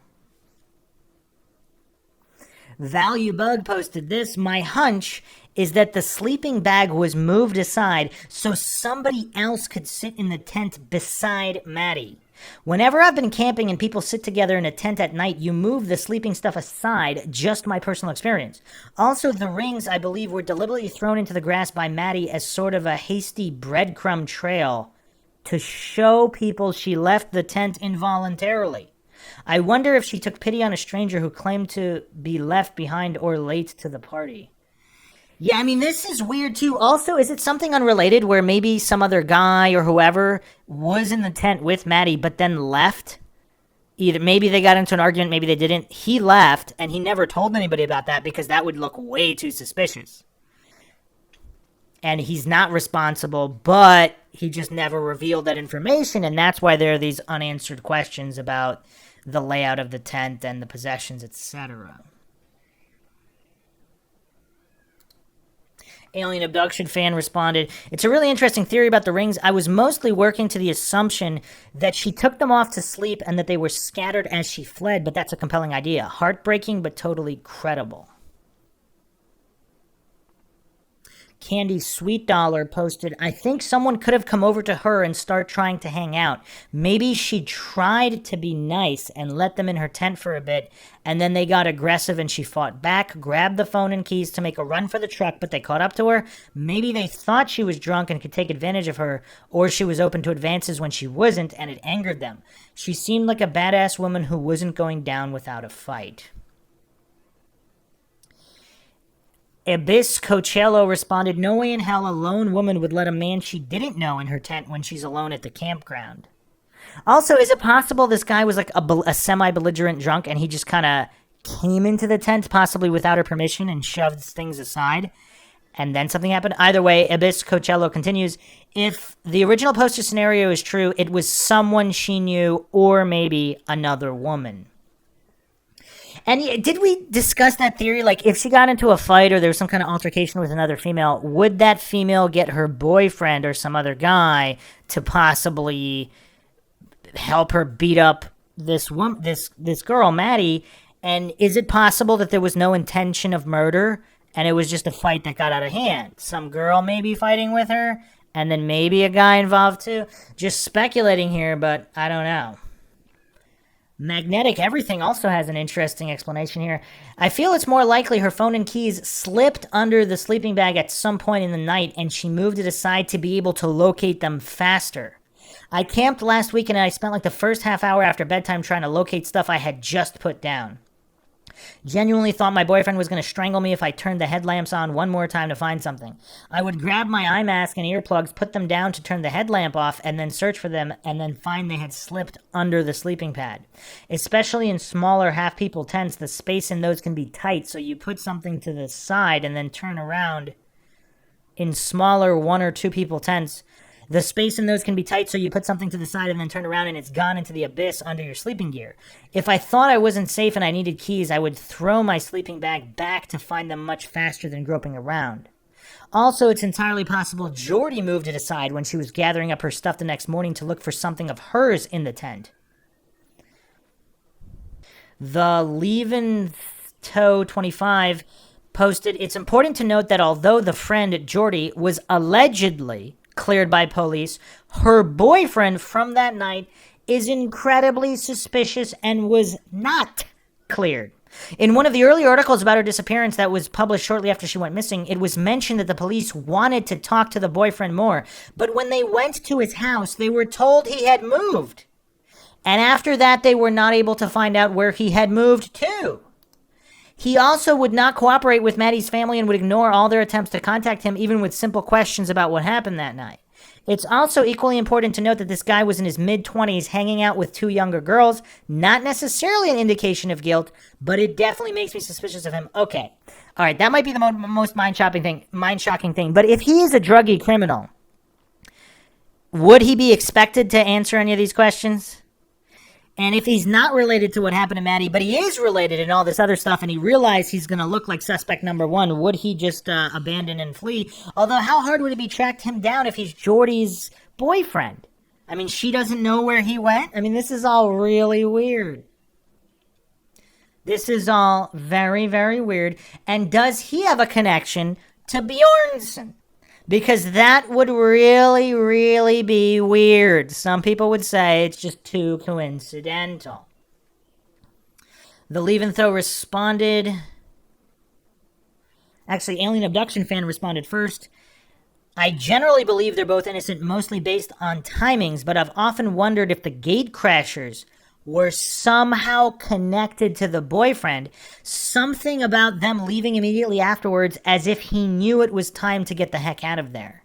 Value Bug posted this. My hunch is that the sleeping bag was moved aside so somebody else could sit in the tent beside Maddy. Whenever I've been camping and people sit together in a tent at night, you move the sleeping stuff aside, just my personal experience. Also, the rings, I believe, were deliberately thrown into the grass by Maddy as sort of a hasty breadcrumb trail to show people she left the tent involuntarily. I wonder if she took pity on a stranger who claimed to be left behind or late to the party. Yeah, I mean, this is weird, too. Also, is it something unrelated where maybe some other guy or whoever was in the tent with Maddy but then left? Either maybe they got into an argument, maybe they didn't. He left, and he never told anybody about that because that would look way too suspicious. And he's not responsible, but he just never revealed that information, and that's why there are these unanswered questions about the layout of the tent and the possessions, etc. Alien Abduction fan responded, it's a really interesting theory about the rings. I was mostly working to the assumption that she took them off to sleep and that they were scattered as she fled, but that's a compelling idea. Heartbreaking, but totally credible. Candy Sweet Dollar posted, I think someone could have come over to her and start trying to hang out. Maybe she tried to be nice and let them in her tent for a bit, and then they got aggressive and she fought back, grabbed the phone and keys to make a run for the truck, but they caught up to her. Maybe they thought she was drunk and could take advantage of her, or she was open to advances when she wasn't, and it angered them. She seemed like a badass woman who wasn't going down without a fight. Abyss Coachello responded, no way in hell a lone woman would let a man she didn't know in her tent when she's alone at the campground. Also, is it possible this guy was like a semi-belligerent drunk and he just kind of came into the tent, possibly without her permission, and shoved things aside, and then something happened? Either way, Abyss Coachello continues, if the original poster scenario is true, it was someone she knew or maybe another woman. And did we discuss that theory? Like, if she got into a fight or there was some kind of altercation with another female, would that female get her boyfriend or some other guy to possibly help her beat up this girl, Maddy? And is it possible that there was no intention of murder and it was just a fight that got out of hand? Some girl maybe fighting with her, and then maybe a guy involved too? Just speculating here, but I don't know. Magnetic everything also has an interesting explanation here. I feel it's more likely her phone and keys slipped under the sleeping bag at some point in the night and she moved it aside to be able to locate them faster. I camped last weekend and I spent like the first half hour after bedtime trying to locate stuff I had just put down. Genuinely thought my boyfriend was going to strangle me if I turned the headlamps on one more time to find something. I would grab my eye mask and earplugs, put them down to turn the headlamp off, and then search for them, and then find they had slipped under the sleeping pad. Especially in smaller half-people tents, the space in those can be tight, so you put something to the side and then turn around. In smaller one or two people tents, the space in those can be tight, so you put something to the side and then turn around and it's gone into the abyss under your sleeping gear. If I thought I wasn't safe and I needed keys, I would throw my sleeping bag back to find them much faster than groping around. Also, it's entirely possible Jordy moved it aside when she was gathering up her stuff the next morning to look for something of hers in the tent. The Leavin' Toe 25 posted, it's important to note that although the friend, Jordy, was allegedly cleared by police, her boyfriend from that night is incredibly suspicious and was not cleared. In one of the early articles about her disappearance that was published shortly after she went missing, it was mentioned that the police wanted to talk to the boyfriend more, but when they went to his house, they were told he had moved. And after that, they were not able to find out where he had moved to. He also would not cooperate with Maddy's family and would ignore all their attempts to contact him, even with simple questions about what happened that night. It's also equally important to note that this guy was in his mid-20s hanging out with two younger girls. Not necessarily an indication of guilt, but it definitely makes me suspicious of him. Okay. All right, that might be the most mind-shocking thing. But if he is a druggy criminal, would he be expected to answer any of these questions? And if he's not related to what happened to Maddy, but he is related and all this other stuff, and he realized he's going to look like suspect number one, would he just abandon and flee? Although, how hard would it be to track him down if he's Jordy's boyfriend? I mean, she doesn't know where he went? I mean, this is all really weird. This is all very, very weird. And does he have a connection to Bjornsson? Because that would really, really be weird. Some people would say it's just too coincidental. The Leavin' Though responded. Actually, Alien Abduction fan responded first. I generally believe they're both innocent, mostly based on timings, but I've often wondered if the gate crashers were somehow connected to the boyfriend. Something about them leaving immediately afterwards as if he knew it was time to get the heck out of there.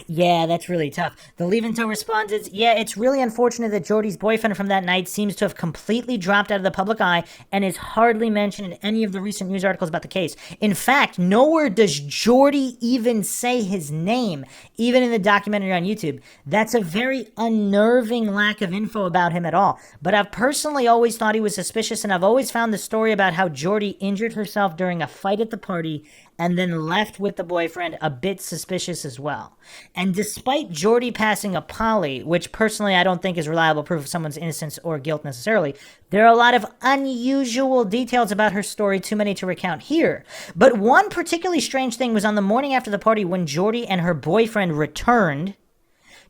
Yeah, that's really tough. The Leavin' Toe responded, yeah, it's really unfortunate that Jordy's boyfriend from that night seems to have completely dropped out of the public eye and is hardly mentioned in any of the recent news articles about the case. In fact, nowhere does Jordy even say his name, even in the documentary on YouTube. That's a very unnerving lack of info about him at all. But I've personally always thought he was suspicious, and I've always found the story about how Jordy injured herself during a fight at the party and then left with the boyfriend a bit suspicious as well. And despite Jordy passing a poly, which personally I don't think is reliable proof of someone's innocence or guilt necessarily, there are a lot of unusual details about her story, too many to recount here. But one particularly strange thing was on the morning after the party when Jordy and her boyfriend returned.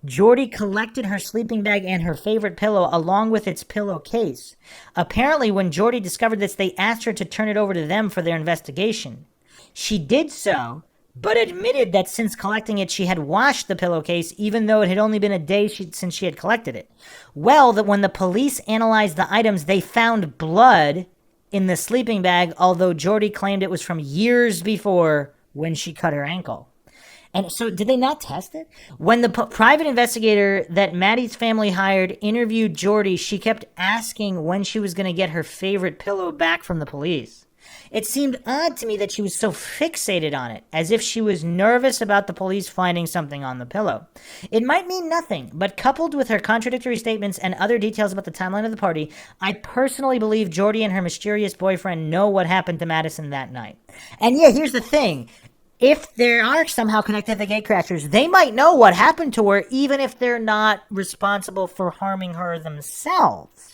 Jordy collected her sleeping bag and her favorite pillow along with its pillowcase. Apparently, when Jordy discovered this, they asked her to turn it over to them for their investigation. She did so, but admitted that since collecting it, she had washed the pillowcase, even though it had only been a day since she had collected it. Well, that when the police analyzed the items, they found blood in the sleeping bag, although Jordy claimed it was from years before when she cut her ankle. And so, did they not test it? When the private investigator that Maddy's family hired interviewed Jordy, she kept asking when she was going to get her favorite pillow back from the police. It seemed odd to me that she was so fixated on it, as if she was nervous about the police finding something on the pillow. It might mean nothing, but coupled with her contradictory statements and other details about the timeline of the party, I personally believe Jordy and her mysterious boyfriend know what happened to Madison that night. And yeah, here's the thing. If they are somehow connected to the gatecrashers, they might know what happened to her, even if they're not responsible for harming her themselves.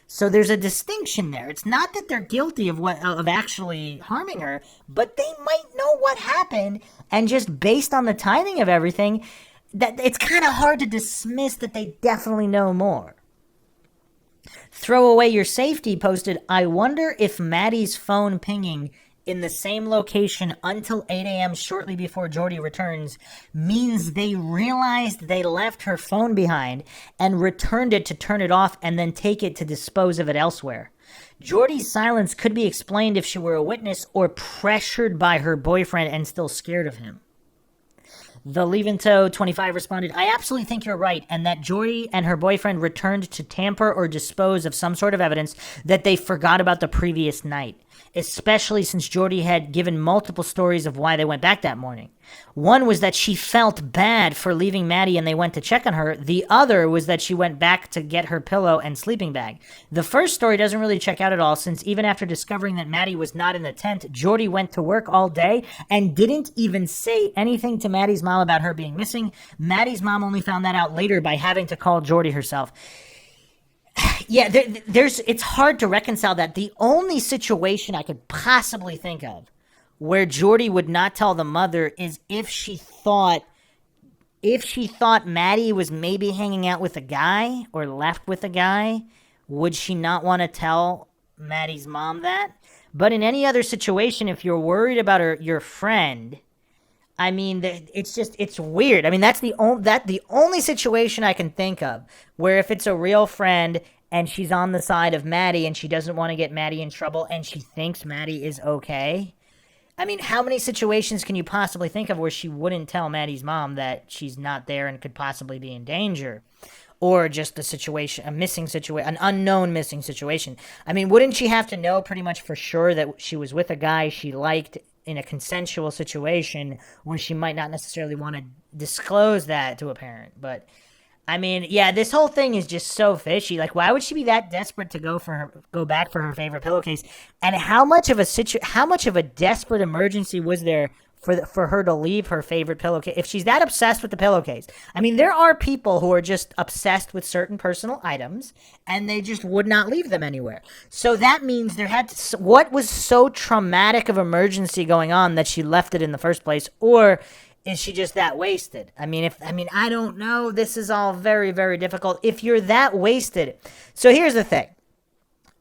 So there's a distinction there. It's not that they're guilty of actually harming her, but they might know what happened, and just based on the timing of everything, that it's kind of hard to dismiss that they definitely know more. Throw Away Your Safety posted, I wonder if Maddy's phone pinging in the same location until 8 a.m. shortly before Jordy returns means they realized they left her phone behind and returned it to turn it off and then take it to dispose of it elsewhere. Jordy's silence could be explained if she were a witness or pressured by her boyfriend and still scared of him. The Levanto 25 responded, I absolutely think you're right, and that Jordy and her boyfriend returned to tamper or dispose of some sort of evidence that they forgot about the previous night, especially since Jordy had given multiple stories of why they went back that morning. One was that she felt bad for leaving Maddy and they went to check on her. The other was that she went back to get her pillow and sleeping bag. The first story doesn't really check out at all, since even after discovering that Maddy was not in the tent, Jordy went to work all day and didn't even say anything to Maddy's mom about her being missing. Maddy's mom only found that out later by having to call Jordy herself. Yeah, it's hard to reconcile that. The only situation I could possibly think of where Jordy would not tell the mother is if she thought Maddy was maybe hanging out with a guy or left with a guy, would she not want to tell Maddy's mom that? But in any other situation, if you're worried about your friend, I mean, it's weird. I mean, that's the only situation I can think of where if it's a real friend and she's on the side of Maddy and she doesn't want to get Maddy in trouble and she thinks Maddy is okay. I mean, how many situations can you possibly think of where she wouldn't tell Maddy's mom that she's not there and could possibly be in danger? Or just an unknown missing situation. I mean, wouldn't she have to know pretty much for sure that she was with a guy she liked in a consensual situation where she might not necessarily want to disclose that to a parent? But I mean, yeah, this whole thing is just so fishy. Like, why would she be that desperate to go back for her favorite pillowcase? And how much of a desperate emergency was there for her to leave her favorite pillowcase? If she's that obsessed with the pillowcase, I mean, there are people who are just obsessed with certain personal items and they just would not leave them anywhere. So that means what was so traumatic of emergency going on that she left it in the first place? Or is she just that wasted? I mean, I don't know. This is all very, very difficult. If you're that wasted. So here's the thing.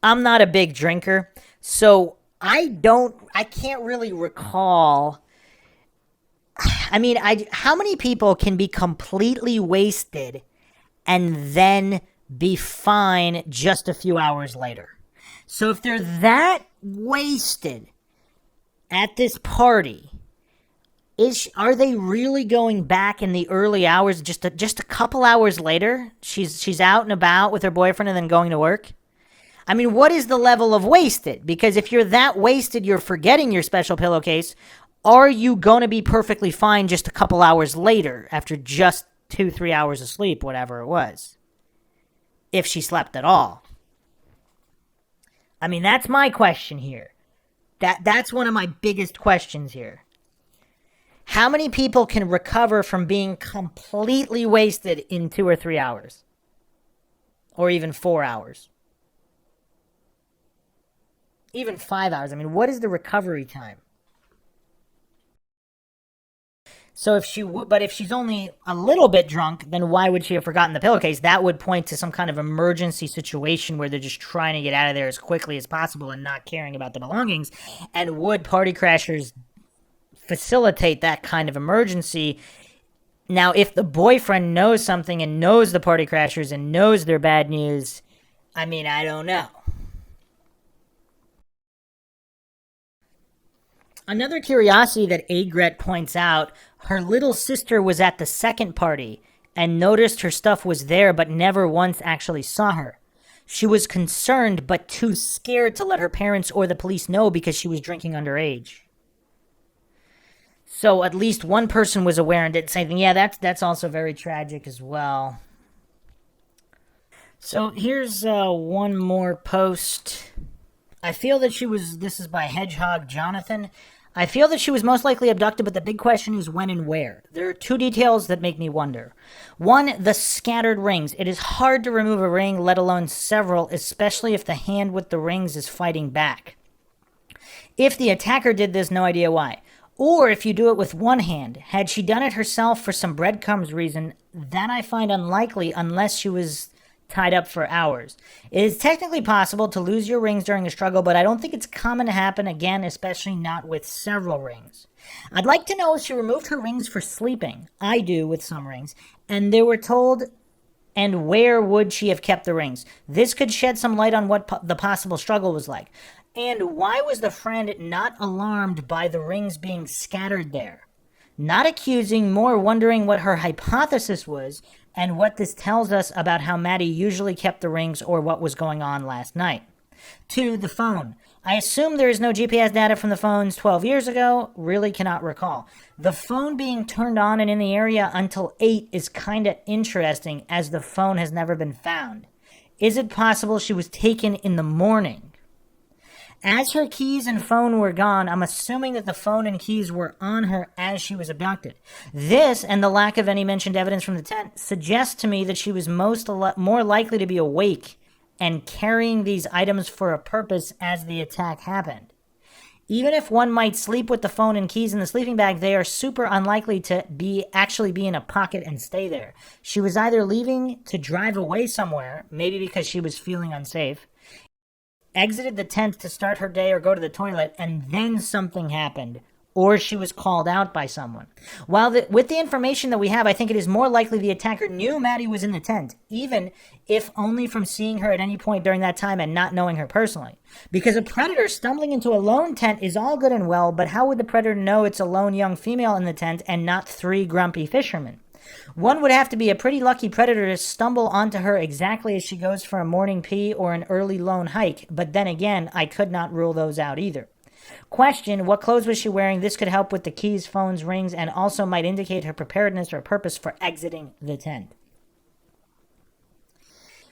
I'm not a big drinker, so I can't really recall. I mean, how many people can be completely wasted and then be fine just a few hours later? So if they're that wasted at this party, are they really going back in the early hours, just a couple hours later? She's out and about with her boyfriend and then going to work? I mean, what is the level of wasted? Because if you're that wasted, you're forgetting your special pillowcase. Are you going to be perfectly fine just a couple hours later after just 2-3 hours of sleep, whatever it was? If she slept at all. I mean, that's my question here. That's one of my biggest questions here. How many people can recover from being completely wasted in 2 or 3 hours? Or even 4 hours? Even 5 hours. I mean, what is the recovery time? So if she's only a little bit drunk, then why would she have forgotten the pillowcase? That would point to some kind of emergency situation where they're just trying to get out of there as quickly as possible and not caring about the belongings. And would party crashers facilitate that kind of emergency? Now, if the boyfriend knows something and knows the party crashers and knows their bad news, I mean, I don't know. Another curiosity that Agret points out, her little sister was at the second party and noticed her stuff was there but never once actually saw her. She was concerned but too scared to let her parents or the police know because she was drinking underage. So at least one person was aware and didn't say anything. Yeah, that's also very tragic as well. So here's one more post. I feel that this is by Hedgehog Jonathan. I feel that she was most likely abducted, but the big question is when and where. There are 2 details that make me wonder. One, the scattered rings. It is hard to remove a ring, let alone several, especially if the hand with the rings is fighting back. If the attacker did this, no idea why. Or if you do it with one hand. Had she done it herself for some breadcrumbs reason, that I find unlikely unless she was tied up for hours. It is technically possible to lose your rings during a struggle, but I don't think it's common to happen again, especially not with several rings. I'd like to know if she removed her rings for sleeping. I do with some rings. And they were told, and where would she have kept the rings? This could shed some light on what the possible struggle was like. And why was the friend not alarmed by the rings being scattered there? Not accusing, more wondering what her hypothesis was and what this tells us about how Maddy usually kept the rings or what was going on last night. 2. The phone. I assume there is no GPS data from the phones 12 years ago. Really cannot recall. The phone being turned on and in the area until 8 is kind of interesting, as the phone has never been found. Is it possible she was taken in the morning? As her keys and phone were gone, I'm assuming that the phone and keys were on her as she was abducted. This, and the lack of any mentioned evidence from the tent, suggests to me that she was more likely to be awake and carrying these items for a purpose as the attack happened. Even if one might sleep with the phone and keys in the sleeping bag, they are super unlikely to actually be in a pocket and stay there. She was either leaving to drive away somewhere, maybe because she was feeling unsafe, exited the tent to start her day or go to the toilet, and then something happened, or she was called out by someone. With the information that we have, I think it is more likely the attacker knew Maddy was in the tent, even if only from seeing her at any point during that time and not knowing her personally. Because a predator stumbling into a lone tent is all good and well, but how would the predator know it's a lone young female in the tent and not 3 grumpy fishermen? One would have to be a pretty lucky predator to stumble onto her exactly as she goes for a morning pee or an early lone hike, but then again, I could not rule those out either. Question, what clothes was she wearing? This could help with the keys, phones, rings, and also might indicate her preparedness or purpose for exiting the tent.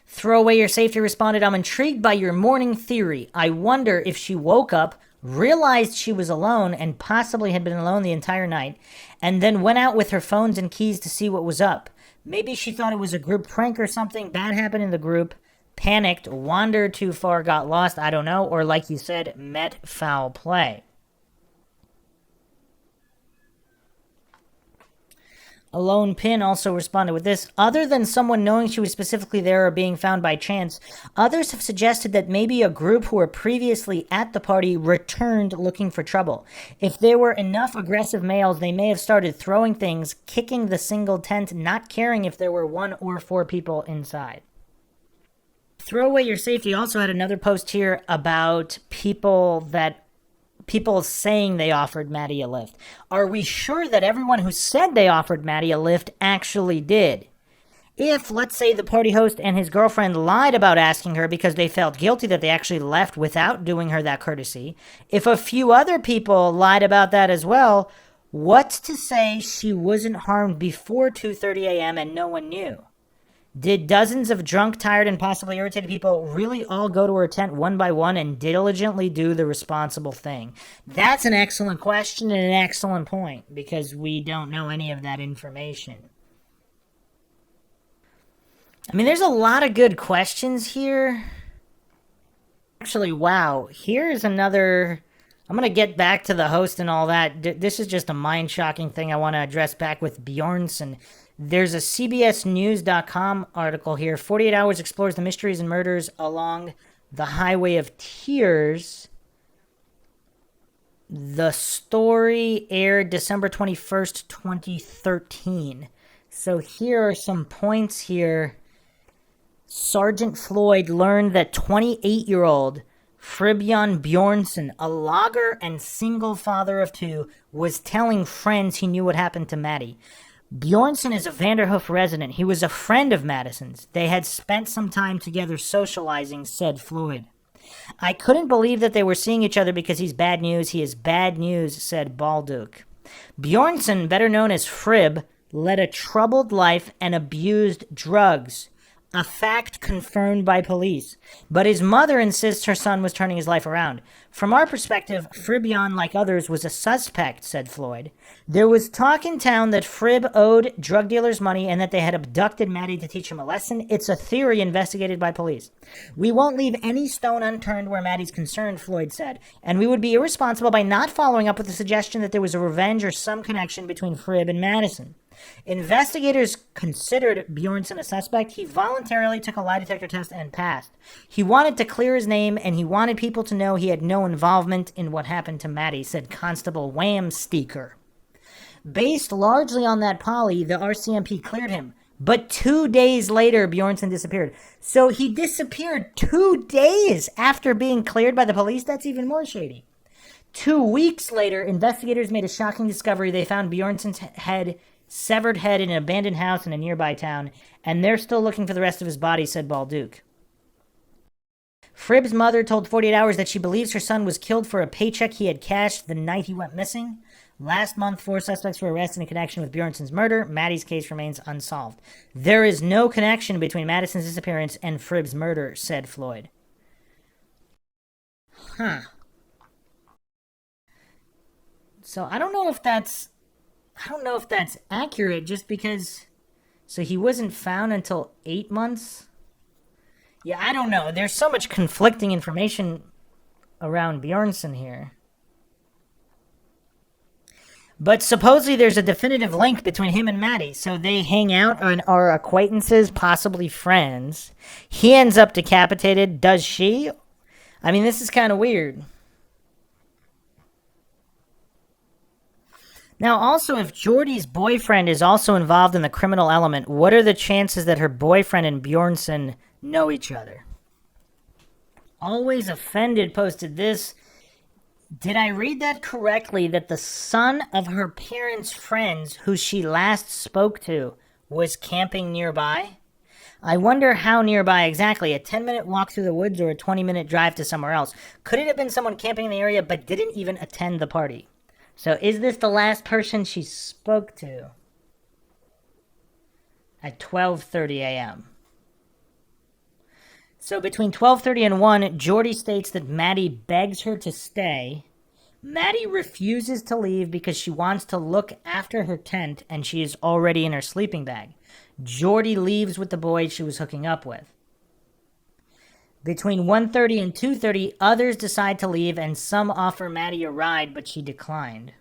Throw away your safety responded, I'm intrigued by your morning theory. I wonder if she woke up, realized she was alone and possibly had been alone the entire night, and then went out with her phones and keys to see what was up. Maybe she thought it was a group prank or something bad happened in the group, panicked, wandered too far, got lost, I don't know, or like you said, met foul play. A lone pin also responded with this. Other than someone knowing she was specifically there or being found by chance, others have suggested that maybe a group who were previously at the party returned looking for trouble. If there were enough aggressive males, they may have started throwing things, kicking the single tent, not caring if there were 1 or 4 people inside. Throw away your safety also had another post here about people saying they offered Maddy a lift. Are we sure that everyone who said they offered Maddy a lift actually did? If, let's say, the party host and his girlfriend lied about asking her because they felt guilty that they actually left without doing her that courtesy, if a few other people lied about that as well, what's to say she wasn't harmed before 2:30 a.m. and no one knew? Did dozens of drunk, tired, and possibly irritated people really all go to her tent one by one and diligently do the responsible thing? That's an excellent question and an excellent point, because we don't know any of that information. I mean, there's a lot of good questions here. Actually, wow, here's another... I'm going to get back to the host and all that. This is just a mind-shocking thing I want to address back with Bjornsson. There's a CBSNews.com article here. 48 Hours explores the mysteries and murders along the Highway of Tears. The story aired December 21st, 2013. So here are some points here. Sergeant Floyd learned that 28-year-old Fribbjørn Bjornsson, a logger and single father of 2, was telling friends he knew what happened to Maddy. Bjornsson is a Vanderhoof resident. He was a friend of Madison's. They had spent some time together socializing, said Floyd. I couldn't believe that they were seeing each other because he's bad news. He is bad news, said Balduke. Bjornsson, better known as Fribb, led a troubled life and abused drugs. A fact confirmed by police. But his mother insists her son was turning his life around. From our perspective, Fribbjørn, like others, was a suspect, said Floyd. There was talk in town that Fribb owed drug dealers money and that they had abducted Maddy to teach him a lesson. It's a theory investigated by police. We won't leave any stone unturned where Maddy's concerned, Floyd said, and we would be irresponsible by not following up with the suggestion that there was a revenge or some connection between Fribb and Madison. Investigators considered Bjornsson a suspect. He voluntarily took a lie detector test and passed. He wanted to clear his name, and he wanted people to know he had no involvement in what happened to Maddy, said Constable Wamsteker. Based largely on that poly, the RCMP cleared him. But 2 days later, Bjornsson disappeared. So he disappeared 2 days after being cleared by the police? That's even more shady. 2 weeks later, investigators made a shocking discovery. They found Bjornsson's severed head in an abandoned house in a nearby town, and they're still looking for the rest of his body, said Balduke. Fribb's mother told 48 Hours that she believes her son was killed for a paycheck he had cashed the night he went missing. Last month, 4 suspects were arrested in connection with Bjornsson's murder. Maddy's case remains unsolved. There is no connection between Madison's disappearance and Fribb's murder, said Floyd. Huh. So I don't know if that's accurate, just because. So he wasn't found until 8 months? Yeah, I don't know. There's so much conflicting information around Bjornsson here. But supposedly there's a definitive link between him and Maddy. So they hang out and are acquaintances, possibly friends. He ends up decapitated. Does she? I mean, this is kind of weird. Now, also, if Jordy's boyfriend is also involved in the criminal element, what are the chances that her boyfriend and Bjornsson know each other? Always Offended posted this. Did I read that correctly, that the son of her parents' friends who she last spoke to was camping nearby? I wonder how nearby exactly. A 10-minute walk through the woods or a 20-minute drive to somewhere else? Could it have been someone camping in the area but didn't even attend the party? So is this the last person she spoke to? At 12:30 a.m. So between 12:30 and 1, Jordy states that Maddy begs her to stay. Maddy refuses to leave because she wants to look after her tent and she is already in her sleeping bag. Jordy leaves with the boy she was hooking up with. Between 1:30 and 2:30, others decide to leave and some offer Maddy a ride, but she declined.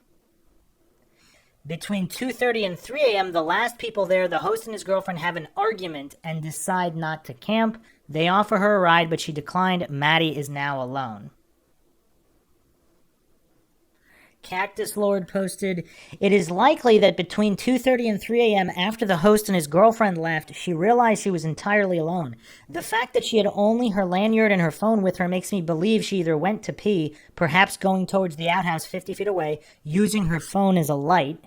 Between 2:30 and 3 a.m., the last people there, the host and his girlfriend, have an argument and decide not to camp. They offer her a ride, but she declined. Maddy is now alone. Cactus Lord posted, it is likely that between 2:30 and 3 a.m., after the host and his girlfriend left, she realized she was entirely alone. The fact that she had only her lanyard and her phone with her makes me believe she either went to pee, perhaps going towards the outhouse 50 feet away, using her phone as a light,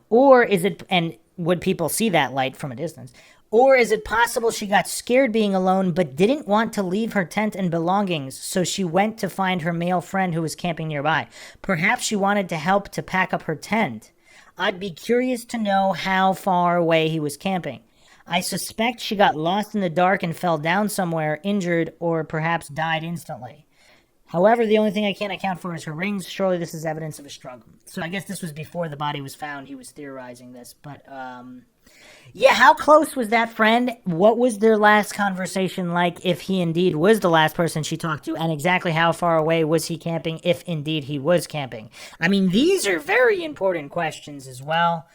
or is it, and would people see that light from a distance? Or is it possible she got scared being alone but didn't want to leave her tent and belongings, so she went to find her male friend who was camping nearby? Perhaps she wanted to help to pack up her tent. I'd be curious to know how far away he was camping. I suspect she got lost in the dark and fell down somewhere, injured, or perhaps died instantly. However, the only thing I can't account for is her rings. Surely this is evidence of a struggle. So I guess this was before the body was found. He was theorizing this. But, yeah, how close was that friend? What was their last conversation like, if he indeed was the last person she talked to? And exactly how far away was he camping, if indeed he was camping? I mean, these are very important questions as well.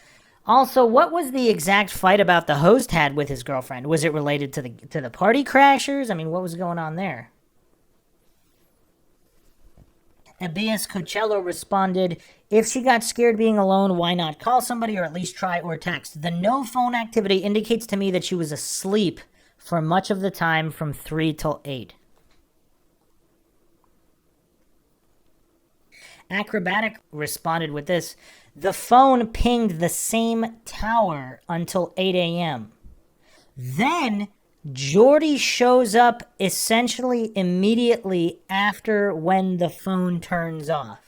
Also, what was the exact fight about the host had with his girlfriend? Was it related to the party crashers? I mean, what was going on there? Abias Coachello responded, if she got scared being alone, why not call somebody or at least try or text? The no phone activity indicates to me that she was asleep for much of the time from 3 till 8. Acrobatic responded with this, the phone pinged the same tower until 8 a.m. Then Jordy shows up essentially immediately after when the phone turns off.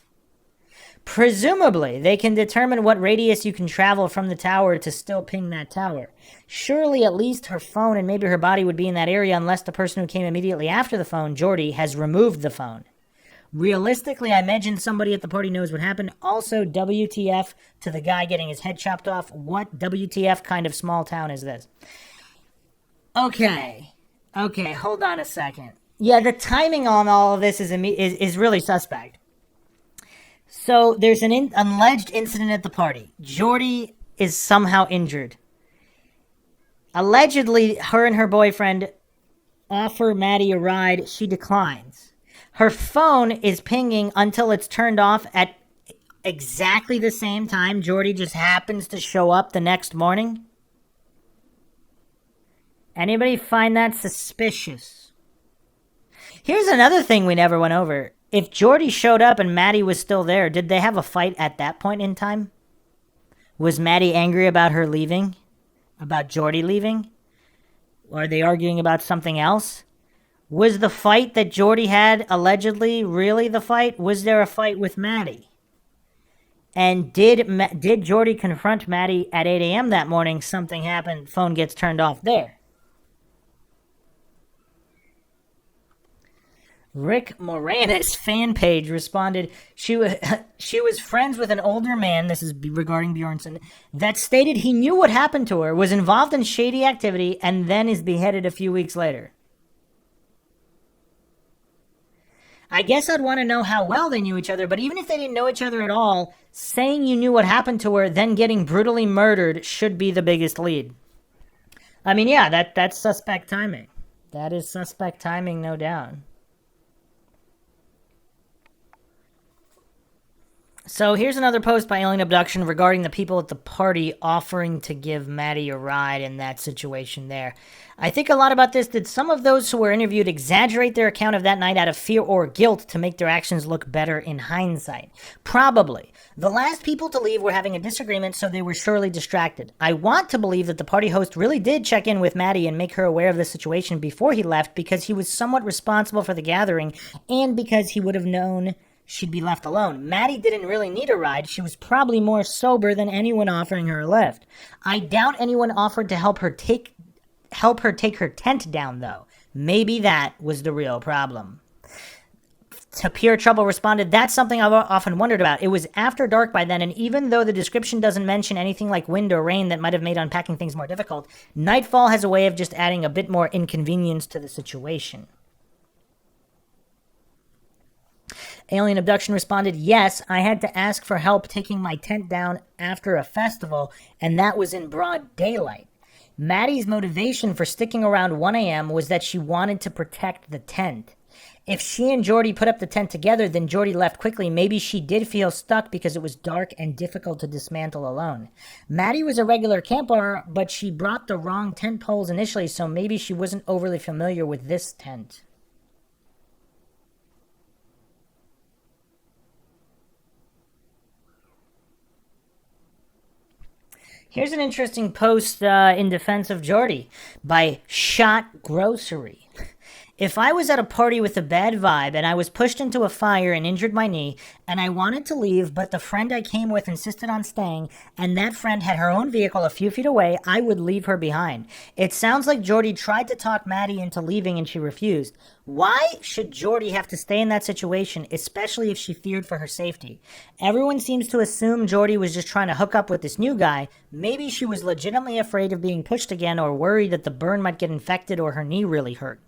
Presumably, they can determine what radius you can travel from the tower to still ping that tower. Surely at least her phone and maybe her body would be in that area unless the person who came immediately after the phone, Jordy, has removed the phone. Realistically, I imagine somebody at the party knows what happened. Also, WTF to the guy getting his head chopped off. What WTF kind of small town is this? Okay, hold on a second. Yeah, the timing on all of this is really suspect. So there's an alleged incident at the party. Jordy is somehow injured. Allegedly, her and her boyfriend offer Maddy a ride. She declines. Her phone is pinging until it's turned off at exactly the same time. Jordy just happens to show up the next morning. Anybody find that suspicious? Here's another thing we never went over. If Jordy showed up and Maddy was still there, did they have a fight at that point in time? Was Maddy angry about her leaving? About Jordy leaving? Or are they arguing about something else? Was the fight that Jordy had allegedly really the fight? Was there a fight with Maddy? And did Jordy confront Maddy at 8 a.m. that morning? Something happened. Phone gets turned off there. Rick Moranis fan page responded, she was friends with an older man, this is regarding Bjornsson, that stated he knew what happened to her, was involved in shady activity, and then is beheaded a few weeks later. I guess I'd want to know how well they knew each other, but even if they didn't know each other at all, saying you knew what happened to her, then getting brutally murdered should be the biggest lead. I mean, yeah, that's suspect timing. That is suspect timing, no doubt. So here's another post by Alien Abduction regarding the people at the party offering to give Maddy a ride in that situation there. I think a lot about this. Did some of those who were interviewed exaggerate their account of that night out of fear or guilt to make their actions look better in hindsight? Probably. The last people to leave were having a disagreement, so they were surely distracted. I want to believe that the party host really did check in with Maddy and make her aware of the situation before he left because he was somewhat responsible for the gathering and because he would have known she'd be left alone. Maddy didn't really need a ride. She was probably more sober than anyone offering her a lift. I doubt anyone offered to help her take her tent down, though. Maybe that was the real problem. To Pure Trouble responded, that's something I've often wondered about. It was after dark by then, and even though the description doesn't mention anything like wind or rain that might have made unpacking things more difficult, nightfall has a way of just adding a bit more inconvenience to the situation. Alien Abduction responded, yes, I had to ask for help taking my tent down after a festival, and that was in broad daylight. Maddy's motivation for sticking around 1 a.m. was that she wanted to protect the tent. If she and Jordy put up the tent together, then Jordy left quickly. Maybe she did feel stuck because it was dark and difficult to dismantle alone. Maddy was a regular camper, but she brought the wrong tent poles initially, so maybe she wasn't overly familiar with this tent. Here's an interesting post in defense of Jordy by Shot Grocery. If I was at a party with a bad vibe and I was pushed into a fire and injured my knee and I wanted to leave, but the friend I came with insisted on staying and that friend had her own vehicle a few feet away, I would leave her behind. It sounds like Jordy tried to talk Maddy into leaving and she refused. Why should Jordy have to stay in that situation, especially if she feared for her safety? Everyone seems to assume Jordy was just trying to hook up with this new guy. Maybe she was legitimately afraid of being pushed again or worried that the burn might get infected or her knee really hurt.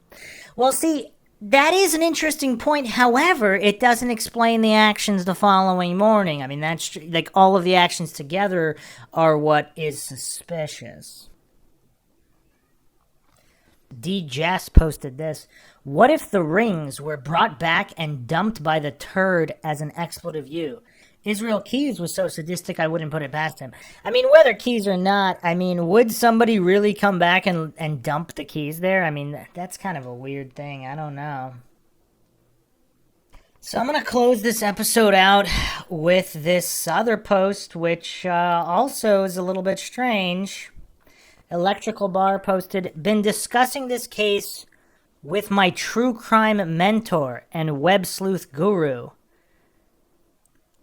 Well, see, that is an interesting point. However, it doesn't explain the actions the following morning. I mean, that's like all of the actions together are what is suspicious. D. Jess posted this. What if the rings were brought back and dumped by the turd as an expletive U? Israel Keys was so sadistic I wouldn't put it past him. I mean, whether keys or not, I mean, would somebody really come back and dump the keys there? I mean, that's kind of a weird thing. I don't know. So I'm going to close this episode out with this other post, which also is a little bit strange. Electrical Bar posted, been discussing this case with my true crime mentor and web sleuth guru,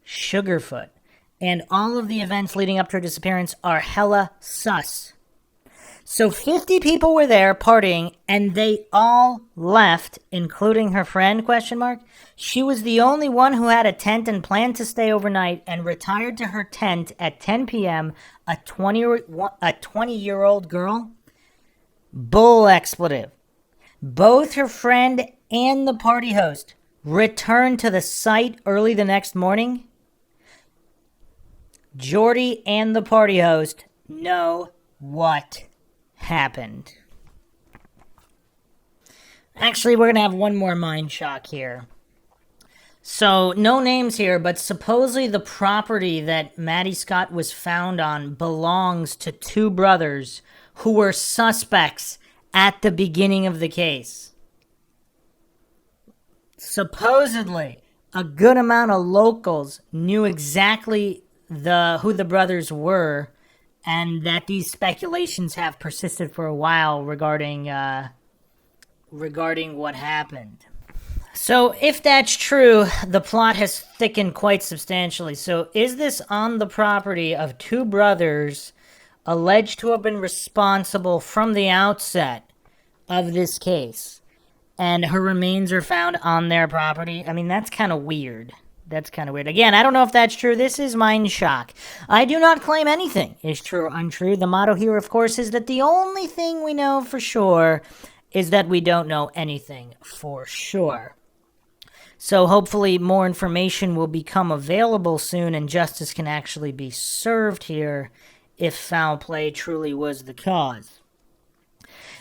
Sugarfoot, and all of the events leading up to her disappearance are hella sus. So 50 people were there partying, and they all left, including her friend, ? She was the only one who had a tent and planned to stay overnight and retired to her tent at 10 p.m., a 20-year-old girl? Bull expletive. Both her friend and the party host returned to the site early the next morning. Jordy and the party host know what happened. Actually, we're going to have one more mind shock here. So, no names here, but supposedly the property that Maddie Scott was found on belongs to two brothers who were suspects at the beginning of the case. Supposedly, a good amount of locals knew exactly who the brothers were, and that these speculations have persisted for a while regarding what happened. So, if that's true, the plot has thickened quite substantially. So, is this on the property of two brothers alleged to have been responsible from the outset of this case, and her remains are found on their property? I mean, that's kind of weird. Again, I don't know if that's true. This is MINDSHOCK. I do not claim anything is true or untrue. The motto here, of course, is that the only thing we know for sure is that we don't know anything for sure. So hopefully more information will become available soon and justice can actually be served here if foul play truly was the cause.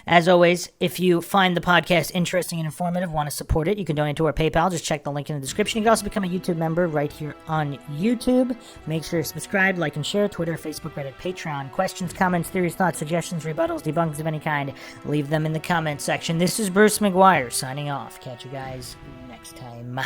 As always, if you find the podcast interesting and informative, want to support it, you can donate to our PayPal. Just check the link in the description. You can also become a YouTube member right here on YouTube. Make sure to subscribe, like, and share. Twitter, Facebook, Reddit, Patreon. Questions, comments, theories, thoughts, suggestions, rebuttals, debunks of any kind, leave them in the comment section. This is Bruce McGuire signing off. Catch you guys next time.